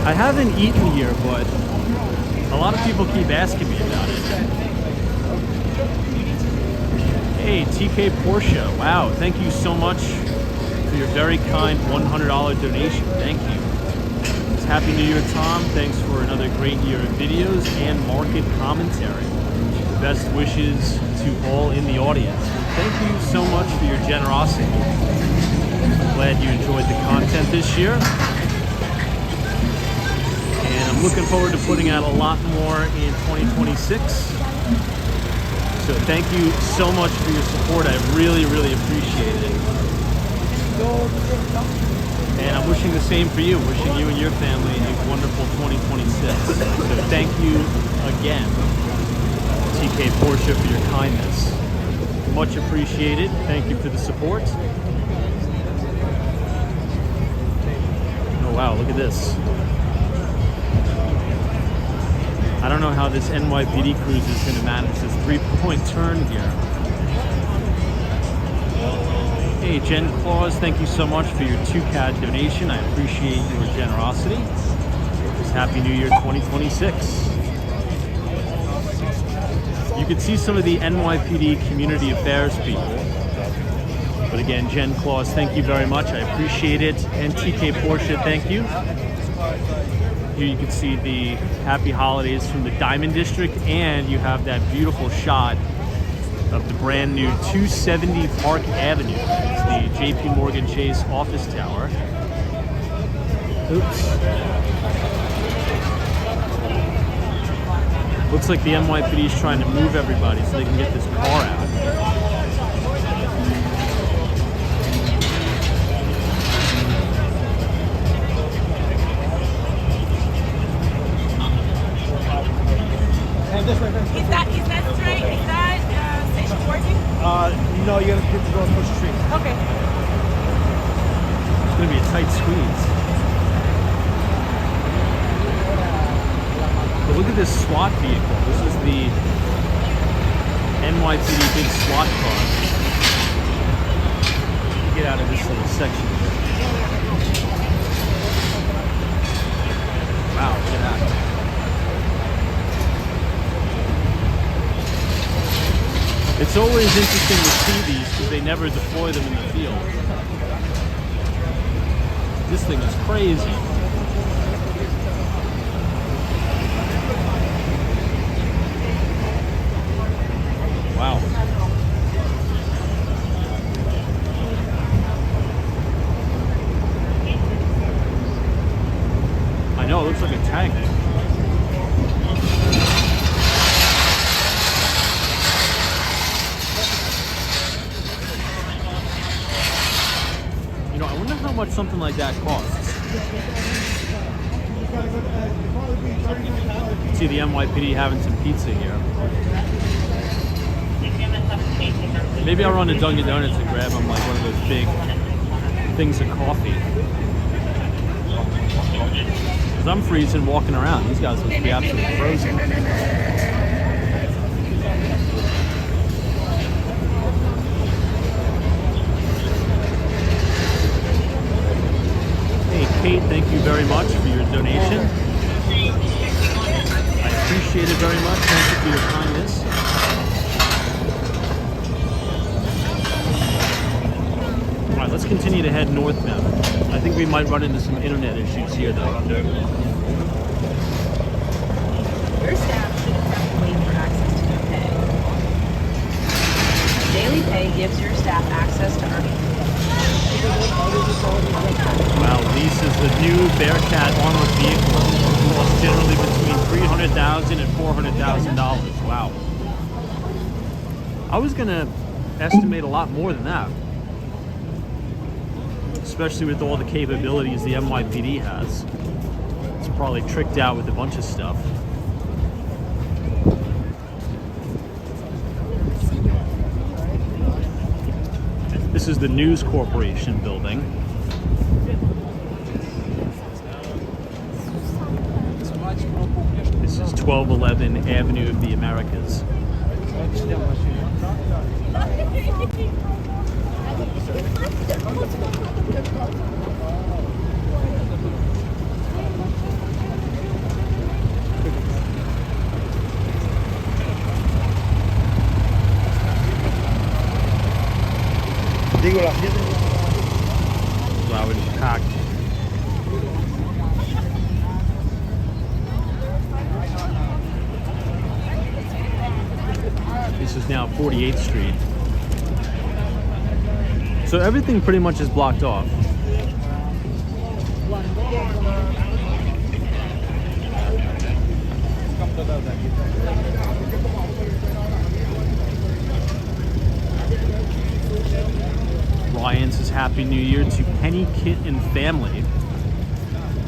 I haven't eaten here, but a lot of people keep asking me about it. Hey, TK Porsche. Wow, thank you so much for your very kind $100 donation. Thank you. It's Happy New Year, Tom. Thanks for another great year of videos and market commentary. Best wishes to all in the audience. Thank you so much for your generosity. I'm glad you enjoyed the content this year. And I'm looking forward to putting out a lot more in 2026. So thank you so much for your support. I really, really appreciate it. And I'm wishing the same for you. Wishing you and your family a wonderful 2026. So thank you again, TK Porsche, for your kindness. Much appreciated. Thank you for the support. Oh wow, look at this. I don't know how this NYPD cruiser is going to manage this 3-point turn here. Hey, Jen Claus, thank you so much for your 2CAD donation. I appreciate your generosity. It's Happy New Year 2026. You can see some of the NYPD community affairs people. But again, Jen Claus, thank you very much. I appreciate it. And TK Porsche, thank you. Here you can see the happy holidays from the Diamond District, and you have that beautiful shot of the brand new 270 Park Avenue. It's the JP Morgan Chase office tower. Oops. Looks like the NYPD is trying to move everybody so they can get this car out. Is that straight? Is that station 14? No, you gotta get to go across the street. Okay. It's going to be a tight squeeze. But look at this SWAT vehicle. This is the NYPD big SWAT car. Get out of this little section here. Wow, look at that. It's always interesting to see these because they never deploy them in the field. This thing is crazy. Wow. I know, it looks like a tank. You know, I wonder how much something like that costs. See the NYPD having some pizza here. Maybe I'll run to Dunkin' Donuts and grab them like one of those big things of coffee. Because I'm freezing walking around. These guys must be absolutely frozen. Hey Kate, thank you very much for your donation. I appreciate it very much. Thank you for your kindness. Alright, let's continue to head north now. I think we might run into some internet issues here though. Your staff shouldn't have to wait for access to their pay. Daily pay gives your staff access to earning. Wow, Lease is the new Bearcat armored vehicle. Costs generally between $300,000 and $400,000. Wow. I was gonna estimate a lot more than that, especially with all the capabilities the NYPD has. It's probably tricked out with a bunch of stuff. This is the News Corporation building. This is 1211 Avenue of the Americas. Wow, it's packed. This is now 48th Street. So everything pretty much is blocked off. Ryan says Happy New Year to Penny, Kit, and family.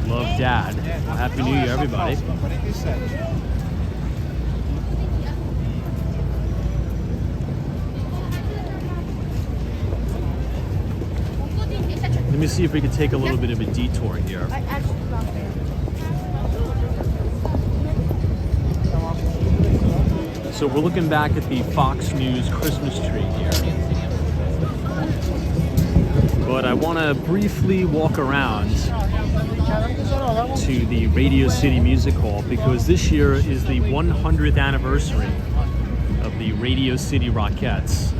Love, Dad. Well, Happy New Year, everybody. Let me see if we can take a little bit of a detour here. So we're looking back at the Fox News Christmas tree here. But I want to briefly walk around to the Radio City Music Hall because this year is the 100th anniversary of the Radio City Rockettes.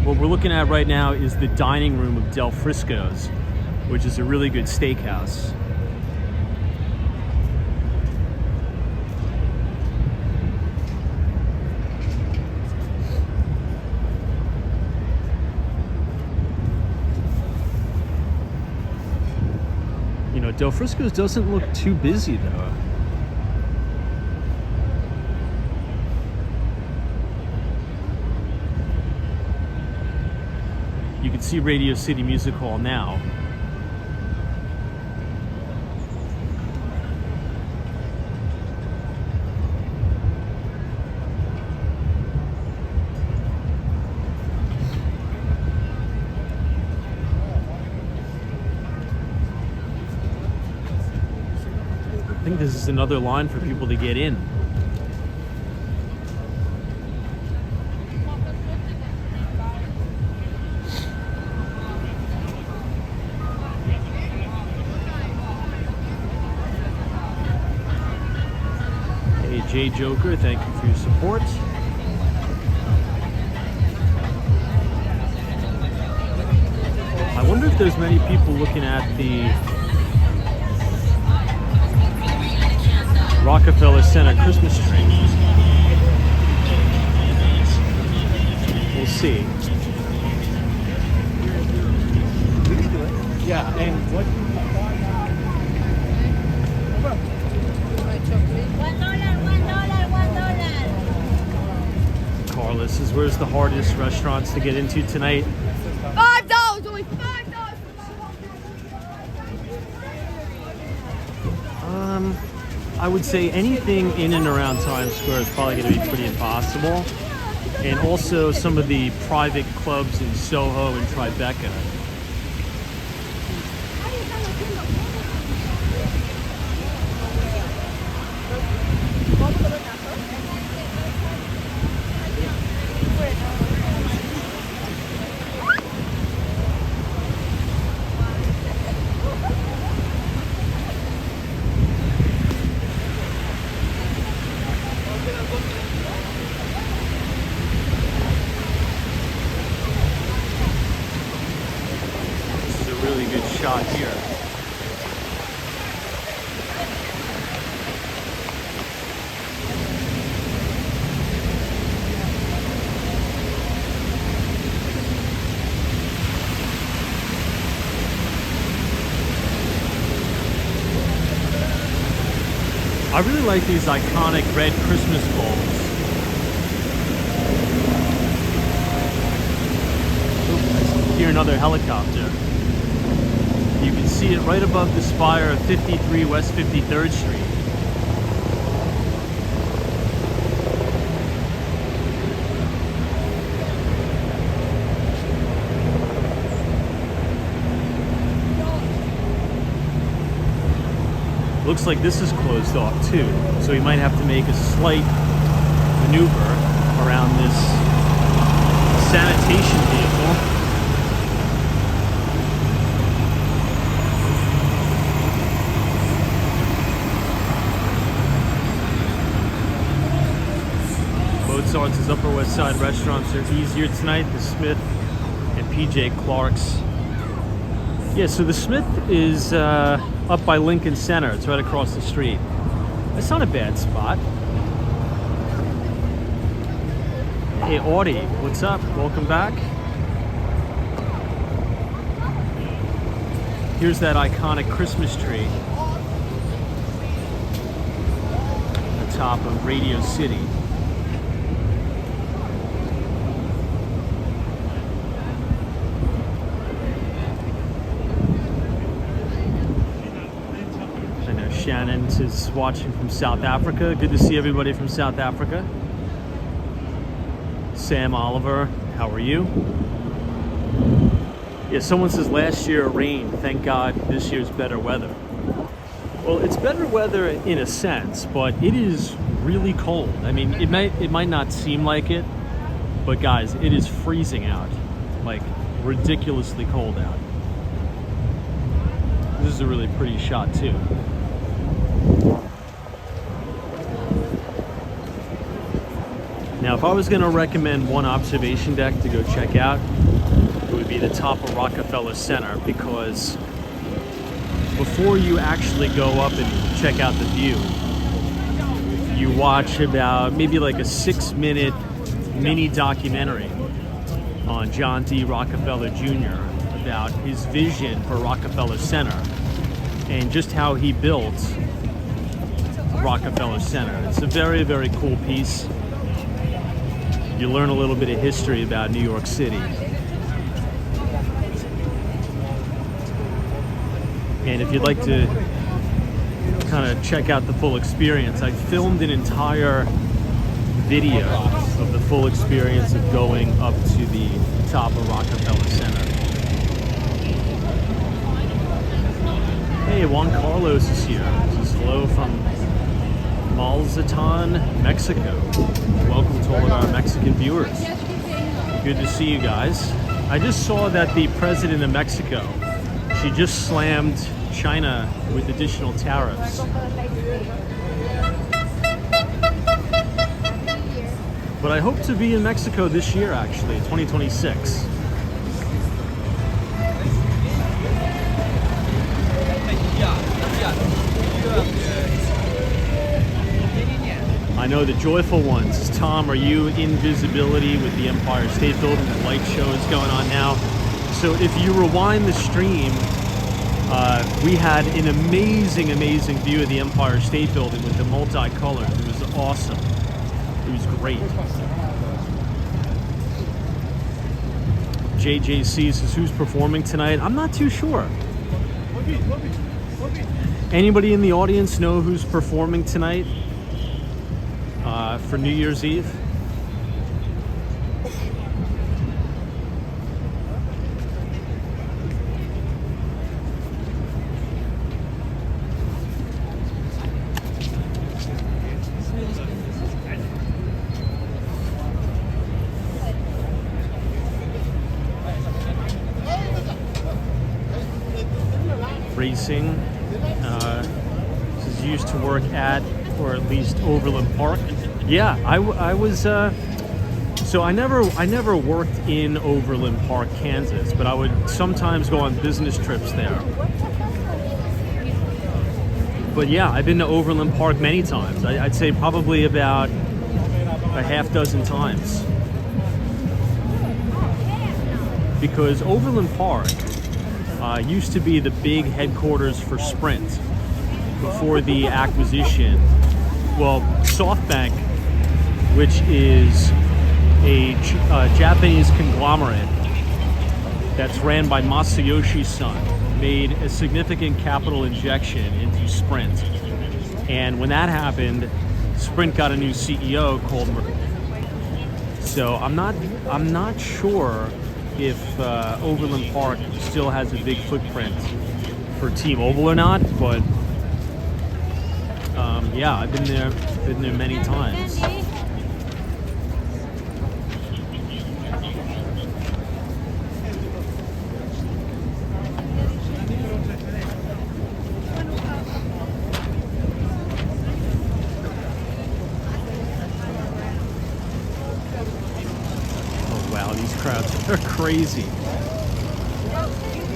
What we're looking at right now is the dining room of Del Frisco's, which is a really good steakhouse. You know, Del Frisco's doesn't look too busy though. You can see Radio City Music Hall now. I think this is another line for people to get in. Hey, Jay Joker, thank you for your support. I wonder if there's many people looking at the Rockefeller Center Christmas tree. We'll see. Yeah, and what? $1. Carlos says, where's the hardest restaurants to get into tonight? $5, only $5. I would say anything in and around Times Square is probably going to be pretty impossible. And also some of the private clubs in Soho and Tribeca. Shot here. I really like these iconic red Christmas bulbs. hear another helicopter. You can see it right above the spire of 53 West 53rd Street. Looks like this is closed off too, so you might have to make a slight maneuver around this sanitation vehicle. Mozart's Upper West Side restaurants are easier tonight. The Smith and PJ Clark's. Yeah, so the Smith is up by Lincoln Center. It's right across the street. It's not a bad spot. Hey, Audie, what's up? Welcome back. Here's that iconic Christmas tree on top of Radio City. Shannon is watching from South Africa. Good to see everybody from South Africa. Sam Oliver, how are you? Yeah, someone says last year it rained. Thank God this year's better weather. Well, it's better weather in a sense, but it is really cold. I mean, it might not seem like it, but guys, it is freezing out. Like, ridiculously cold out. This is a really pretty shot too. Now, if I was going to recommend one observation deck to go check out, it would be the top of Rockefeller Center, because before you actually go up and check out the view, you watch about maybe like a 6-minute mini documentary on John D. Rockefeller Jr. about his vision for Rockefeller Center and just how he built Rockefeller Center. It's a very, very cool piece. You learn a little bit of history about New York City. And if you'd like to kind of check out the full experience, I filmed an entire video of the full experience of going up to the top of Rockefeller Center. Hey, Juan Carlos is here. This is hello from Malzatan, Mexico. Welcome to all of our Mexican viewers. Good to see you guys. I just saw that the president of Mexico, she just slammed China with additional tariffs. But I hope to be in Mexico this year, actually, 2026. I know the joyful ones. Tom, are you in visibility with the Empire State Building? The light show is going on now. So if you rewind the stream, we had an amazing view of the Empire State Building with the multicolors. It was awesome. It was great. JJC says, who's performing tonight? I'm not too sure. Anybody in the audience know who's performing tonight for New Year's Eve? Racing. This is used to work at, or at least Overland Park. Yeah, I was. So I never worked in Overland Park, Kansas, but I would sometimes go on business trips there. But yeah, I've been to Overland Park many times. I'd say probably about a half dozen times. Because Overland Park used to be the big headquarters for Sprint before the acquisition. Well, SoftBank, which is a Japanese conglomerate, that's ran by Masayoshi Son made a significant capital injection into Sprint. And when that happened, Sprint got a new CEO called So I'm not sure if Overland Park still has a big footprint for T-Mobile or not, but yeah, I've been there many times. They're crazy.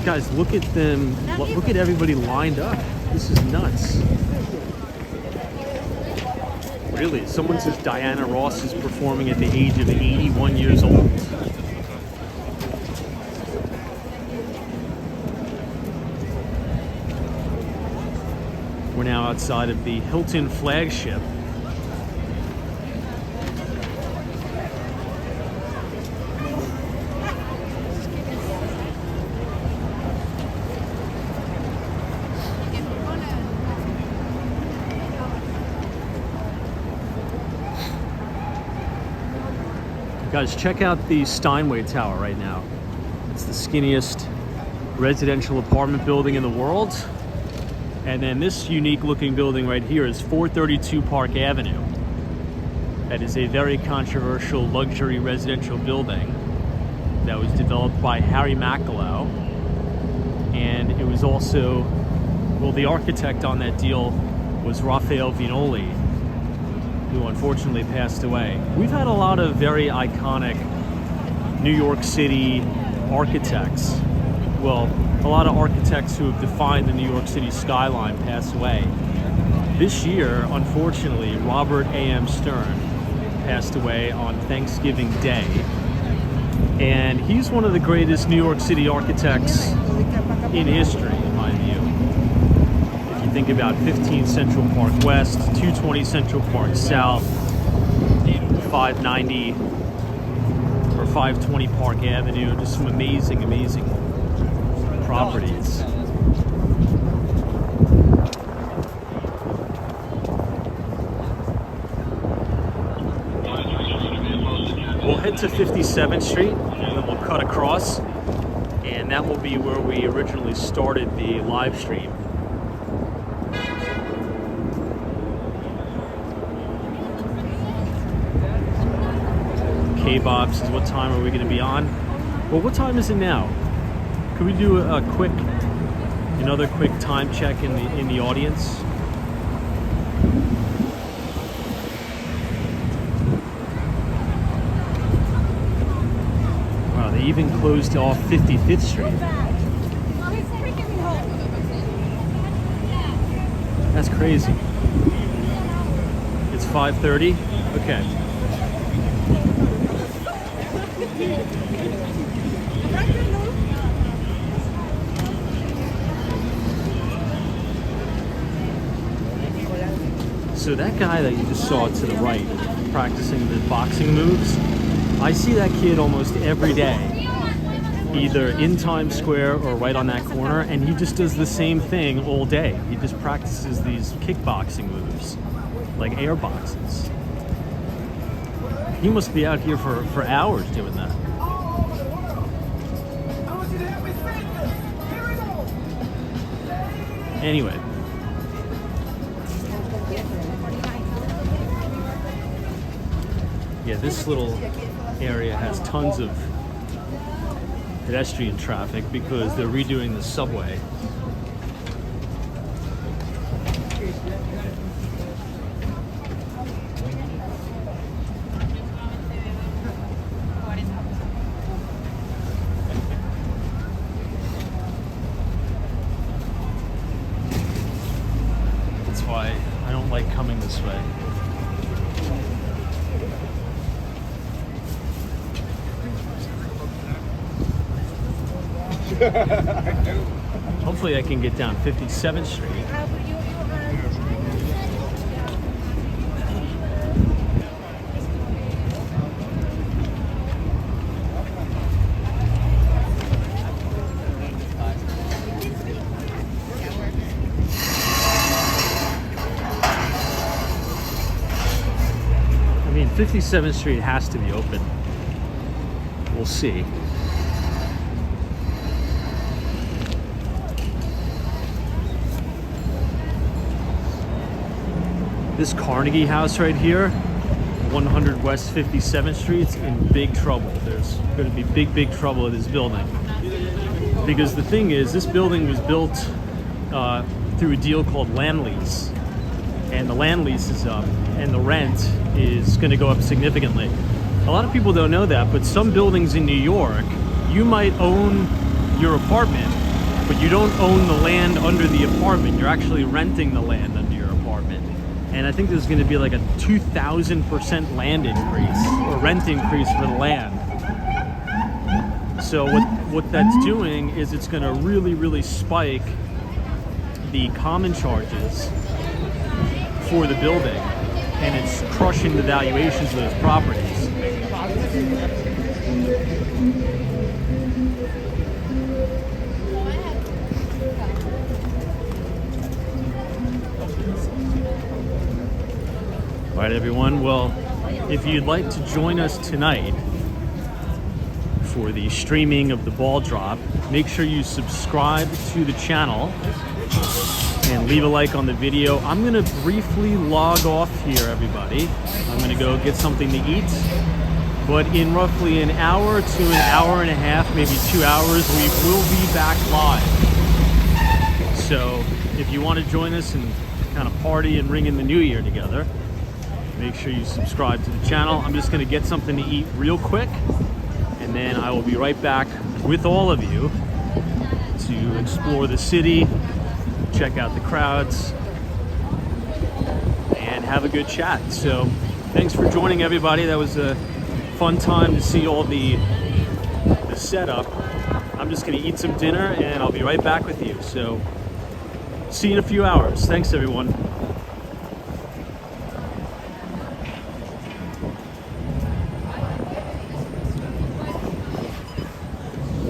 Guys, look at them. Look at everybody lined up. This is nuts. Really, someone says Diana Ross is performing at the age of 81 years old. We're now outside of the Hilton flagship. Guys, check out the Steinway Tower right now. It's the skinniest residential apartment building in the world. And then this unique looking building right here is 432 Park Avenue. That is a very controversial luxury residential building that was developed by Harry Mackelow. And it was also, well, the architect on that deal was Raphael Vignoli, who unfortunately passed away. We've had a lot of very iconic New York City architects. Well, a lot of architects who have defined the New York City skyline pass away. This year, unfortunately, Robert A.M. Stern passed away on Thanksgiving Day. And he's one of the greatest New York City architects in history, in my view. Think about 15 Central Park West, 220 Central Park South, 590 or 520 Park Avenue. Just some amazing, amazing properties. We'll head to 57th Street and then we'll cut across, and that will be where we originally started the live stream. K-Bob says, what time are we going to be on? Well, what time is it now? Could we do another quick time check in the audience? Wow, they even closed off 55th Street. That's crazy. It's 5:30? Okay. So that guy that you just saw to the right, practicing the boxing moves, I see that kid almost every day, either in Times Square or right on that corner, and he just does the same thing all day. He just practices these kickboxing moves, like air boxes. He must be out here for hours doing that. Anyway. Yeah, this little area has tons of pedestrian traffic because they're redoing the subway. That's why I don't like coming this way. Hopefully I can get down 57th Street. 57th Street has to be open. We'll see. This Carnegie House right here, 100 West 57th Street's in big trouble. There's going to be big trouble with this building. Because the thing is, this building was built through a deal called land lease. And the land lease is up, and the rent is going to go up significantly. A lot of people don't know that, but some buildings in New York, you might own your apartment, but you don't own the land under the apartment. You're actually renting the land under your apartment. And I think there's going to be like a 2,000% land increase or rent increase for the land. So what that's doing is it's going to really spike the common charges for the building, and it's crushing the valuations of those properties. All right, everyone. Well, if you'd like to join us tonight for the streaming of the ball drop, make sure you subscribe to the channel and leave a like on the video. I'm gonna briefly log off here, everybody. I'm gonna go get something to eat. But in roughly an hour to an hour and a half, maybe 2 hours, we will be back live. So if you want to join us and kind of party and ring in the new year together, make sure you subscribe to the channel. I'm just gonna get something to eat real quick, and then I will be right back with all of you to explore the city, check out the crowds, and have a good chat. So thanks for joining, everybody. That was a fun time to see all the setup. I'm just gonna eat some dinner and I'll be right back with you. So see you in a few hours. Thanks, everyone.